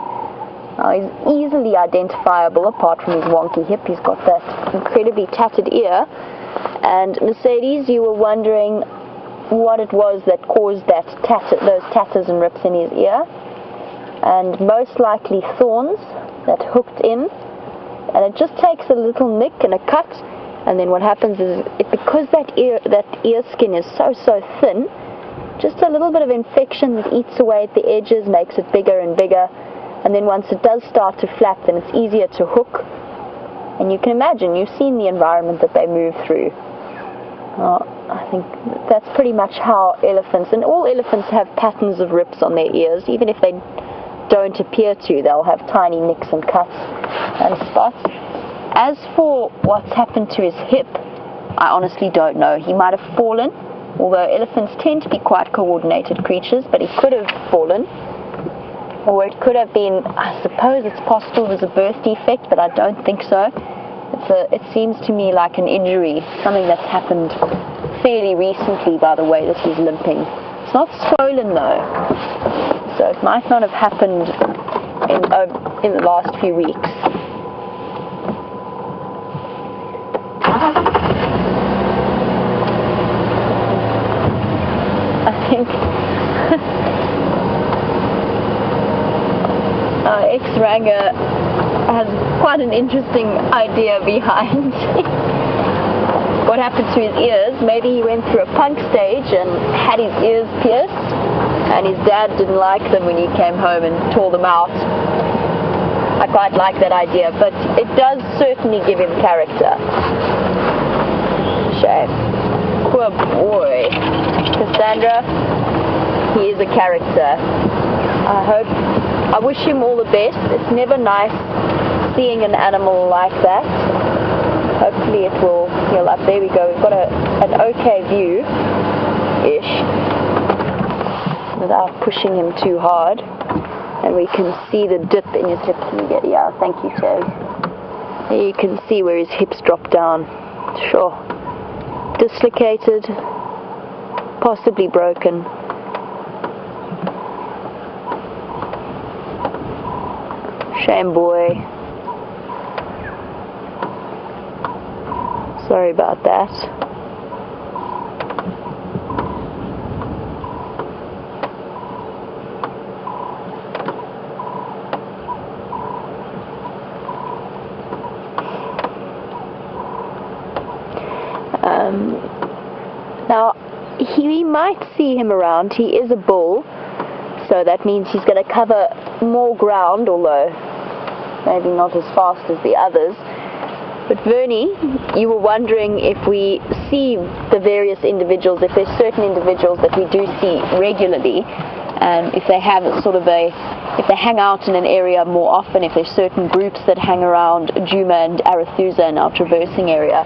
Now, he's easily identifiable apart from his wonky hip. He's got that incredibly tattered ear. And Mercedes, you were wondering what it was that caused that those tatters and rips in his ear. And most likely thorns that hooked in. And it just takes a little nick and a cut, and then what happens is, because that ear skin is so thin, just a little bit of infection that eats away at the edges makes it bigger and bigger, and then once it does start to flap, then it's easier to hook. And you can imagine, you've seen the environment that they move through. I think that's pretty much how elephants, and all elephants have patterns of rips on their ears, even if they don't appear to. They'll have tiny nicks and cuts and spots. As for what's happened to his hip, I honestly don't know. He might have fallen, although elephants tend to be quite coordinated creatures, but he could have fallen. Or it could have been, I suppose it's possible it was a birth defect, but I don't think so. It seems to me like an injury, something that's happened fairly recently by the way that he's limping. It's not swollen though, so it might not have happened in the last few weeks. I think our ex-ranger has quite an interesting idea behind what happened to his ears. Maybe he went through a punk stage and had his ears pierced, and his dad didn't like them when he came home and tore them out. I quite like that idea, but it does certainly give him character. Shame. Poor boy. Cassandra, he is a character. I wish him all the best. It's never nice seeing an animal like that. Hopefully it will heal up. There we go. We've got an okay view-ish without pushing him too hard. And we can see the dip in his hips. Yeah, thank you, Terry. There you can see where his hips drop down. Sure. Dislocated, possibly broken. Shame, boy. Sorry about that. Now, we might see him around. He is a bull, so that means he's going to cover more ground, although maybe not as fast as the others. But Vernie, you were wondering if we see the various individuals, if there's certain individuals that we do see regularly, if they have sort of if they hang out in an area more often, if there's certain groups that hang around Djuma and Arathusa in our traversing area.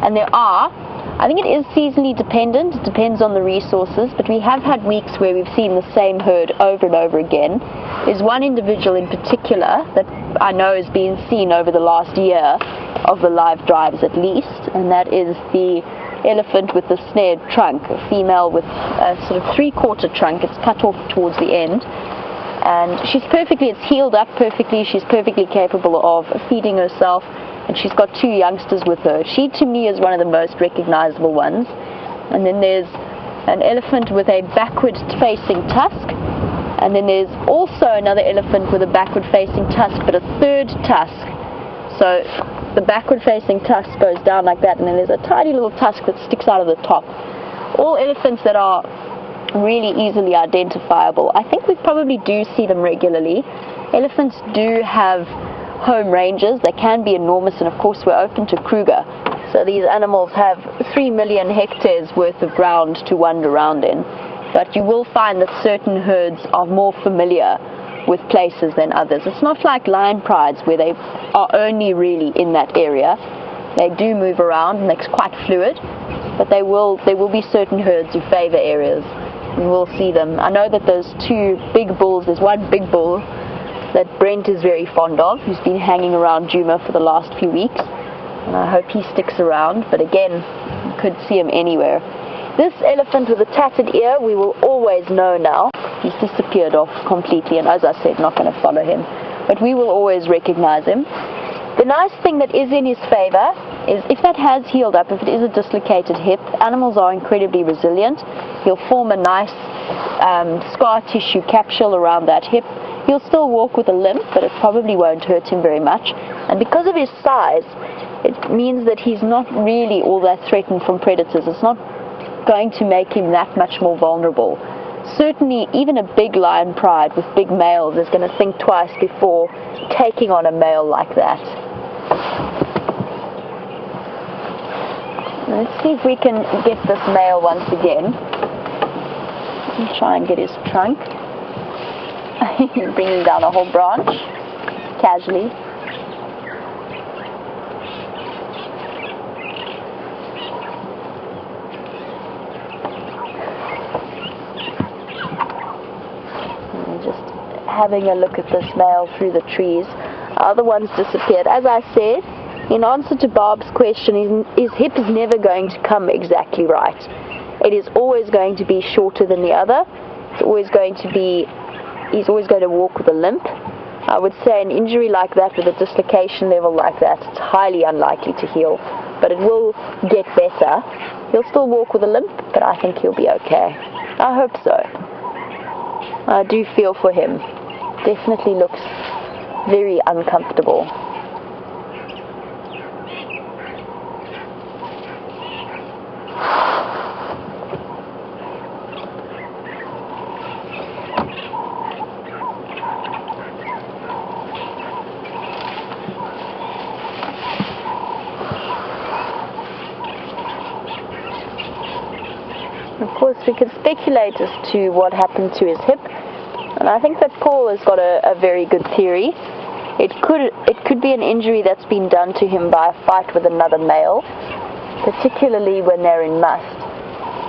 And there are. I think it is seasonally dependent. It depends on the resources, but we have had weeks where we've seen the same herd over and over again. There's one individual in particular that I know has been seen over the last year of the live drives at least, and that is the elephant with the snared trunk, a female with a sort of three-quarter trunk. It's cut off towards the end, and it's healed up perfectly. She's perfectly capable of feeding herself, and she's got two youngsters with her. She, to me, is one of the most recognizable ones. And then there's an elephant with a backward-facing tusk, and then there's also another elephant with a backward-facing tusk, but a third tusk. So the backward-facing tusk goes down like that, and then there's a tiny little tusk that sticks out of the top. All elephants that are really easily identifiable. I think we probably do see them regularly. Elephants do have home ranges. They can be enormous, and of course we're open to Kruger. So these animals have 3 million hectares worth of ground to wander around in. But you will find that certain herds are more familiar with places than others. It's not like lion prides where they are only really in that area. They do move around and it's quite fluid, but there will be certain herds who favor areas. You will see them. I know that those two big bulls, there's one big bull that Brent is very fond of, who's been hanging around Djuma for the last few weeks, and I hope he sticks around, but again, you could see him anywhere. This elephant with a tattered ear, we will always know now. He's disappeared off completely, and as I said, not going to follow him, but we will always recognize him. The nice thing that is in his favor is if that has healed up, if it is a dislocated hip, animals are incredibly resilient. He'll form a nice scar tissue capsule around that hip. He'll still walk with a limp, but it probably won't hurt him very much. And because of his size, it means that he's not really all that threatened from predators. It's not going to make him that much more vulnerable. Certainly, even a big lion pride with big males is going to think twice before taking on a male like that. Let's see if we can get this male once again. Let's try and get his trunk. He's bringing down a whole branch, casually. And just having a look at this male through the trees. Other ones disappeared. As I said, in answer to Bob's question, his hip is never going to come exactly right. It is always going to be shorter than the other. It's always going to be, he's always going to walk with a limp. I would say an injury like that with a dislocation level like that, it's highly unlikely to heal, but it will get better. He'll still walk with a limp, but I think he'll be okay. I hope so. I do feel for him. Definitely looks very uncomfortable. Of course, we could speculate as to what happened to his hip, and I think that Paul has got a very good theory. It could be an injury that's been done to him by a fight with another male, particularly when they're in must.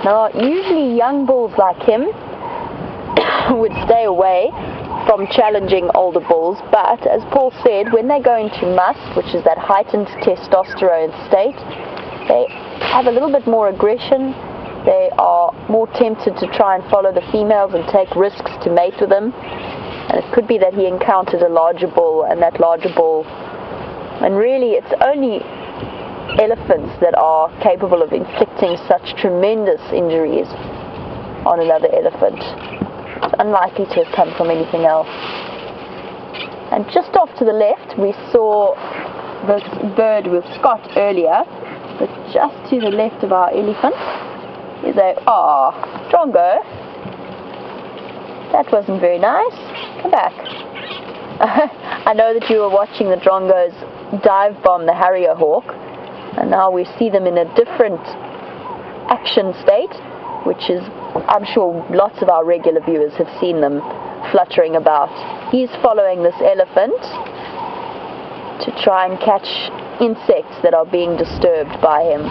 Now, usually young bulls like him would stay away from challenging older bulls, but as Paul said, when they go into must, which is that heightened testosterone state, they have a little bit more aggression. They are more tempted to try and follow the females and take risks to mate with them. And it could be that he encountered a larger bull, and that larger bull, and really it's only elephants that are capable of inflicting such tremendous injuries on another elephant. It's unlikely to have come from anything else. And just off to the left we saw this bird with Scott earlier, but just to the left of our elephant is a, drongo. That wasn't very nice. Come back. I know that you were watching the drongos dive bomb the harrier hawk, and now we see them in a different action state, which is, I'm sure lots of our regular viewers have seen them fluttering about. He's following this elephant to try and catch insects that are being disturbed by him.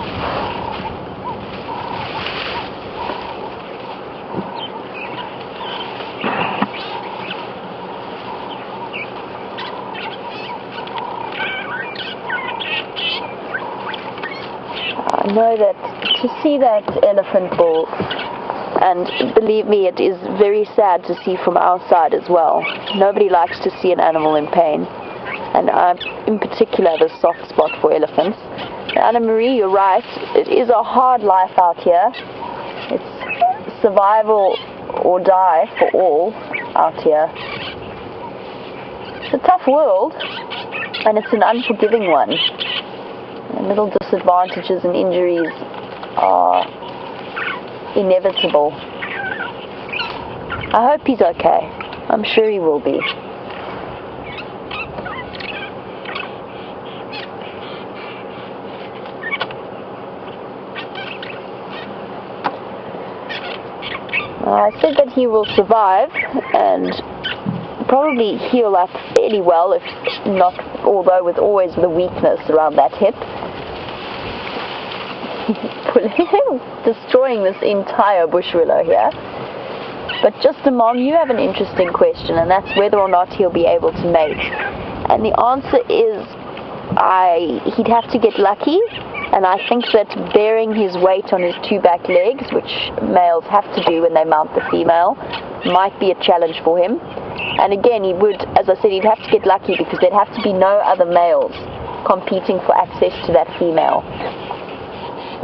I know that to see that elephant bull, and believe me, it is very sad to see from our side as well. Nobody likes to see an animal in pain, and I in particular have a soft spot for elephants. Anna Marie, you're right, it is a hard life out here. It's survival or die for all out here. It's a tough world, and it's an unforgiving one. Little disadvantages and injuries are inevitable. I hope he's okay. I'm sure he will be. I said that he will survive and probably heal up fairly well, if not, although with always the weakness around that hip. Destroying this entire bush willow here. But just a mom, you have an interesting question, and that's whether or not he'll be able to mate. And the answer is he'd have to get lucky, and I think that bearing his weight on his two back legs, which males have to do when they mount the female, might be a challenge for him. And again, he would, as I said, he'd have to get lucky because there'd have to be no other males competing for access to that female.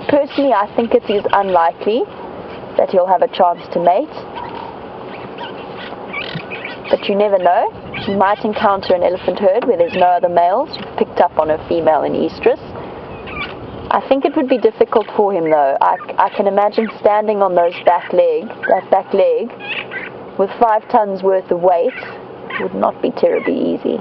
Personally, I think it is unlikely that he'll have a chance to mate. But you never know. You might encounter an elephant herd where there's no other males. You've picked up on a female in estrus. I think it would be difficult for him though. I can imagine standing on that back leg, with 5 tons worth of weight would not be terribly easy.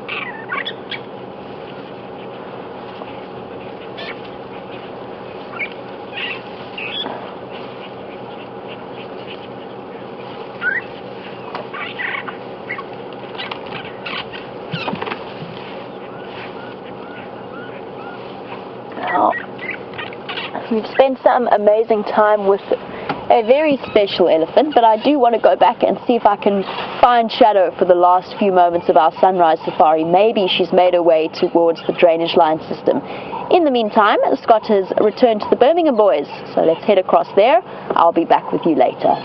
We've spent some amazing time with a very special elephant, but I do want to go back and see if I can find Shadow for the last few moments of our sunrise safari. Maybe she's made her way towards the drainage line system. In the meantime, Scott has returned to the Birmingham boys, so let's head across there. I'll be back with you later.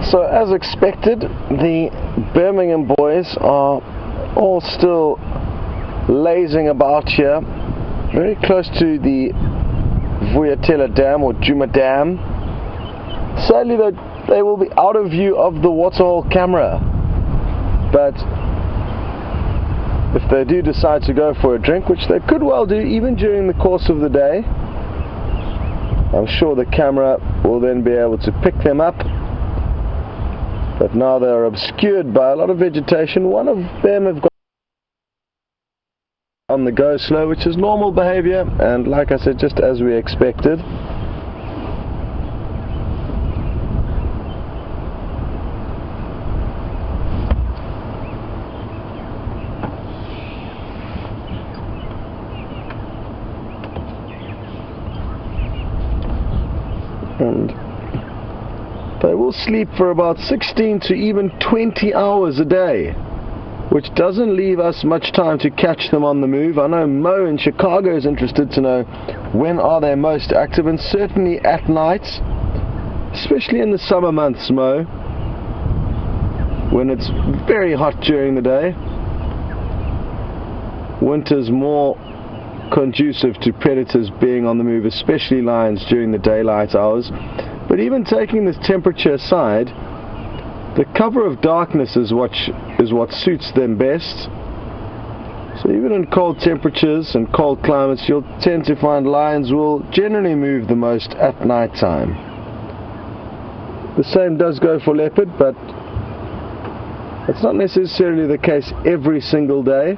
So as expected, the Birmingham boys are all still lazing about here, very close to the Vuyatela Dam or Djuma Dam. Sadly though, they will be out of view of the waterhole camera, but if they do decide to go for a drink, which they could well do even during the course of the day, I'm sure the camera will then be able to pick them up. But now they're obscured by a lot of vegetation. One of them have got on the go slow, which is normal behavior, and like I said, just as we expected. And they will sleep for about 16 to even 20 hours a day, which doesn't leave us much time to catch them on the move. I know Mo in Chicago is interested to know when are they most active, and certainly at night, especially in the summer months, Mo, when it's very hot during the day. Winter's more conducive to predators being on the move, especially lions during the daylight hours. But even taking this temperature aside, the cover of darkness is what suits them best. So even in cold temperatures and cold climates, you'll tend to find lions will generally move the most at night time. The same does go for leopard, but It's not necessarily the case every single day,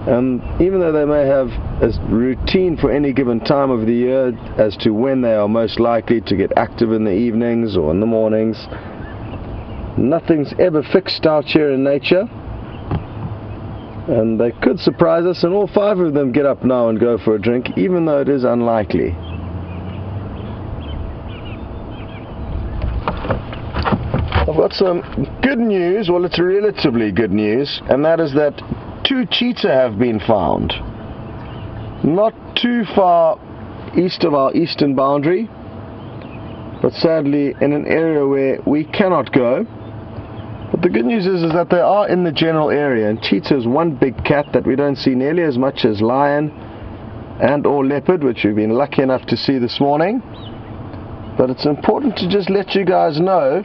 and even though they may have a routine for any given time of the year as to when they are most likely to get active in the evenings or in the mornings, nothing's ever fixed out here in nature, and they could surprise us and all 5 of them get up now and go for a drink, even though it is unlikely. I've got some good news. Well, it's relatively good news, and that is that 2 cheetah have been found not too far east of our eastern boundary, but sadly in an area where we cannot go. But the good news is that they are in the general area, and cheetah is one big cat that we don't see nearly as much as lion and or leopard, which we've been lucky enough to see this morning. But it's important to just let you guys know,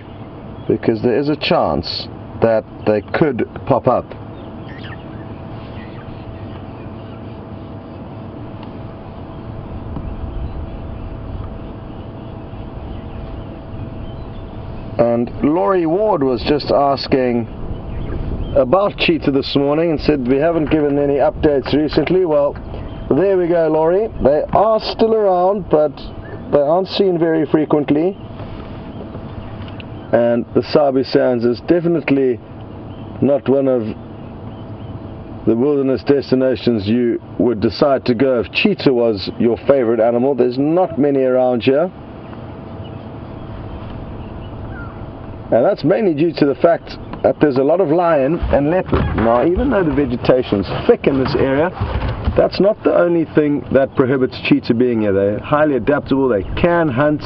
because there is a chance that they could pop up. And Laurie Ward was just asking about cheetah this morning and said we haven't given any updates recently. Well, there we go, Laurie. They are still around, but they aren't seen very frequently. And the Sabi Sands is definitely not one of the wilderness destinations you would decide to go if cheetah was your favorite animal. There's not many around here. And that's mainly due to the fact that there's a lot of lion and leopard. Now, even though the vegetation's thick in this area, that's not the only thing that prohibits cheetah being here. They're highly adaptable. They can hunt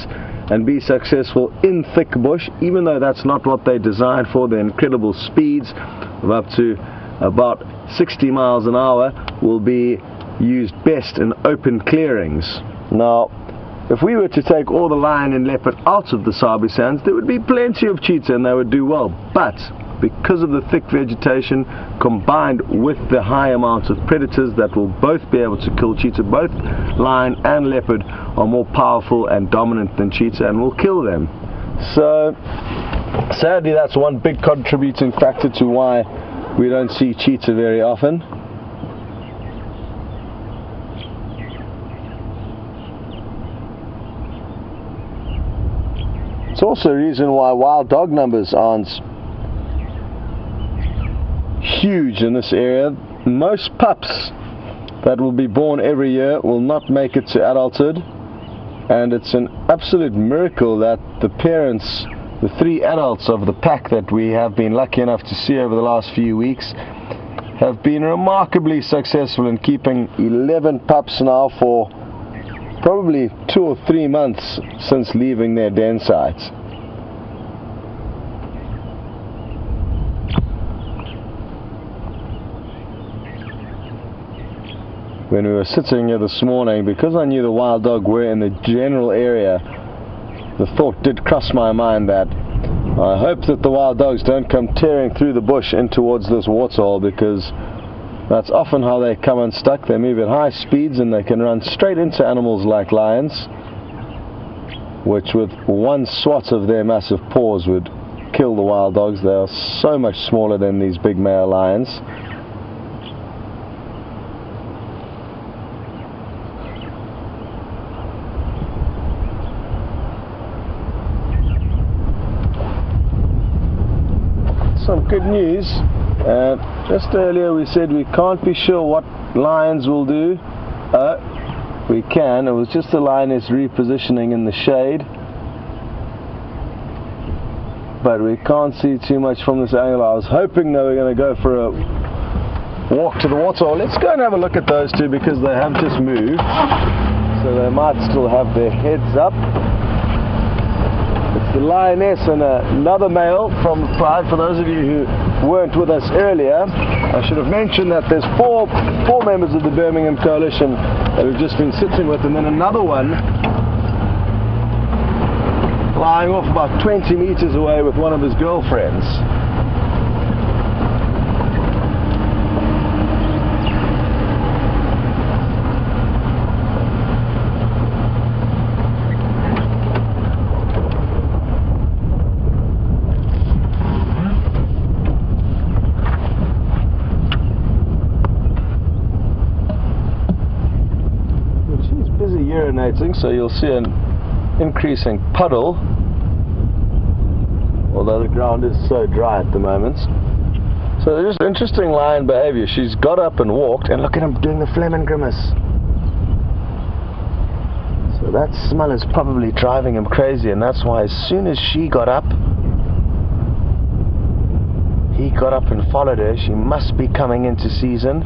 and be successful in thick bush, even though that's not what they're designed for. Their incredible speeds of up to about 60 miles an hour will be used best in open clearings. Now, if we were to take all the lion and leopard out of the Sabi Sands, there would be plenty of cheetah and they would do well. But because of the thick vegetation combined with the high amount of predators that will both be able to kill cheetah, both lion and leopard are more powerful and dominant than cheetah and will kill them. So sadly, that's one big contributing factor to why we don't see cheetah very often. It's also a reason why wild dog numbers aren't huge in this area. Most pups that will be born every year will not make it to adulthood, and it's an absolute miracle that the parents, the 3 adults of the pack that we have been lucky enough to see over the last few weeks, have been remarkably successful in keeping 11 pups now for probably 2 or 3 months since leaving their den sites. When we were sitting here this morning, because I knew the wild dog were in the general area, the thought did cross my mind that I hope that the wild dogs don't come tearing through the bush in towards this waterhole, because that's often how they come unstuck. They move at high speeds and they can run straight into animals like lions, which with one swat of their massive paws would kill the wild dogs. They are so much smaller than these big male lions. Some good news. Just earlier we said we can't be sure what lions will do. We can. It was just a lioness repositioning in the shade, but we can't see too much from this angle. I was hoping they were going to go for a walk to the waterhole. Let's go and have a look at those 2, because they have just moved, so they might still have their heads up. It's the lioness and another male from Pride. For those of you who weren't with us earlier, I should have mentioned that there's four members of the Birmingham coalition that we've just been sitting with, and then another one flying off about 20 meters away with one of his girlfriends. urinating, so you'll see an increasing puddle, although the ground is so dry at the moment. So there's just interesting lion behavior. She's got up and walked, and look at him doing the Fleming grimace. So that smell is probably driving him crazy, and that's why as soon as she got up, he got up and followed her. She must be coming into season.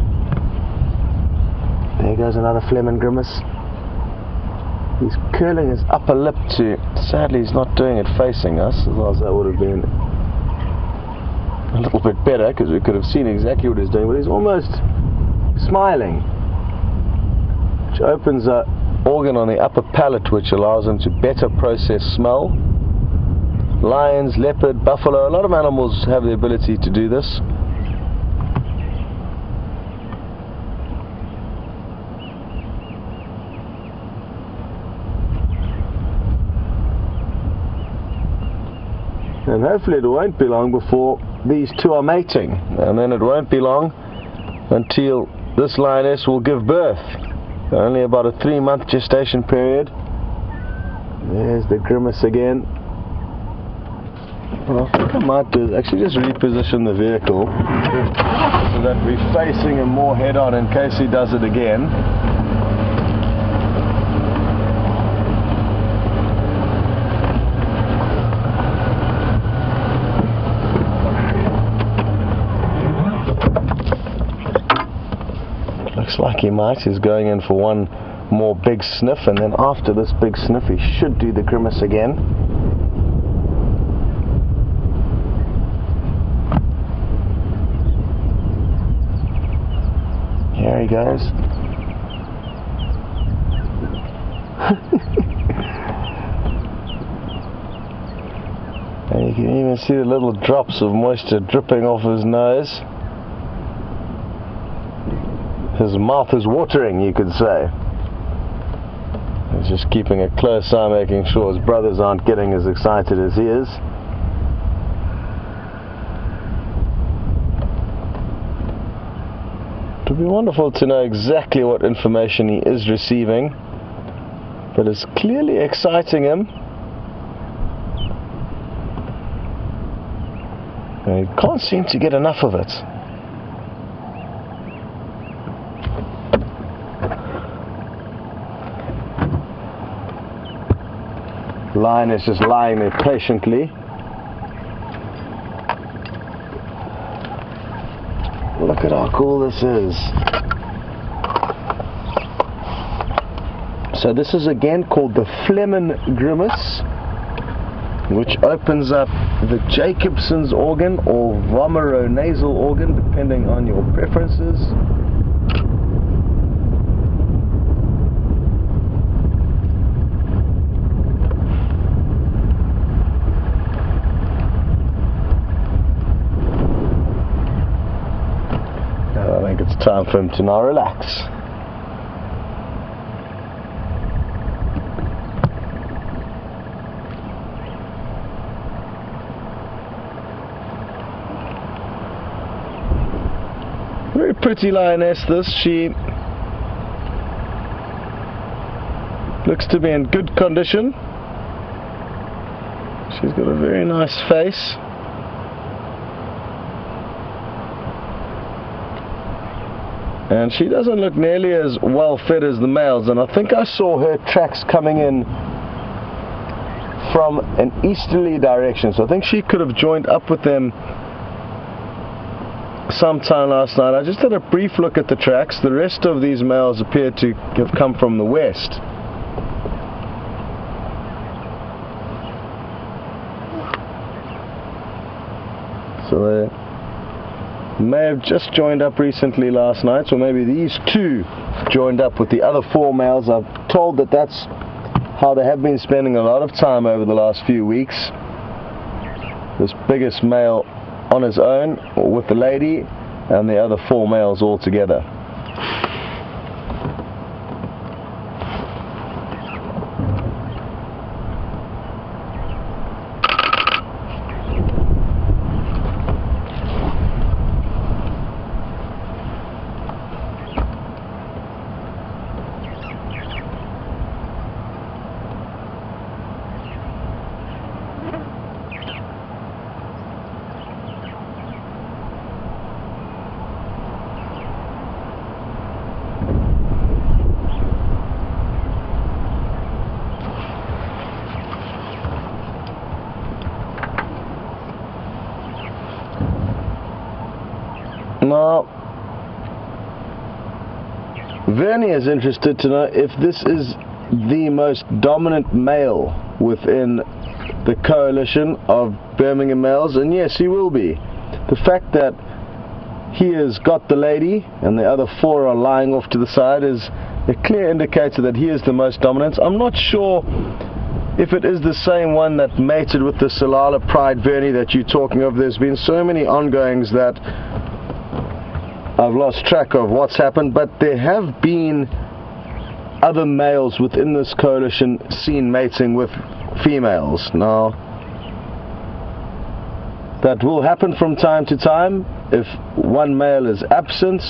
There goes another Fleming grimace. He's curling his upper lip to... Sadly, he's not doing it facing us, otherwise that would have been a little bit better, because we could have seen exactly what he's doing, but he's almost smiling, which opens an organ on the upper palate, which allows him to better process smell. Lions, leopard, buffalo, a lot of animals have the ability to do this. And hopefully it won't be long before these two are mating, and then it won't be long until this lioness will give birth. Only about a 3-month gestation period. There's the grimace again. Well, I think I might do is actually just reposition the vehicle so that we're facing him more head on in case he does it again. Looks like he might. He's going in for one more big sniff, and then after this big sniff he should do the grimace again. Here he goes. And you can even see the little drops of moisture dripping off his nose. His mouth is watering, you could say. He's just keeping a close eye, making sure his brothers aren't getting as excited as he is. It would be wonderful to know exactly what information he is receiving, but it's clearly exciting him. And he can't seem to get enough of it. Lion is just lying there patiently. Look at how cool this is. So this is again called the Fleming grimace, which opens up the Jacobson's organ or vomeronasal organ, depending on your preferences. I think it's time for him to now relax. Very pretty lioness this. She looks to be in good condition. She's got a very nice face. And she doesn't look nearly as well fed as the males, and I think I saw her tracks coming in from an easterly direction, so I think she could have joined up with them sometime last night. I just had a brief look at the tracks. The rest of these males appear to have come from the west. So they may have just joined up recently last night, so maybe these two joined up with the other 4 males. I'm told that that's how they have been spending a lot of time over the last few weeks. This biggest male on his own or with the lady, and the other 4 males all together. Now, Vernie is interested to know if this is the most dominant male within the coalition of Birmingham males, and yes, he will be. The fact that he has got the lady and the other 4 are lying off to the side is a clear indicator that he is the most dominant. I'm not sure if it is the same one that mated with the Solala Pride Vernie that you're talking of. There's been so many ongoings that I've lost track of what's happened, but there have been other males within this coalition seen mating with females. Now, that will happen from time to time. If one male is absent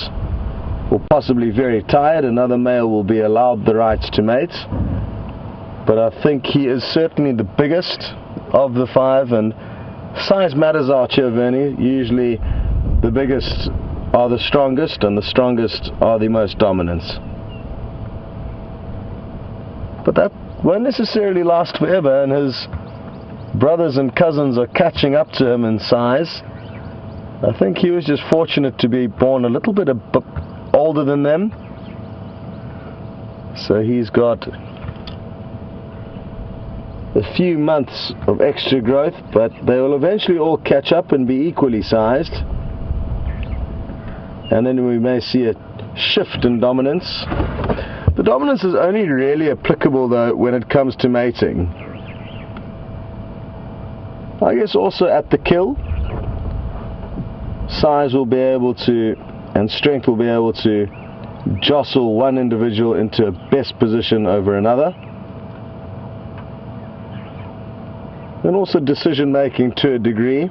or possibly very tired, another male will be allowed the rights to mate. But I think he is certainly the biggest of the 5, and size matters out here, Vernie. Usually the biggest are the strongest, and the strongest are the most dominant. But that won't necessarily last forever, and his brothers and cousins are catching up to him in size. I think he was just fortunate to be born a little bit older than them. So he's got a few months of extra growth, but they will eventually all catch up and be equally sized. And then we may see a shift in dominance. The dominance is only really applicable though when it comes to mating. I guess also at the kill, size will be able to, and strength will be able to jostle one individual into a best position over another. And also decision making to a degree.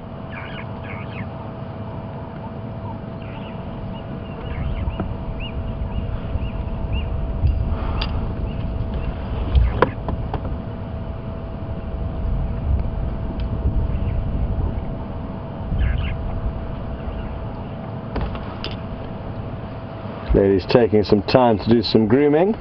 Lady's taking some time to do some grooming.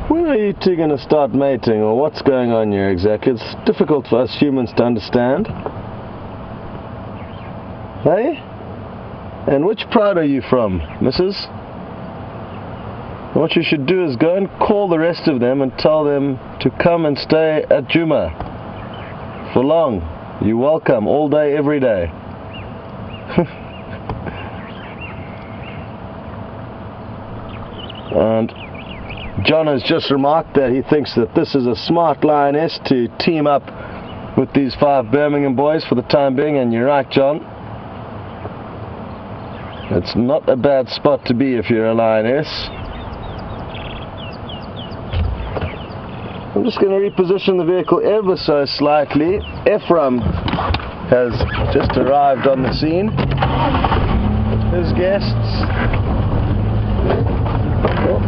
When are you two going to start mating, or what's going on here exactly? It's difficult for us humans to understand. Hey? And which pride are you from, missus? What you should do is go and call the rest of them and tell them to come and stay at Juma for long. You're welcome, all day, every day. And John has just remarked that he thinks that this is a smart lioness to team up with these 5 Birmingham boys for the time being, and you're right, John. It's not a bad spot to be if you're a lioness. I'm just going to reposition the vehicle ever so slightly. Ephraim has just arrived on the scene. His guests. Oh,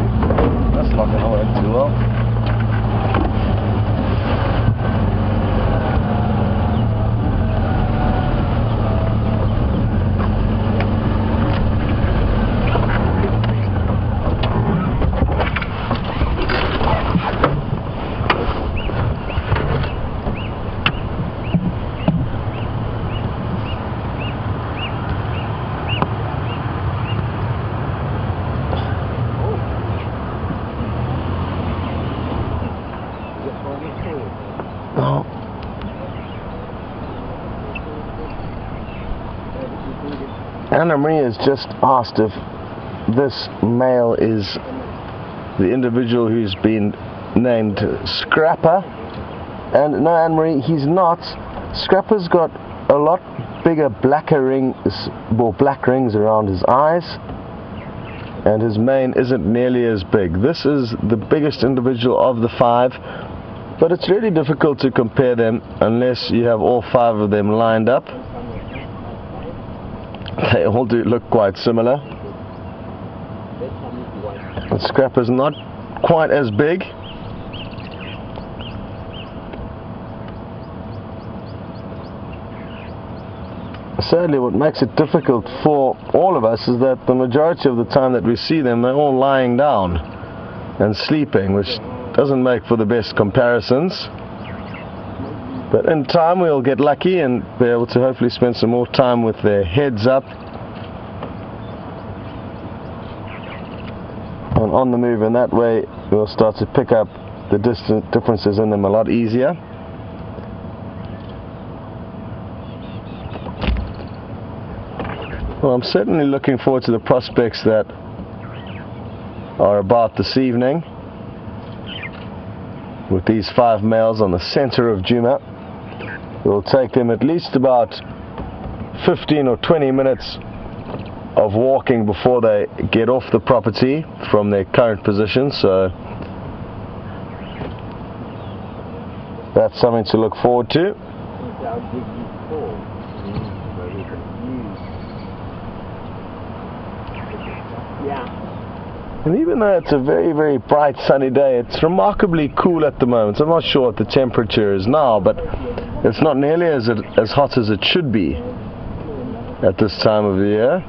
that's not going to work too well. Anna Marie has just asked if this male is the individual who's been named Scrapper, and no, Anna Marie, he's not. Scrapper's got a lot bigger black rings around his eyes, and his mane isn't nearly as big. This is the biggest individual of the 5, but it's really difficult to compare them unless you have all 5 of them lined up. They all do look quite similar. The scrapper's not quite as big. Sadly, what makes it difficult for all of us is that the majority of the time that we see them, they're all lying down and sleeping, which doesn't make for the best comparisons. But in time we'll get lucky and be able to hopefully spend some more time with their heads up and on the move, and that way we'll start to pick up the distance differences in them a lot easier. Well, I'm certainly looking forward to the prospects that are about this evening with these 5 males on the center of Djuma. It will take them at least about 15 or 20 minutes of walking before they get off the property from their current position, so that's something to look forward to. And even though it's a very, very bright sunny day, it's remarkably cool at the moment. I'm not sure what the temperature is now, but it's not nearly as hot as it should be at this time of the year.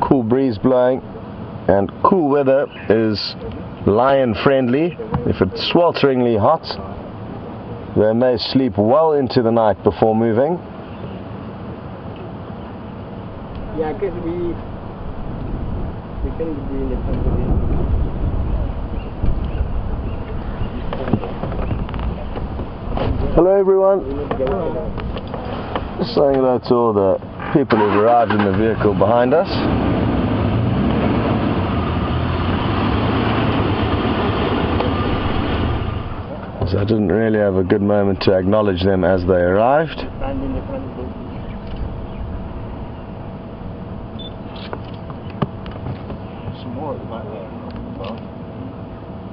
Cool breeze blowing, and cool weather is lion friendly. If it's swelteringly hot, they may sleep well into the night before moving. Yeah, because we can be in the Hello everyone. Just saying hello to all the people who've arrived in the vehicle behind us. So I didn't really have a good moment to acknowledge them as they arrived.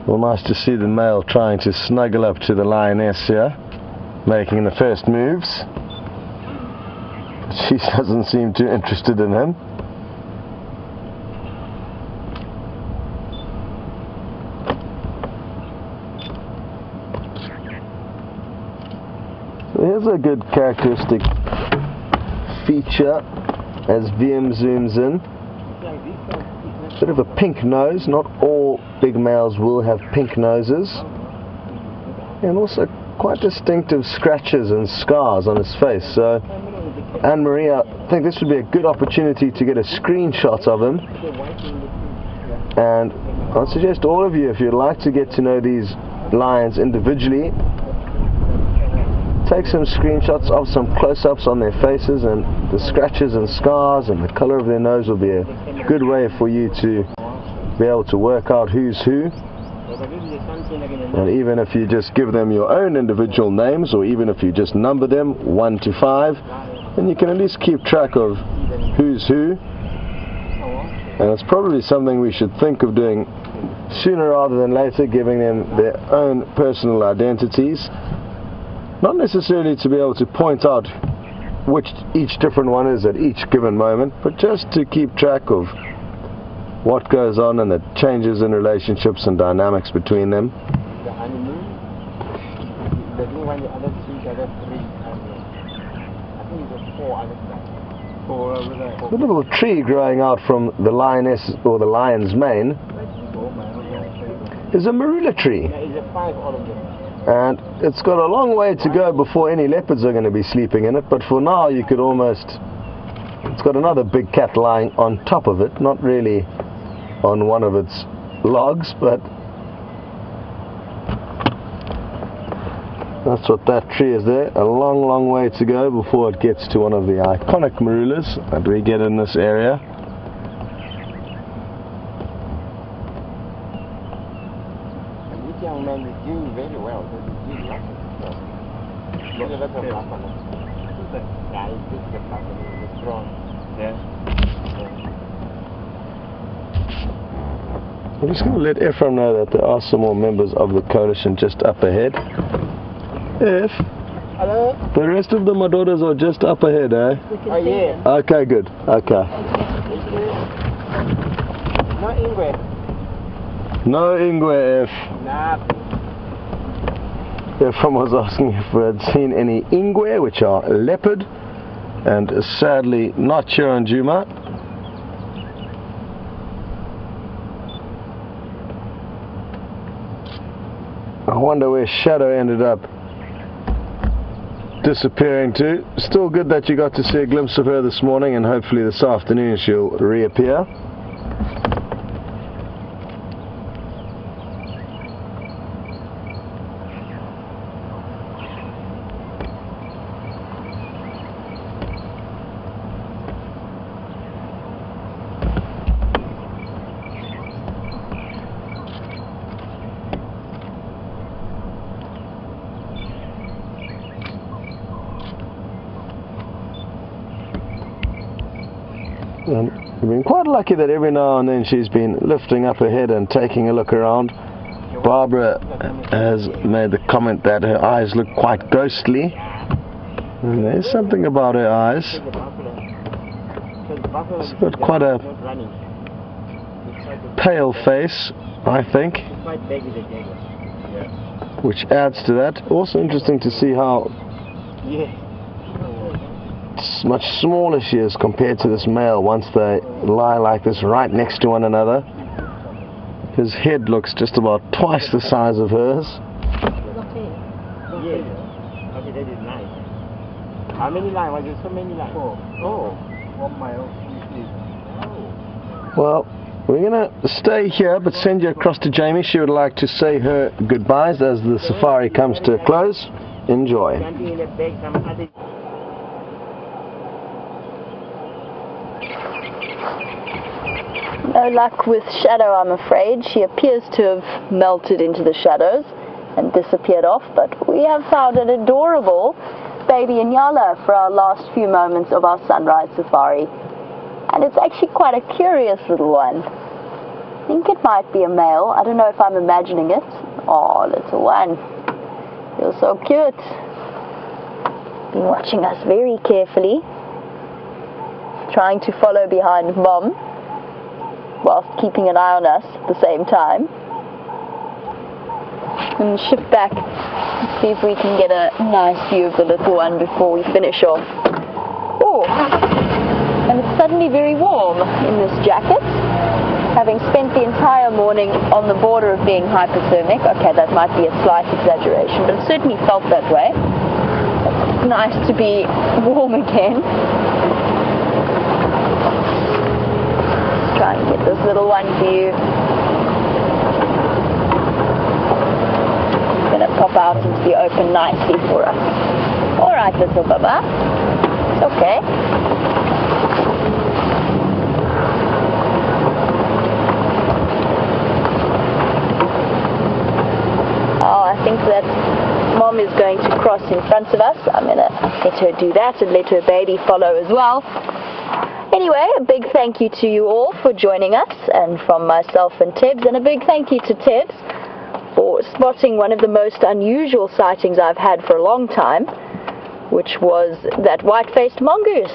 Well, nice to see the male trying to snuggle up to the lioness here, making the first moves. She doesn't seem too interested in him. So here's a good characteristic feature as VM zooms in. Bit of a pink nose. Not all big males will have pink noses, and also quite distinctive scratches and scars on his face. So Anne-Marie, I think this would be a good opportunity to get a screenshot of him, and I'd suggest all of you, if you'd like to get to know these lions individually, take some screenshots of some close-ups on their faces, and the scratches and scars and the color of their nose will be a good way for you to be able to work out who's who. And even if you just give them your own individual names, or even if you just number them 1 to 5, then you can at least keep track of who's who. And it's probably something we should think of doing sooner rather than later, giving them their own personal identities. Not necessarily to be able to point out which each different one is at each given moment, but just to keep track of what goes on and the changes in relationships and dynamics between them. The honeymoon, the new one, the other 3, the other 3, I think it was 4 other stuff. 4 over there. The little tree growing out from the lioness or the lion's mane is a marula tree. Yeah, it's a 5 all of them. And it's got a long way to go before any leopards are going to be sleeping in it, but for now you could almost, it's got another big cat lying on top of it, not really on one of its logs, but that's what that tree is there. A long, long way to go before it gets to one of the iconic marulas that we get in this area. This young man is doing very well. He's doing lots of stuff. Yeah, he's good at the he's strong. Yeah. I'm just going to let Ephraim know that there are some more members of the coalition just up ahead. If Hello? the rest of the Madodas are just up ahead, eh? Oh, yeah. Okay, good. Okay. Not English. No ingwe if. Efram was asking if we had seen any ingwe, which are leopard, and sadly not here on Djuma. I wonder where Shadow ended up disappearing to. Still good that you got to see a glimpse of her this morning, and hopefully this afternoon she'll reappear. And we've been quite lucky that every now and then she's been lifting up her head and taking a look around. Barbara has made the comment that her eyes look quite ghostly, and there's something about her eyes. She's got quite a pale face, I think, which adds to that. Also interesting to see how much smaller she is compared to this male once they lie like this right next to one another. His head looks just about twice the size of hers. Okay, that is nice. How many lines? Was there so many lines? Oh, 1 mile. Well, we're going to stay here but send you across to Jamie. She would like to say her goodbyes as the safari comes to a close. Enjoy. No luck with Shadow, I'm afraid. She appears to have melted into the shadows and disappeared off, but we have found an adorable baby Inyala for our last few moments of our sunrise safari. And it's actually quite a curious little one. I think it might be a male. I don't know if I'm imagining it. Oh, little one. You're so cute. Been watching us very carefully, trying to follow behind Mom, whilst keeping an eye on us at the same time. And shift back, see if we can get a nice view of the little one before we finish off. Oh, and it's suddenly very warm in this jacket, having spent the entire morning on the border of being hypothermic. Okay, that might be a slight exaggeration, but it certainly felt that way. It's nice to be warm again. Try and get this little one for you. It's going to pop out into the open nicely for us. Alright, little Baba. It's okay. Oh, I think that Mom is going to cross in front of us. I'm going to let her do that and let her baby follow as well. Anyway, a big thank you to you all for joining us, and from myself and Tibbs, and a big thank you to Tibbs for spotting one of the most unusual sightings I've had for a long time, which was that white-faced mongoose.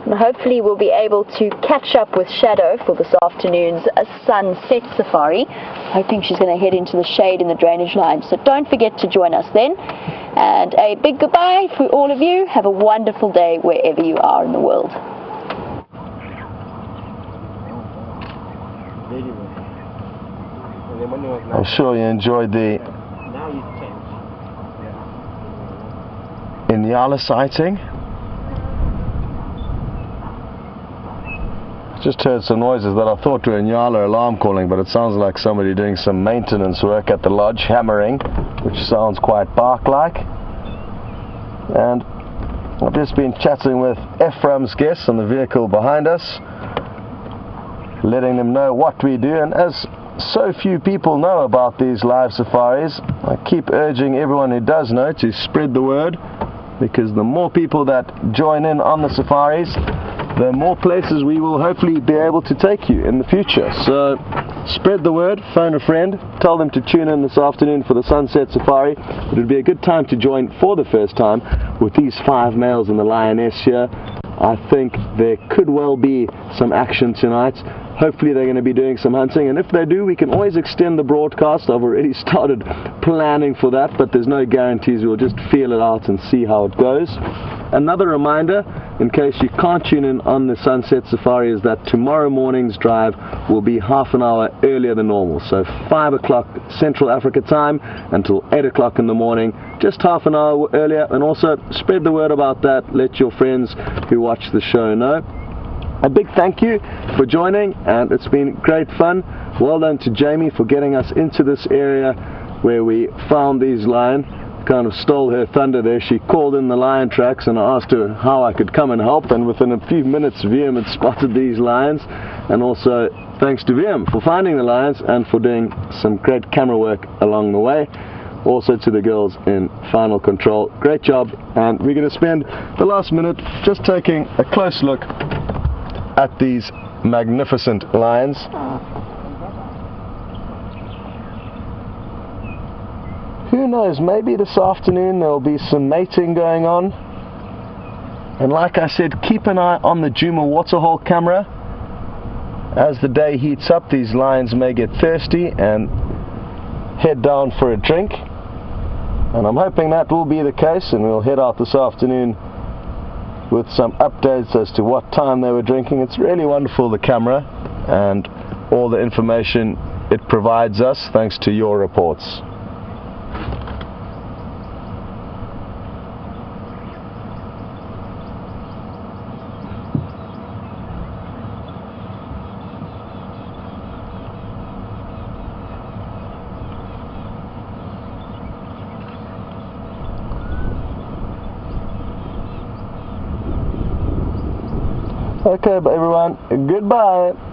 And hopefully we'll be able to catch up with Shadow for this afternoon's sunset safari. Hoping she's going to head into the shade in the drainage line, so don't forget to join us then. And a big goodbye for all of you. Have a wonderful day wherever you are in the world. I'm sure you enjoyed the Inyala sighting. Just heard some noises that I thought were Inyala alarm calling, but it sounds like somebody doing some maintenance work at the lodge, hammering, which sounds quite bark-like. And I've just been chatting with Ephraim's guests on the vehicle behind us, letting them know what we do. And as so few people know about these live safaris, I keep urging everyone who does know to spread the word, because the more people that join in on the safaris, the more places we will hopefully be able to take you in the future. So spread the word, phone a friend, tell them to tune in this afternoon for the sunset safari. It would be a good time to join for the first time with these 5 males and the lioness here. I think there could well be some action tonight. hopefully they're going to be doing some hunting, and if they do, we can always extend the broadcast. I've already started planning for that, but there's no guarantees. We'll just feel it out and see how it goes. Another reminder, in case you can't tune in on the Sunset Safari, is that tomorrow morning's drive will be half an hour earlier than normal, so 5 o'clock Central Africa time until 8 o'clock in the morning, just half an hour earlier. And also spread the word about that, let your friends who watch the show know. A big thank you for joining, and it's been great fun. Well done to Jamie for getting us into this area where we found these lions. Kind of stole her thunder there. She called in the lion tracks and I asked her how I could come and help, and within a few minutes VM had spotted these lions. And also thanks to VM for finding the lions and for doing some great camera work along the way. Also to the girls in Final Control, great job. And we're going to spend the last minute just taking a close look at these magnificent lions. Who knows, maybe this afternoon there'll be some mating going on. And like I said, keep an eye on the Djuma waterhole camera. As the day heats up, these lions may get thirsty and head down for a drink. And I'm hoping that will be the case, and we'll head out this afternoon with some updates as to what time they were drinking. It's really wonderful, the camera, and all the information it provides us thanks to your reports. Okay, everyone, goodbye.